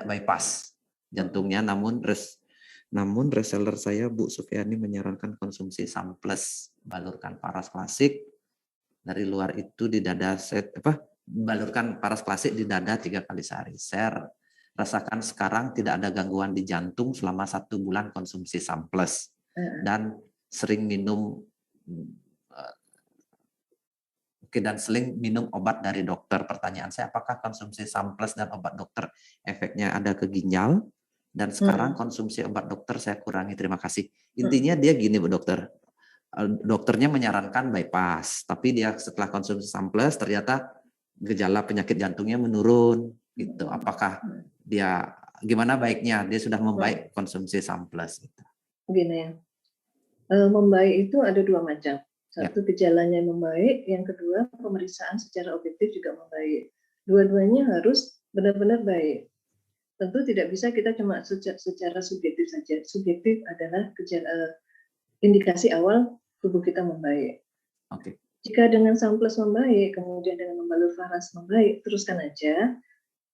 bypass jantungnya, namun reseller saya Bu Sufiani menyarankan konsumsi Samples, balurkan Faras klasik. Dari luar itu di dada balurkan Faras klasik di dada 3 kali sehari. Saya rasakan sekarang tidak ada gangguan di jantung selama 1 bulan konsumsi Samples dan sering minum obat dari dokter. Pertanyaan saya, apakah konsumsi Samples dan obat dokter efeknya ada ke ginjal? Dan sekarang konsumsi obat dokter saya kurangi. Terima kasih. Intinya dia gini Bu Dokter. Dokternya menyarankan bypass, tapi dia setelah konsumsi Samples ternyata gejala penyakit jantungnya menurun. Gitu. Apakah dia gimana baiknya? Dia sudah membaik konsumsi Samples. Gitu. Begini ya. Membaik itu ada 2 macam. Satu, gejalanya membaik, yang kedua pemeriksaan secara objektif juga membaik. Dua-duanya harus benar-benar baik. Tentu tidak bisa kita cuma secara subjektif saja. Subjektif adalah indikasi awal tubuh kita membaik. Jika dengan Samples membaik, kemudian dengan membalur Faras membaik, teruskan aja.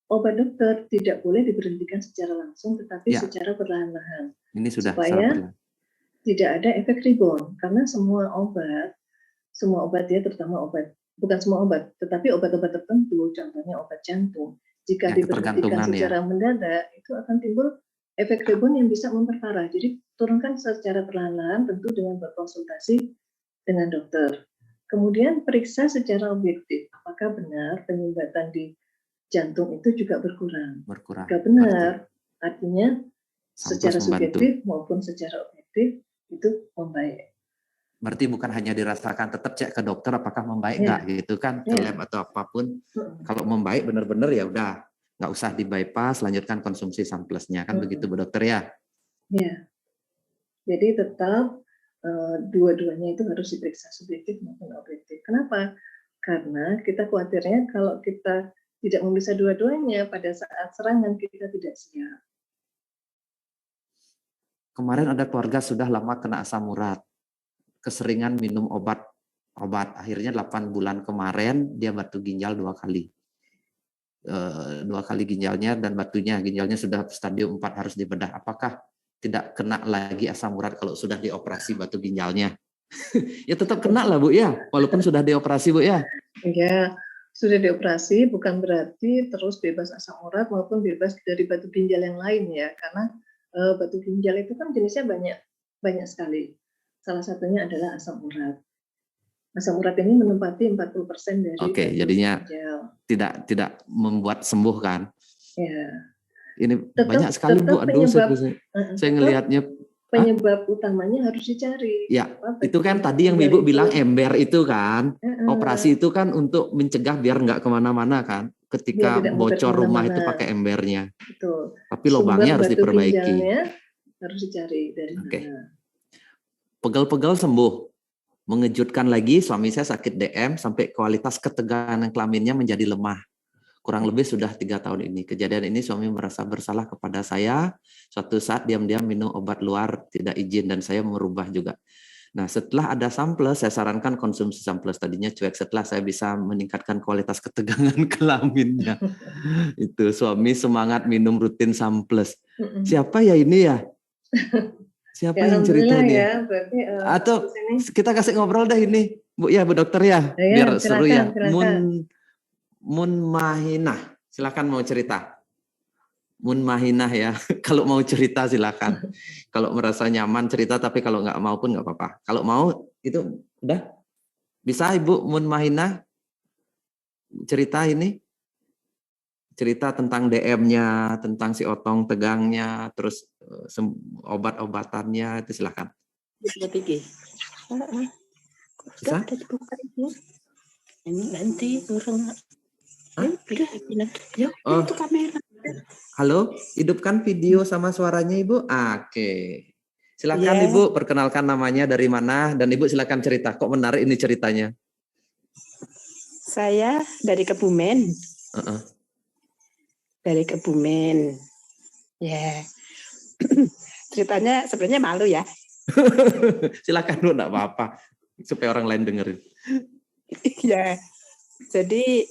Obat dokter tidak boleh diberhentikan secara langsung, tetapi secara perlahan-lahan. Ini sudah supaya tidak ada efek rebound, karena semua obat ya, terutama bukan semua obat, tetapi obat-obat tertentu, contohnya obat jantung, jika diberhentikan secara mendadak, itu akan timbul efek rebound yang bisa memperparah. Jadi turunkan secara perlahan-lahan, tentu dengan berkonsultasi dengan dokter. Kemudian periksa secara objektif, apakah benar penyumbatan di jantung itu juga berkurang. Jika benar, artinya secara subjektif maupun secara objektif itu membaik. Berarti bukan hanya dirasakan, tetap cek ke dokter apakah membaik nggak gitu kan, ke lab atau apapun. Kalau membaik benar-benar ya udah nggak usah di bypass, lanjutkan konsumsi Samplesnya kan begitu Bu Dokter ya. Ya. Jadi tetap dua-duanya itu harus diperiksa subjektif maupun objektif. Kenapa? Karena kita khawatirnya kalau kita tidak memeriksa dua-duanya pada saat serangan kita tidak siap. Kemarin ada keluarga sudah lama kena asam urat, keseringan minum obat. Akhirnya 8 bulan kemarin dia batu ginjal 2 kali. 2 kali ginjalnya dan ginjalnya sudah stadium 4 harus dibedah. Apakah tidak kena lagi asam urat kalau sudah dioperasi batu ginjalnya? Ya tetap kena lah Bu ya, walaupun sudah dioperasi Bu ya. Ya, sudah dioperasi bukan berarti terus bebas asam urat maupun bebas dari batu ginjal yang lain ya, karena batu ginjal itu kan jenisnya banyak sekali. Salah satunya adalah asam urat. Asam urat ini menempati 40% dari jadinya ginjal. tidak membuat sembuh kan? Ya. Ini banyak sekali Bu. Aduh, saya ngelihatnya penyebab utamanya harus dicari. Ya, itu kan tadi yang Ibu bilang ember itu kan, operasi itu kan untuk mencegah biar nggak kemana-mana kan. Ketika bocor rumah itu pakai embernya. Betul. Tapi lubangnya harus diperbaiki. Harus dicari dari mana. Pegal-pegal sembuh. Mengejutkan lagi, suami saya sakit DM sampai kualitas ketegangan kelaminnya menjadi lemah. Kurang lebih sudah 3 tahun ini. Kejadian ini suami merasa bersalah kepada saya. Suatu saat diam-diam minum obat luar tidak izin dan saya merubah juga. Nah, setelah ada Samples, saya sarankan konsumsi Samples. Tadinya cuek, setelah saya bisa meningkatkan kualitas ketegangan kelaminnya. Itu suami semangat minum rutin Samples. Siapa ya ini ya? Siapa Ya, yang cerita ini? ya, berarti, Atau kita kasih ngobrol dah ini, Bu ya, Bu Dokter ya, biar seru ya. Mun Mahinah, silakan mau cerita. Mun Mahinah ya, kalau mau cerita silakan. Kalau merasa nyaman cerita, tapi kalau nggak mau pun nggak apa-apa. Kalau mau itu udah bisa Ibu Mun Mahinah cerita ini. Cerita tentang DM-nya, tentang si otong tegangnya, terus obat-obatannya, itu silakan. Bisa? Ini nanti orang. Oh. Itu kamera. Halo, hidupkan video sama suaranya Ibu. Oke. Silakan Ibu, perkenalkan namanya dari mana, dan Ibu silakan cerita. Kok menarik ini ceritanya? Saya dari Kebumen. Dari Kebumen. Ya. Ceritanya sebenarnya malu ya. Silakan Bu, enggak apa-apa. Supaya orang lain dengerin. Ya. Jadi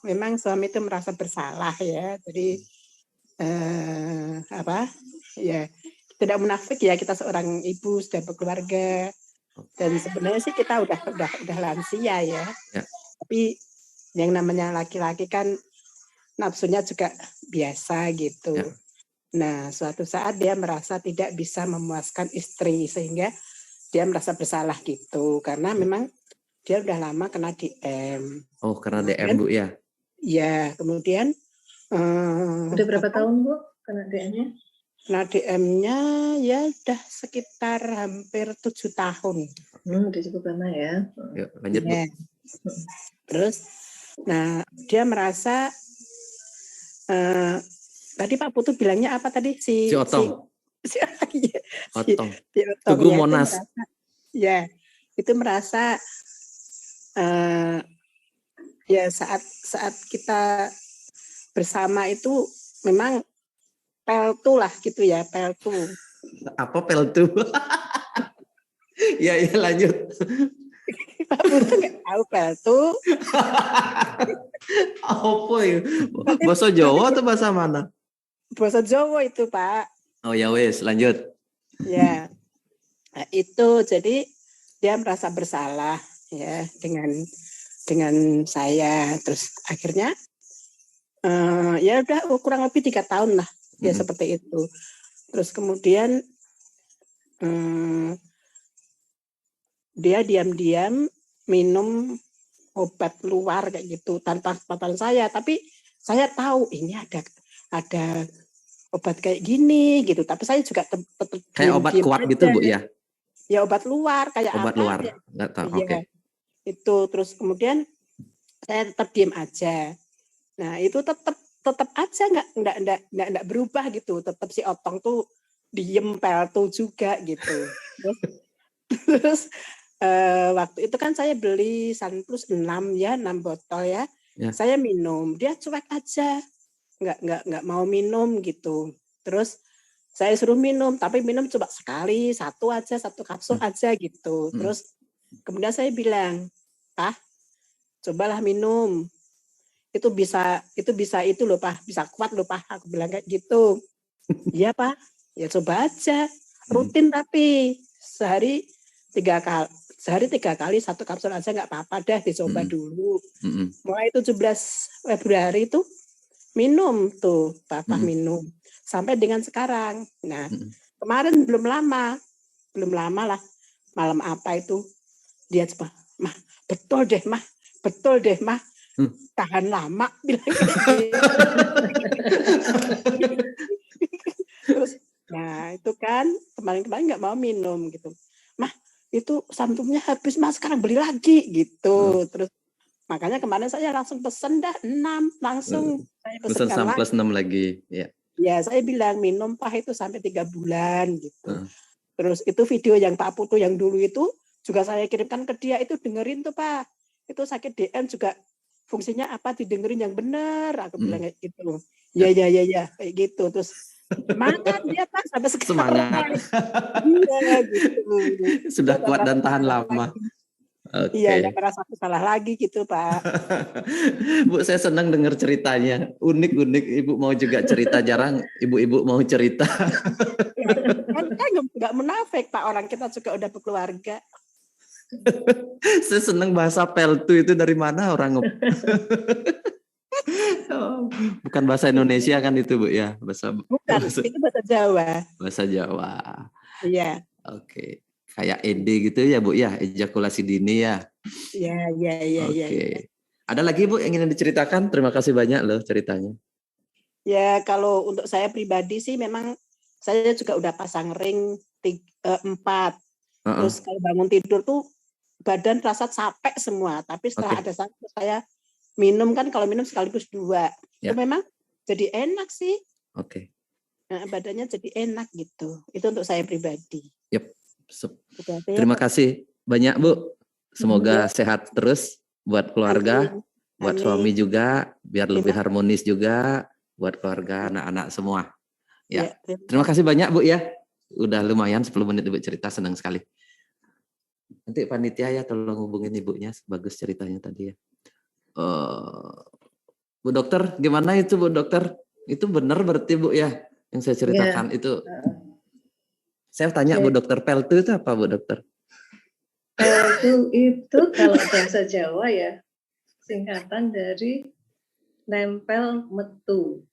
memang suami itu merasa bersalah ya. Jadi Ya, tidak munafik ya, kita seorang ibu sudah berkeluarga. Dan sebenarnya sih kita udah lansia ya. Tapi yang namanya laki-laki kan nafsunya juga biasa gitu. Nah, suatu saat dia merasa tidak bisa memuaskan istri sehingga dia merasa bersalah gitu karena memang dia udah lama kena DM. Oh, karena DM Bu ya? Iya, kemudian udah berapa tahun Bu kena DM-nya? Kena DM-nya ya udah sekitar hampir 7 tahun. Udah cukup lama ya. Yuk, lanjut Bu. Terus, nah dia merasa tadi Pak Putu bilangnya apa tadi si Otong. Otong. Tugu Monas. Itu merasa ya saat kita bersama itu memang peltu lah gitu ya, peltu. Apa peltu? Ya lanjut. Pak Putu nggak tahu peltu. Apa ya? Bahasa Jawa atau bahasa mana? Bahasa Jawa itu Pak. Oh ya wes, lanjut. Ya, nah, itu jadi dia merasa bersalah ya dengan saya. Terus akhirnya ya udah kurang lebih 3 tahun lah ya seperti itu. Terus kemudian dia diam-diam minum obat luar kayak gitu tanpa sepengetahuan saya, tapi saya tahu ini ada obat kayak gini gitu, tapi saya juga tetap kayak obat kuat aja. Gitu Bu ya? Ya obat luar kayak obat apa? Luar, nggak tahu. Ya, Oke. Itu terus kemudian saya tetap diam aja. Nah itu tetap aja nggak berubah gitu, tetap si otong tuh diem peltu juga gitu. Terus waktu itu kan saya beli Sunplus 6 botol ya. Saya minum, dia cuek aja, nggak mau minum gitu. Terus saya suruh minum, tapi minum coba sekali, satu kapsul aja gitu. Terus kemudian saya bilang, Pak, cobalah minum. Itu bisa itu loh Pak, bisa kuat loh Pak. Aku bilang kayak gitu. Iya Pak, ya coba aja. Rutin tapi sehari 3 kali 1 kapsul aja nggak apa-apa dah, dicoba dulu. Mulai 17 Februari itu minum tuh, Bapak minum. Sampai dengan sekarang. Nah, kemarin belum lama lah, malam apa itu, dia coba, Mah, betul deh, Mah. Tahan lama, bilang gitu. Terus, nah itu kan, kemarin-kemarin nggak mau minum gitu. Mah, itu santumnya habis Mas, sekarang beli lagi gitu. Terus makanya kemarin saya langsung pesen dah 6 langsung saya pesen Sunplus 6 lagi. Ya saya bilang minum Pak itu sampai 3 bulan gitu. Terus itu video yang Pak Putu yang dulu itu juga saya kirimkan ke dia, itu dengerin tuh Pak. Itu sakit DM juga fungsinya apa, didengerin yang benar, aku bilang kayak gitu. Ya kayak gitu. Terus semangat dia Pak sampai sekarang. Semangat. Iya gitu. Sudah kuat dan tahan lama. Oke. Iya, nggak merasa salah lagi gitu Pak. Bu, saya senang dengar ceritanya. Unik-unik. Ibu mau juga cerita, jarang ibu-ibu mau cerita. Kan nggak munafik Pak, orang kita juga udah berkeluarga. Saya senang bahasa peltu itu dari mana orang bukan bahasa Indonesia kan itu Bu ya? Bukan, itu bahasa Jawa. Bahasa Jawa. Iya. Oke. Kayak ED gitu ya Bu ya, ejakulasi dini ya. Iya. Oke. Ada lagi Bu yang ingin diceritakan? Terima kasih banyak loh ceritanya. Ya kalau untuk saya pribadi sih memang saya juga udah pasang ring 4. Terus kalau bangun tidur tuh badan terasa capek semua. Tapi setelah ada satu saya minum, kan kalau minum sekaligus 2. Itu memang jadi enak sih. Oke. Nah, badannya jadi enak gitu. Itu untuk saya pribadi. Yep. Terima kasih banyak Bu. Semoga sehat terus buat keluarga, buat suami juga, biar lebih harmonis juga buat keluarga, anak-anak semua. Ya. Terima kasih banyak Bu ya. Udah lumayan 10 menit Ibu cerita, senang sekali. Nanti panitia ya tolong hubungin ibunya, bagus ceritanya tadi ya. Bu dokter, gimana itu Bu dokter? Itu benar berarti Bu ya yang saya ceritakan itu. Saya tanya Bu dokter, peltu itu apa Bu dokter? Peltu itu kalau bahasa Jawa ya singkatan dari nempel metu.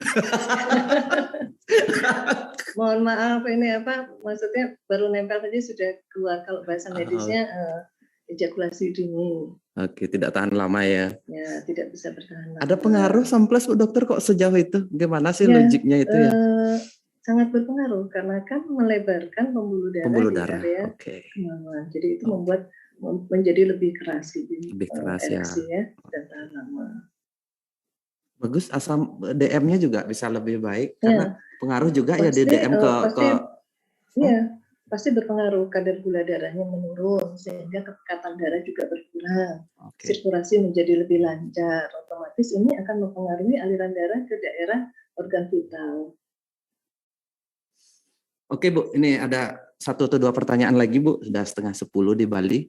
Mohon maaf, ini apa maksudnya, baru nempel saja sudah keluar. Kalau bahasa medisnya ejakulasi dini. Oke, tidak tahan lama ya. Ya, tidak bisa bertahan lama. Ada pengaruh samples Bu dokter kok sejauh itu? Gimana sih logiknya itu ya? Sangat berpengaruh karena kan melebarkan pembuluh darah di area kemaluan. Jadi itu membuat menjadi lebih keras gitu. Lebih keras ya dan tahan lama. Bagus, asam DM-nya juga bisa lebih baik karena pengaruh juga pasti, ya di DM pasti berpengaruh. Kadar gula darahnya menurun sehingga kepekatan darah juga berkurang. Sirkulasi menjadi lebih lancar. Otomatis ini akan mempengaruhi aliran darah ke daerah organ vital. Oke Bu, ini ada 1 atau 2 pertanyaan lagi Bu, sudah 9:30 di Bali.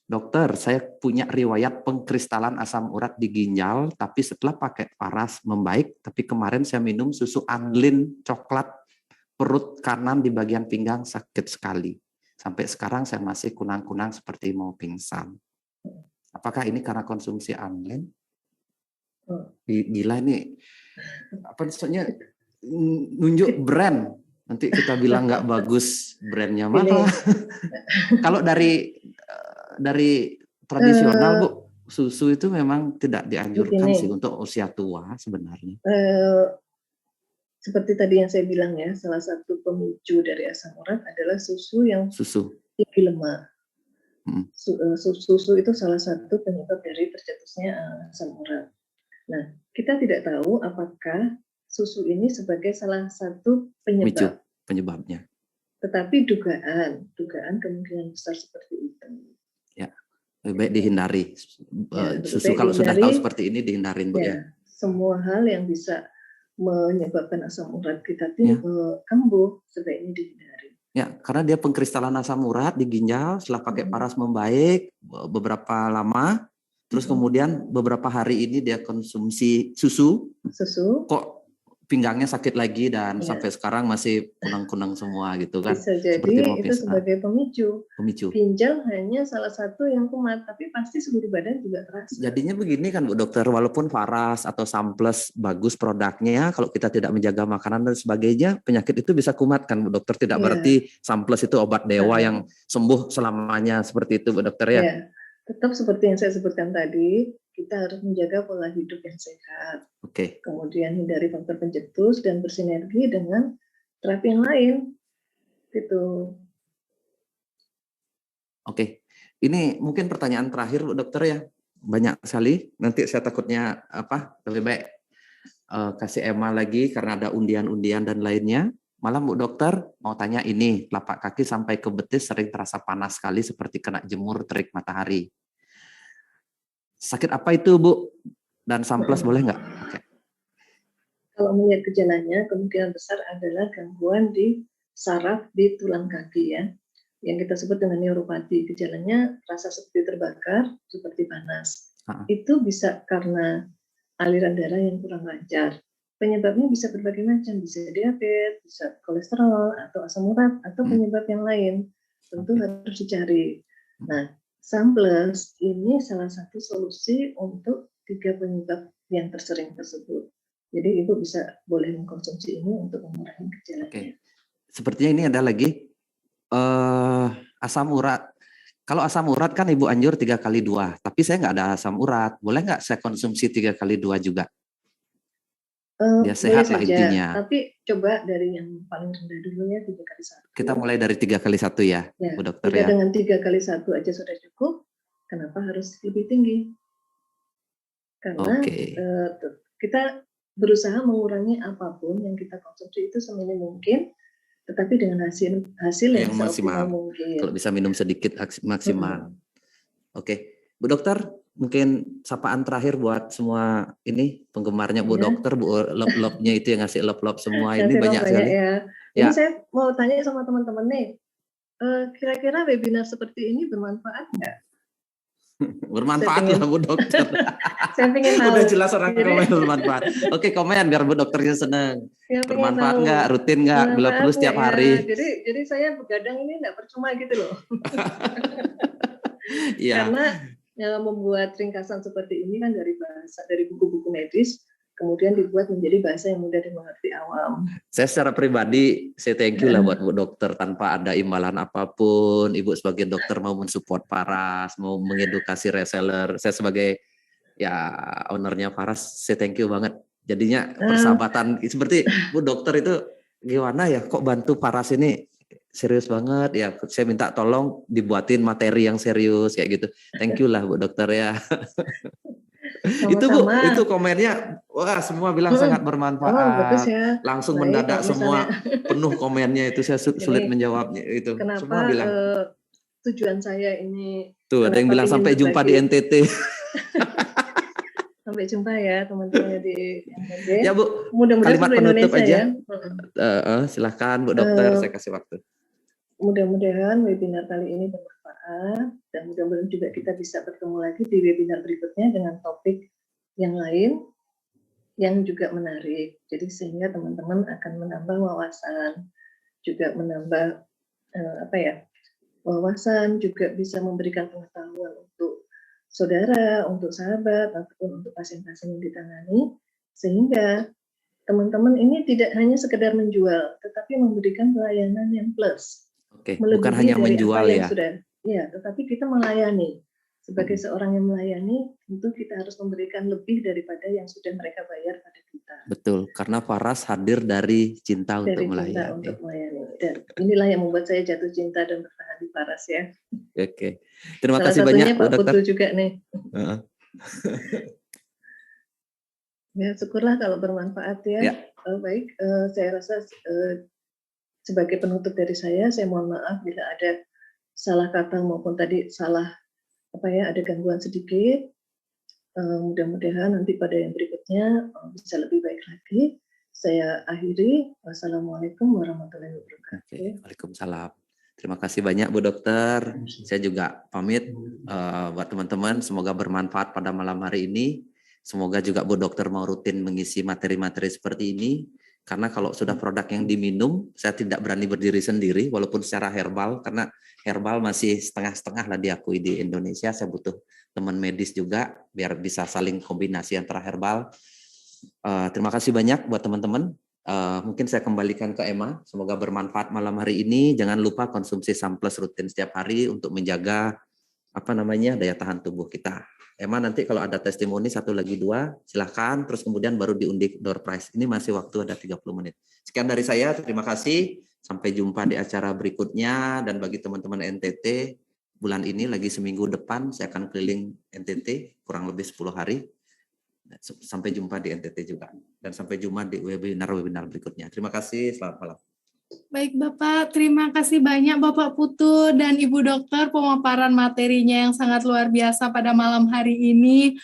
Dokter, saya punya riwayat pengkristalan asam urat di ginjal, tapi setelah pakai paras membaik, tapi kemarin saya minum susu Anlin coklat, perut kanan di bagian pinggang sakit sekali. Sampai sekarang saya masih kunang-kunang seperti mau pingsan. Apakah ini karena konsumsi Anlin? Gila ini, apa maksudnya nunjuk brand. Nanti kita bilang nggak bagus brandnya mana. Kalau dari tradisional Bu, susu itu memang tidak dianjurkan sih untuk usia tua sebenarnya. Seperti tadi yang saya bilang ya, salah satu pemicu dari asam urat adalah susu yang tinggi lemak. Susu itu salah satu penyebab dari tercetusnya asam urat. Nah, kita tidak tahu apakah susu ini sebagai salah satu penyebabnya. Tetapi dugaan kemungkinan besar seperti itu. Ya, lebih baik dihindari. Susu kalau sudah tahu seperti ini dihindarin Bu ya. Semua hal yang bisa menyebabkan asam urat kita kambuh sebaiknya dihindari. Ya, karena dia pengkristalan asam urat di ginjal setelah pakai paras membaik beberapa lama, terus kemudian beberapa hari ini dia konsumsi susu. Kok pinggangnya sakit lagi dan sampai sekarang masih kunang-kunang semua gitu kan. Bisa jadi itu sebagai pemicu. Ginjal hanya salah satu yang kumat, tapi pasti seluruh badan juga terasa. Jadinya begini kan Bu dokter, walaupun Faras atau Samples bagus produknya, kalau kita tidak menjaga makanan dan sebagainya, penyakit itu bisa kumat kan Bu dokter. Tidak berarti Samples itu obat dewa yang sembuh selamanya seperti itu Bu dokter ya. Tetap seperti yang saya sebutkan tadi, kita harus menjaga pola hidup yang sehat. Kemudian hindari faktor pencetus dan bersinergi dengan terapi yang lain. Gitu. Ini mungkin pertanyaan terakhir Bu dokter ya. Banyak sekali. Nanti saya takutnya lebih baik kasih Emma lagi karena ada undian-undian dan lainnya. Malam Bu Dokter, mau tanya ini, telapak kaki sampai ke betis sering terasa panas sekali seperti kena jemur terik matahari. Sakit apa itu Bu? Dan samples boleh nggak? Oke. Kalau melihat gejalanya, kemungkinan besar adalah gangguan di saraf di tulang kaki ya, yang kita sebut dengan neuropati. Gejalanya rasa seperti terbakar, seperti panas. Itu bisa karena aliran darah yang kurang lancar. Penyebabnya bisa berbagai macam, bisa diabetes, bisa kolesterol, atau asam urat, atau penyebab yang lain. Tentu harus dicari. Nah, samples ini salah satu solusi untuk 3 penyebab yang tersering tersebut. Jadi Ibu bisa boleh mengkonsumsi ini untuk mengurangi gejalanya. Oke. Sepertinya ini ada lagi asam urat. Kalau asam urat kan Ibu anjur 3 kali 2, tapi saya nggak ada asam urat. Boleh nggak saya konsumsi 3 kali 2 juga? Dia sehat lah intinya. Tapi coba dari yang paling rendah dulu ya, 3 kali 1. Kita mulai dari 3 kali 1 ya, Bu Dokter ya. Dengan 3 kali 1 aja sudah cukup. Kenapa harus lebih tinggi? Karena kita berusaha mengurangi apapun yang kita konsumsi itu seminim mungkin, tetapi dengan hasil yang maksimal mungkin. Kalau bisa minum sedikit maksimal. Oke, Bu Dokter, mungkin sapaan terakhir buat semua ini penggemarnya Bu Dokter, Bu lop-lopnya itu yang ngasih lop-lop semua ini banyak sekali. Ya. Ini saya mau tanya sama teman-teman nih, kira-kira webinar seperti ini bermanfaat nggak? Bermanfaat lah Bu Dokter. Saya pengen tahu. Udah jelas orang komen bermanfaat. Oke, komen biar Bu Dokternya senang. Bermanfaat nggak? Rutin nggak? Bila perlu setiap hari. Jadi saya begadang ini nggak percuma gitu loh. Iya. Karena membuat ringkasan seperti ini kan dari buku-buku medis, kemudian dibuat menjadi bahasa yang mudah dimengerti awam. Saya secara pribadi, saya thank you lah buat Bu Dokter, tanpa ada imbalan apapun. Ibu sebagai dokter mau mensupport Paras, mau mengedukasi reseller. Saya sebagai ownernya Paras, saya thank you banget. Jadinya persahabatan seperti Bu Dokter itu gimana ya, kok bantu Paras ini serius banget ya. Saya minta tolong dibuatin materi yang serius kayak gitu. Thank you lah Bu Dokter ya. Itu Bu, itu komennya wah semua bilang sangat bermanfaat. Bagus ya. Langsung mendadak semua penuh komennya itu, saya sulit menjawabnya itu. Kenapa semua bilang tujuan saya ini. Tuh ada yang bilang sampai jumpa di NTT. Sampai jumpa ya teman-teman di NTT. Ya Bu, mudah-mudahan kalimat penutup aja. Ya. Silahkan Bu Dokter, saya kasih waktu. Mudah-mudahan webinar kali ini bermanfaat dan mudah-mudahan juga kita bisa bertemu lagi di webinar berikutnya dengan topik yang lain yang juga menarik. Jadi sehingga teman-teman akan menambah wawasan, juga menambah wawasan, juga bisa memberikan pengetahuan untuk saudara, untuk sahabat, ataupun untuk pasien-pasien yang ditangani, sehingga teman-teman ini tidak hanya sekedar menjual, tetapi memberikan pelayanan yang plus. Oke, bukan hanya menjual ya. Tetapi kita melayani. Sebagai seorang yang melayani, tentu kita harus memberikan lebih daripada yang sudah mereka bayar pada kita. Betul, karena Paras hadir dari cinta untuk melayani. Dan inilah yang membuat saya jatuh cinta dan bertahan di Paras ya. Oke, terima kasih banyak Pak Bu Dokter. Putu juga nih. Ya, syukurlah kalau bermanfaat ya. Baik, saya rasa sebagai penutup dari saya mohon maaf bila ada salah kata maupun tadi salah ada gangguan sedikit. Mudah-mudahan nanti pada yang berikutnya bisa lebih baik lagi. Saya akhiri. Wassalamualaikum warahmatullahi wabarakatuh. Waalaikumsalam. Terima kasih banyak Bu Dokter. Saya juga pamit buat teman-teman. Semoga bermanfaat pada malam hari ini. Semoga juga Bu Dokter mau rutin mengisi materi-materi seperti ini. Karena kalau sudah produk yang diminum, saya tidak berani berdiri sendiri, walaupun secara herbal, karena herbal masih setengah-setengah lah diakui di Indonesia. Saya butuh teman medis juga, biar bisa saling kombinasi antara herbal. Terima kasih banyak buat teman-teman. Mungkin saya kembalikan ke Emma. Semoga bermanfaat malam hari ini. Jangan lupa konsumsi Samples rutin setiap hari untuk menjaga daya tahan tubuh kita. Emma, nanti kalau ada testimoni 1 lagi 2, silahkan. Terus kemudian baru diundi door prize. Ini masih waktu ada 30 menit. Sekian dari saya, terima kasih. Sampai jumpa di acara berikutnya. Dan bagi teman-teman NTT, bulan ini lagi seminggu depan, saya akan keliling NTT, kurang lebih 10 hari. Sampai jumpa di NTT juga. Dan sampai jumpa di webinar-webinar berikutnya. Terima kasih, selamat malam. Baik Bapak, terima kasih banyak Bapak Putu dan Ibu Dokter pemaparan materinya yang sangat luar biasa pada malam hari ini.